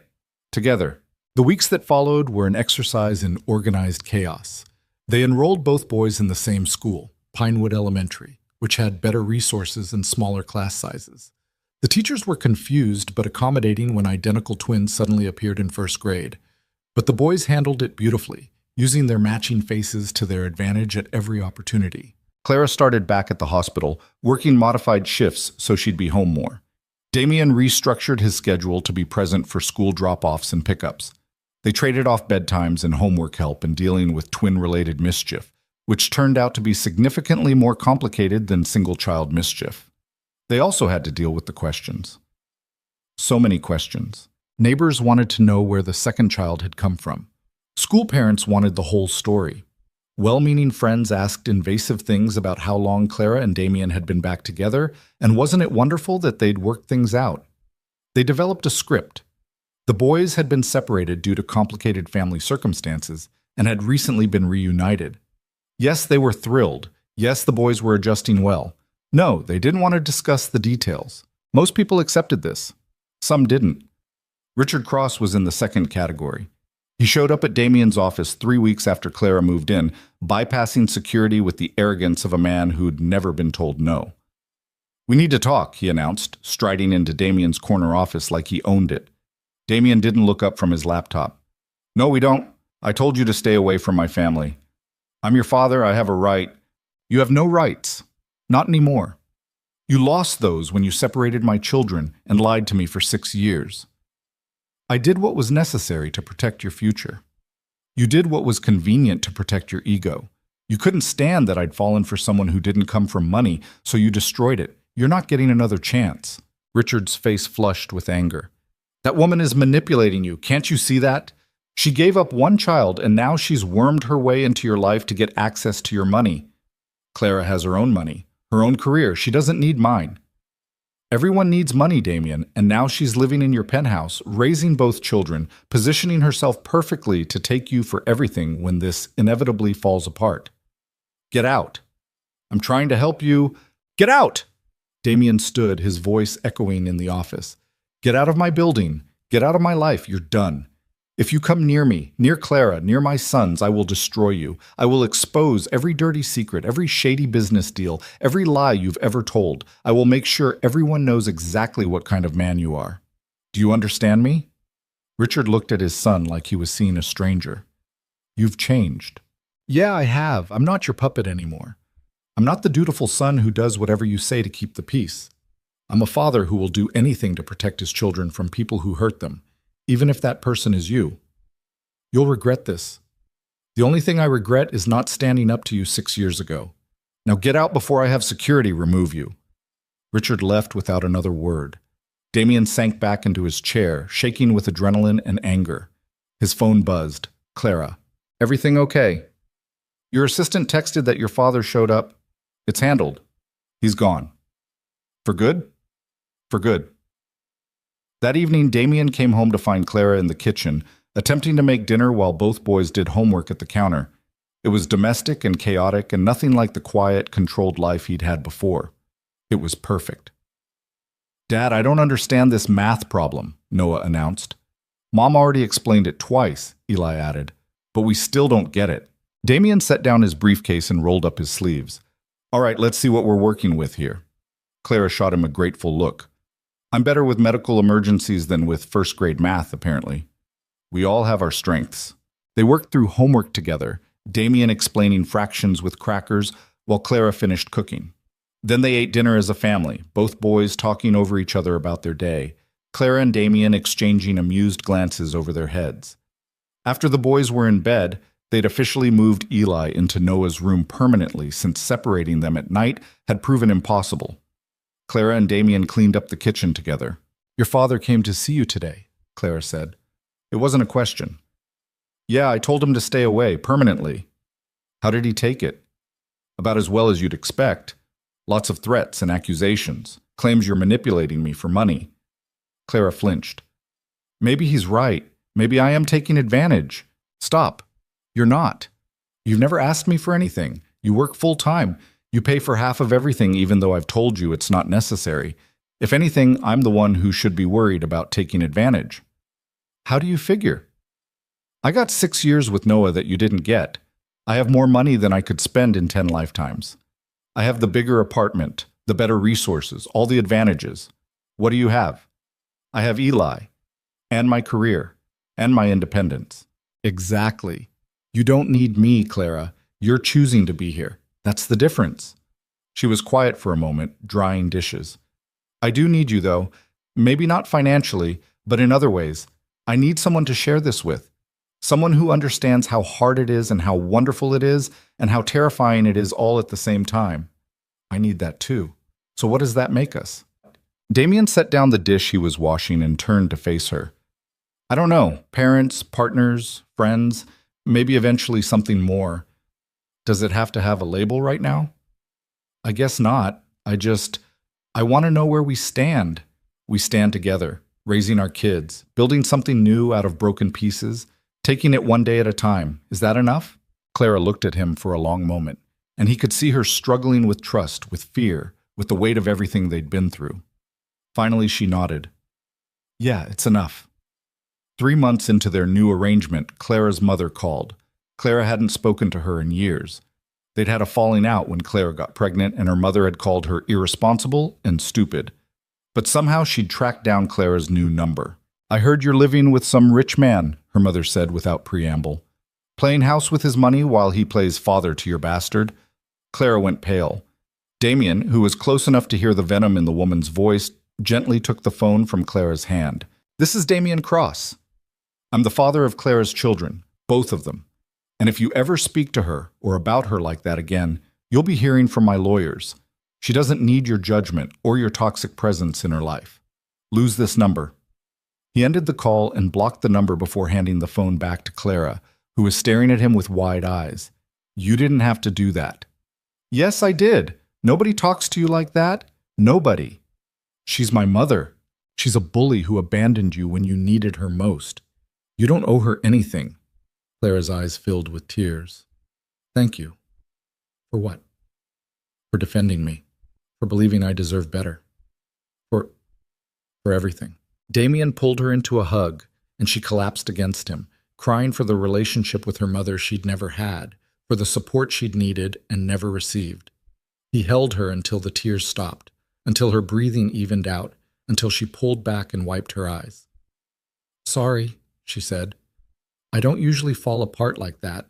together. The weeks that followed were an exercise in organized chaos. They enrolled both boys in the same school, Pinewood Elementary, which had better resources and smaller class sizes. The teachers were confused but accommodating when identical twins suddenly appeared in first grade. But the boys handled it beautifully, using their matching faces to their advantage at every opportunity. Clara started back at the hospital, working modified shifts so she'd be home more. Damien restructured his schedule to be present for school drop-offs and pickups. They traded off bedtimes and homework help in dealing with twin-related mischief, which turned out to be significantly more complicated than single-child mischief. They also had to deal with the questions. So many questions. Neighbors wanted to know where the second child had come from. School parents wanted the whole story. Well-meaning friends asked invasive things about how long Clara and Damien had been back together, and wasn't it wonderful that they'd worked things out? They developed a script. The boys had been separated due to complicated family circumstances and had recently been reunited. Yes, they were thrilled. Yes, the boys were adjusting well. No, they didn't want to discuss the details. Most people accepted this. Some didn't. Richard Cross was in the second category. He showed up at Damien's office 3 weeks after Clara moved in, bypassing security with the arrogance of a man who'd never been told no. "We need to talk," he announced, striding into Damien's corner office like he owned it. Damien didn't look up from his laptop. "No, we don't. I told you to stay away from my family. I'm your father. I have a right." "You have no rights. Not anymore. You lost those when you separated my children and lied to me for 6 years. I did what was necessary to protect your future. You did what was convenient to protect your ego. You couldn't stand that I'd fallen for someone who didn't come from money, so you destroyed it. You're not getting another chance." Richard's face flushed with anger. "That woman is manipulating you. Can't you see that? She gave up one child, and now she's wormed her way into your life to get access to your money. Clara has her own money, her own career. She doesn't need mine. Everyone needs money, Damien, and now she's living in your penthouse, raising both children, positioning herself perfectly to take you for everything when this inevitably falls apart. Get out. I'm trying to help you. Get out!" Damien stood, his voice echoing in the office. "Get out of my building. Get out of my life. You're done. If you come near me, near Clara, near my sons, I will destroy you. I will expose every dirty secret, every shady business deal, every lie you've ever told. I will make sure everyone knows exactly what kind of man you are. Do you understand me?" Richard looked at his son like he was seeing a stranger. "You've changed." "Yeah, I have. I'm not your puppet anymore. I'm not the dutiful son who does whatever you say to keep the peace. I'm a father who will do anything to protect his children from people who hurt them, even if that person is you. You'll regret this. The only thing I regret is not standing up to you 6 years ago. Now get out before I have security remove you." Richard left without another word. Damien sank back into his chair, shaking with adrenaline and anger. His phone buzzed. "Clara, everything okay? Your assistant texted that your father showed up. It's handled. He's gone." "For good?" "For good." That evening, Damien came home to find Clara in the kitchen, attempting to make dinner while both boys did homework at the counter. It was domestic and chaotic and nothing like the quiet, controlled life he'd had before. It was perfect. "Dad, I don't understand this math problem," Noah announced. "Mom already explained it twice," Eli added, "but we still don't get it." Damien set down his briefcase and rolled up his sleeves. "All right, let's see what we're working with here." Clara shot him a grateful look. "I'm better with medical emergencies than with first-grade math, apparently. We all have our strengths." They worked through homework together, Damien explaining fractions with crackers while Clara finished cooking. Then they ate dinner as a family, both boys talking over each other about their day, Clara and Damien exchanging amused glances over their heads. After the boys were in bed, they'd officially moved Eli into Noah's room permanently since separating them at night had proven impossible. Clara and Damien cleaned up the kitchen together. "Your father came to see you today," Clara said. It wasn't a question. "Yeah, I told him to stay away, permanently." "How did he take it?" "About as well as you'd expect. Lots of threats and accusations. Claims you're manipulating me for money." Clara flinched. "Maybe he's right. Maybe I am taking advantage." "Stop. You're not. You've never asked me for anything. You work full-time. You pay for half of everything even though I've told you it's not necessary. If anything, I'm the one who should be worried about taking advantage." "How do you figure?" "I got 6 years with Noah that you didn't get. I have more money than I could spend in 10 lifetimes. I have the bigger apartment, the better resources, all the advantages. What do you have?" "I have Eli, and my career, and my independence." "Exactly. You don't need me, Clara. You're choosing to be here. That's the difference." She was quiet for a moment, drying dishes. "I do need you, though. Maybe not financially, but in other ways. I need someone to share this with. Someone who understands how hard it is and how wonderful it is and how terrifying it is all at the same time. I need that too. So what does that make us? Damien set down the dish he was washing and turned to face her. I don't know. Parents, partners, friends, maybe eventually something more. Does it have to have a label right now? I guess not. I want to know where we stand. We stand together, raising our kids, building something new out of broken pieces, taking it one day at a time. Is that enough? Clara looked at him for a long moment, and he could see her struggling with trust, with fear, with the weight of everything they'd been through. Finally, she nodded. Yeah, it's enough. 3 months into their new arrangement, Clara's mother called. Clara hadn't spoken to her in years. They'd had a falling out when Clara got pregnant, and her mother had called her irresponsible and stupid. But somehow she'd tracked down Clara's new number. I heard you're living with some rich man, her mother said without preamble. Playing house with his money while he plays father to your bastard? Clara went pale. Damien, who was close enough to hear the venom in the woman's voice, gently took the phone from Clara's hand. This is Damien Cross. I'm the father of Clara's children, both of them. And if you ever speak to her or about her like that again, you'll be hearing from my lawyers. She doesn't need your judgment or your toxic presence in her life. Lose this number. He ended the call and blocked the number before handing the phone back to Clara, who was staring at him with wide eyes. You didn't have to do that. Yes, I did. Nobody talks to you like that. Nobody. She's my mother. She's a bully who abandoned you when you needed her most. You don't owe her anything. Clara's eyes filled with tears. Thank you. For what? For defending me. For believing I deserve better. For everything. Damien pulled her into a hug, and she collapsed against him, crying for the relationship with her mother she'd never had, for the support she'd needed and never received. He held her until the tears stopped, until her breathing evened out, until she pulled back and wiped her eyes. Sorry, she said. I don't usually fall apart like that.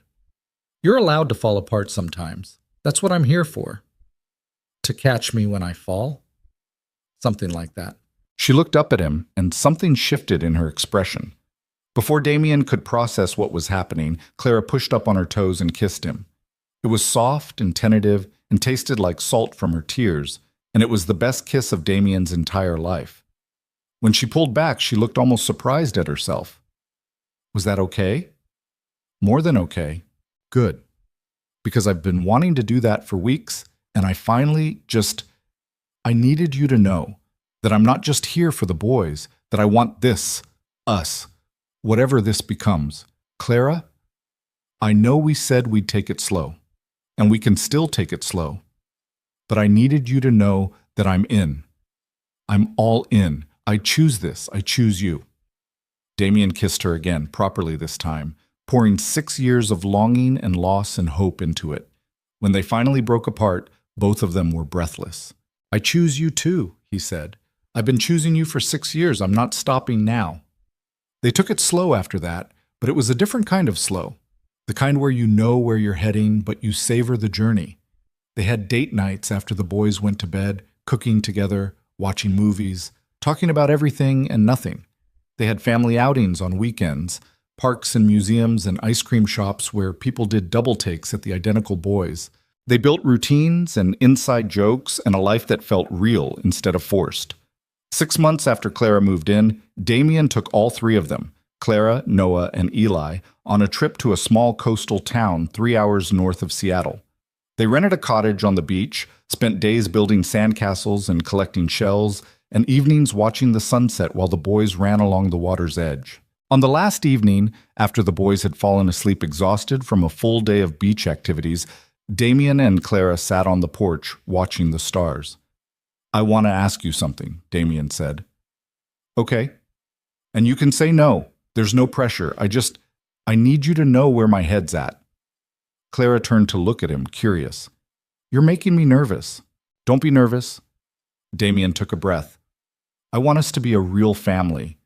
You're allowed to fall apart sometimes. That's what I'm here for. To catch me when I fall? Something like that. She looked up at him, and something shifted in her expression. Before Damien could process what was happening, Clara pushed up on her toes and kissed him. It was soft and tentative and tasted like salt from her tears, and it was the best kiss of Damien's entire life. When she pulled back, she looked almost surprised at herself. Was that okay? More than okay. Good. Because I've been wanting to do that for weeks, and I needed you to know that I'm not just here for the boys, that I want this, us, whatever this becomes. Clara, I know we said we'd take it slow, and we can still take it slow, but I needed you to know that I'm in. I'm all in. I choose this. I choose you. Damien kissed her again, properly this time, pouring 6 years of longing and loss and hope into it. When they finally broke apart, both of them were breathless. I choose you too, he said. I've been choosing you for 6 years. I'm not stopping now. They took it slow after that, but it was a different kind of slow. The kind where you know where you're heading, but you savor the journey. They had date nights after the boys went to bed, cooking together, watching movies, talking about everything and nothing. They had family outings on weekends, parks and museums and ice cream shops where people did double takes at the identical boys. They built routines and inside jokes and a life that felt real instead of forced. 6 months after Clara moved in, Damien took all 3 of them, Clara, Noah, and Eli, on a trip to a small coastal town 3 hours north of Seattle. They rented a cottage on the beach, spent days building sandcastles and collecting shells, and evenings watching the sunset while the boys ran along the water's edge. On the last evening, after the boys had fallen asleep exhausted from a full day of beach activities, Damien and Clara sat on the porch watching the stars. I want to ask you something, Damien said. Okay. And you can say no. There's no pressure. I need you to know where my head's at. Clara turned to look at him, curious. You're making me nervous. Don't be nervous. Damien took a breath. I want us to be a real family.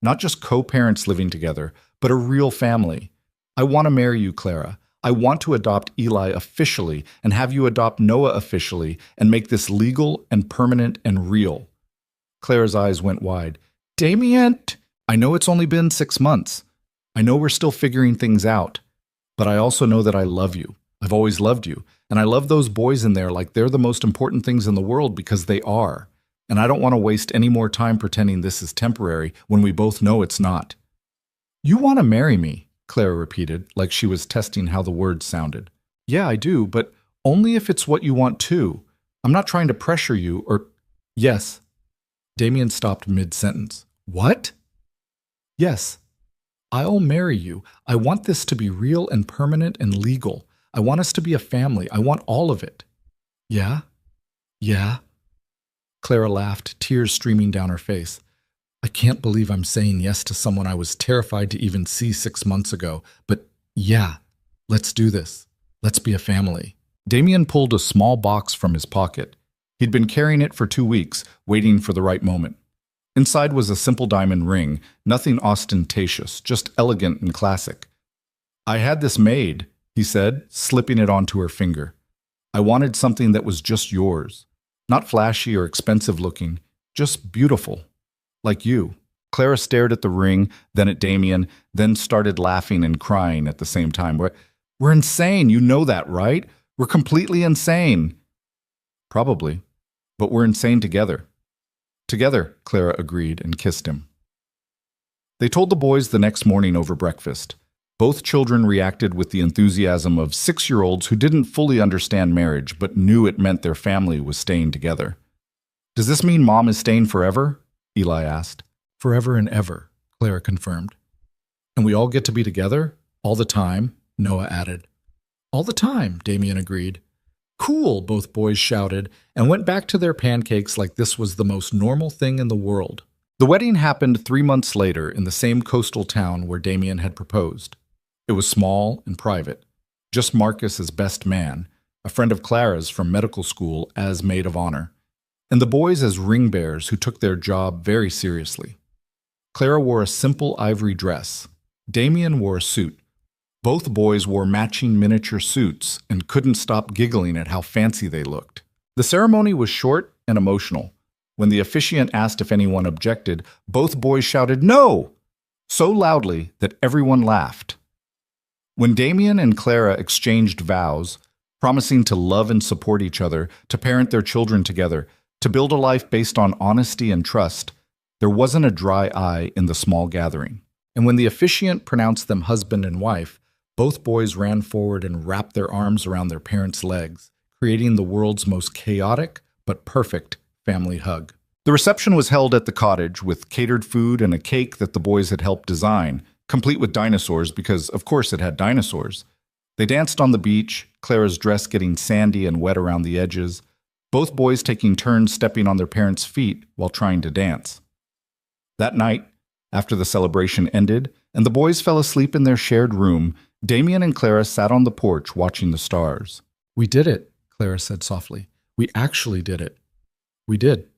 Not just co-parents living together, but a real family. I want to marry you, Clara. I want to adopt Eli officially and have you adopt Noah officially and make this legal and permanent and real. Clara's eyes went wide. Damien! I know it's only been 6 months. I know we're still figuring things out. But I also know that I love you. I've always loved you. And I love those boys in there like they're the most important things in the world because they are. And I don't want to waste any more time pretending this is temporary when we both know it's not. You want to marry me, Clara repeated, like she was testing how the words sounded. Yeah, I do, but only if it's what you want too. I'm not trying to pressure you or... Yes. Damien stopped mid-sentence. What? Yes. I'll marry you. I want this to be real and permanent and legal. I want us to be a family. I want all of it. Yeah? Yeah? Clara laughed, tears streaming down her face. I can't believe I'm saying yes to someone I was terrified to even see 6 months ago. But yeah, let's do this. Let's be a family. Damien pulled a small box from his pocket. He'd been carrying it for 2 weeks, waiting for the right moment. Inside was a simple diamond ring, nothing ostentatious, just elegant and classic. I had this made, he said, slipping it onto her finger. I wanted something that was just yours. Not flashy or expensive looking, just beautiful. Like you. Clara stared at the ring, then at Damien, then started laughing and crying at the same time. We're insane, you know that, right? We're completely insane. Probably, but we're insane together. Together, Clara agreed and kissed him. They told the boys the next morning over breakfast. Both children reacted with the enthusiasm of 6-year-olds who didn't fully understand marriage but knew it meant their family was staying together. Does this mean Mom is staying forever? Eli asked. Forever and ever, Clara confirmed. And we all get to be together? All the time, Noah added. All the time, Damien agreed. Cool, both boys shouted, and went back to their pancakes like this was the most normal thing in the world. The wedding happened 3 months later in the same coastal town where Damien had proposed. It was small and private, just Marcus as best man, a friend of Clara's from medical school as maid of honor, and the boys as ring bearers who took their job very seriously. Clara wore a simple ivory dress. Damien wore a suit. Both boys wore matching miniature suits and couldn't stop giggling at how fancy they looked. The ceremony was short and emotional. When the officiant asked if anyone objected, both boys shouted, "No!" so loudly that everyone laughed. When Damien and Clara exchanged vows, promising to love and support each other, to parent their children together, to build a life based on honesty and trust, there wasn't a dry eye in the small gathering. And when the officiant pronounced them husband and wife, both boys ran forward and wrapped their arms around their parents' legs, creating the world's most chaotic but perfect family hug. The reception was held at the cottage with catered food and a cake that the boys had helped design, complete with dinosaurs because, of course, it had dinosaurs. They danced on the beach, Clara's dress getting sandy and wet around the edges, both boys taking turns stepping on their parents' feet while trying to dance. That night, after the celebration ended and the boys fell asleep in their shared room, Damien and Clara sat on the porch watching the stars. We did it, Clara said softly. We actually did it. We did.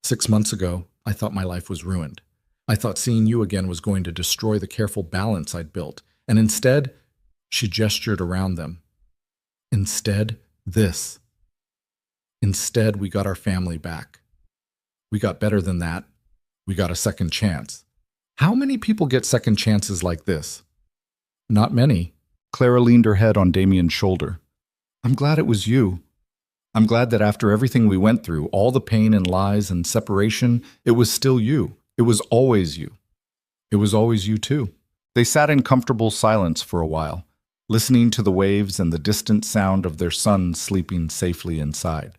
6 months ago, I thought my life was ruined. I thought seeing you again was going to destroy the careful balance I'd built. And instead, she gestured around them. Instead, this. Instead, we got our family back. We got better than that. We got a second chance. How many people get second chances like this? Not many. Clara leaned her head on Damien's shoulder. I'm glad it was you. I'm glad that after everything we went through, all the pain and lies and separation, it was still you. It was always you. It was always you too. They sat in comfortable silence for a while, listening to the waves and the distant sound of their son sleeping safely inside.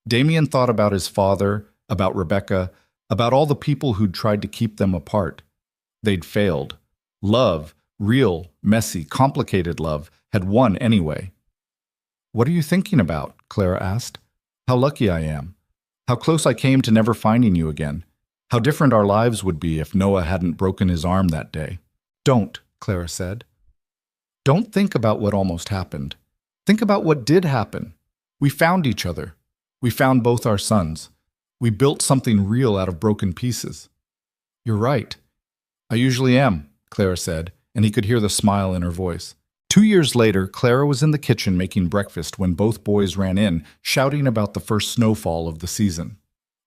Damien thought about his father, about Rebecca, about all the people who'd tried to keep them apart. They'd failed. Love, real, messy, complicated love, had won anyway. What are you thinking about? Clara asked. How lucky I am. How close I came to never finding you again. How different our lives would be if Noah hadn't broken his arm that day. Don't, Clara said. Don't think about what almost happened. Think about what did happen. We found each other. We found both our sons. We built something real out of broken pieces. You're right. I usually am, Clara said, and he could hear the smile in her voice. 2 years later, Clara was in the kitchen making breakfast when both boys ran in, shouting about the first snowfall of the season.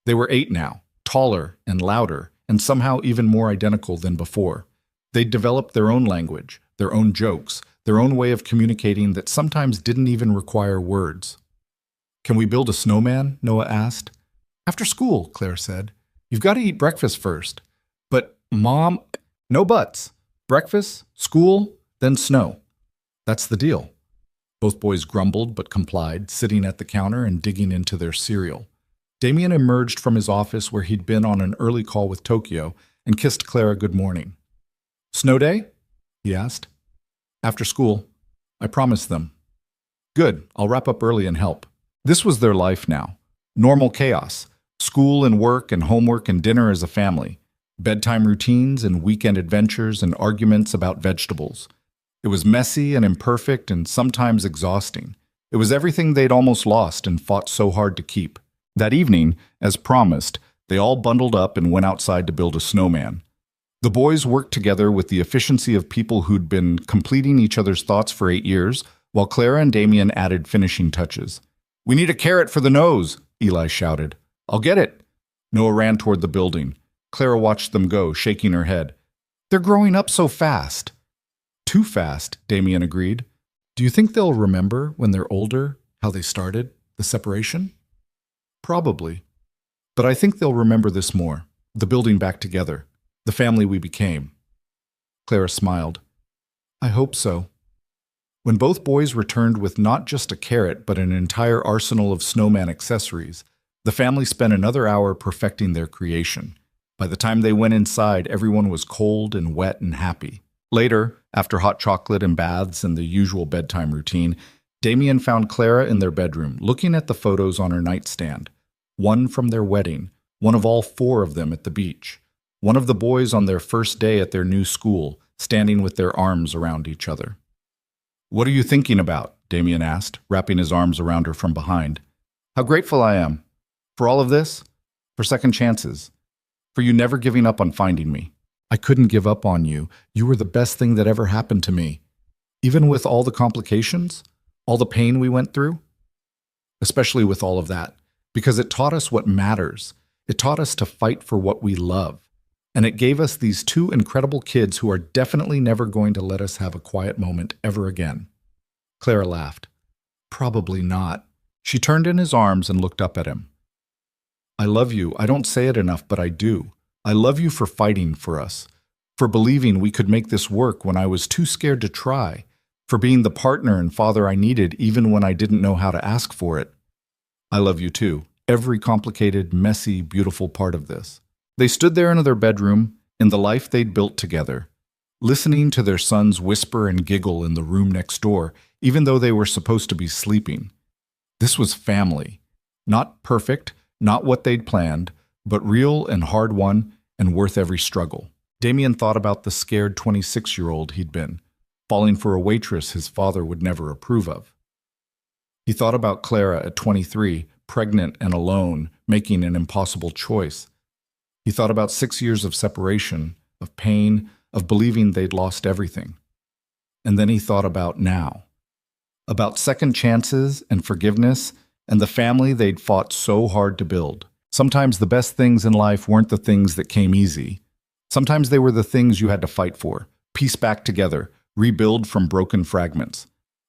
They were 8 now, taller and louder, and somehow even more identical than before. They'd developed their own language, their own jokes, their own way of communicating that sometimes didn't even require words. "Can we build a snowman?" Noah asked. "After school," Claire said. "You've got to eat breakfast first." "But, Mom—" "No buts. Breakfast, school, then snow. That's the deal." Both boys grumbled but complied, sitting at the counter and digging into their cereal. Damien emerged from his office where he'd been on an early call with Tokyo and kissed Clara good morning. "Snow day?" he asked. "After school. I promised them." "Good. I'll wrap up early and help." This was their life now. Normal chaos. School and work and homework and dinner as a family. Bedtime routines and weekend adventures and arguments about vegetables. It was messy and imperfect and sometimes exhausting. It was everything they'd almost lost and fought so hard to keep. That evening, as promised, they all bundled up and went outside to build a snowman. The boys worked together with the efficiency of people who'd been completing each other's thoughts for 8 years, while Clara and Damien added finishing touches. "We need a carrot for the nose," Eli shouted. "I'll get it." Noah ran toward the building. Clara watched them go, shaking her head. "They're growing up so fast." "Too fast," Damien agreed. "Do you think they'll remember, when they're older, how they started, the separation?" "Probably. But I think they'll remember this more, the building back together, the family we became." Clara smiled. "I hope so." When both boys returned with not just a carrot but an entire arsenal of snowman accessories, the family spent another hour perfecting their creation. By the time they went inside, everyone was cold and wet and happy. Later, after hot chocolate and baths and the usual bedtime routine, Damien found Clara in their bedroom, looking at the photos on her nightstand. One from their wedding, one of all 4 of them at the beach. One of the boys on their first day at their new school, standing with their arms around each other. "What are you thinking about?" Damien asked, wrapping his arms around her from behind. "How grateful I am. For all of this? For second chances. For you never giving up on finding me. I couldn't give up on you. You were the best thing that ever happened to me. Even with all the complications, all the pain we went through. Especially with all of that, because it taught us what matters. It taught us to fight for what we love. And it gave us these 2 incredible kids who are definitely never going to let us have a quiet moment ever again." Clara laughed. "Probably not." She turned in his arms and looked up at him. "I love you. I don't say it enough, but I do. I love you for fighting for us, for believing we could make this work when I was too scared to try, for being the partner and father I needed even when I didn't know how to ask for it. I love you too, every complicated, messy, beautiful part of this." They stood there in their bedroom, in the life they'd built together, listening to their sons whisper and giggle in the room next door, even though they were supposed to be sleeping. This was family. Not perfect, not what they'd planned, but real and hard-won and worth every struggle. Damien thought about the scared 26-year-old he'd been, falling for a waitress his father would never approve of. He thought about Clara at 23, pregnant and alone, making an impossible choice. He thought about 6 years of separation, of pain, of believing they'd lost everything. And then he thought about now. About second chances and forgiveness and the family they'd fought so hard to build. Sometimes the best things in life weren't the things that came easy. Sometimes they were the things you had to fight for, piece back together, rebuild from broken fragments.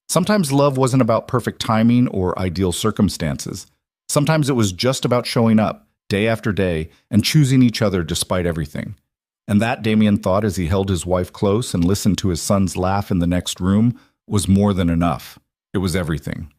Sometimes love wasn't about perfect timing or ideal circumstances. Sometimes it was just about showing up, day after day, and choosing each other despite everything. And that, Damien thought as he held his wife close and listened to his sons laugh in the next room, was more than enough. It was everything.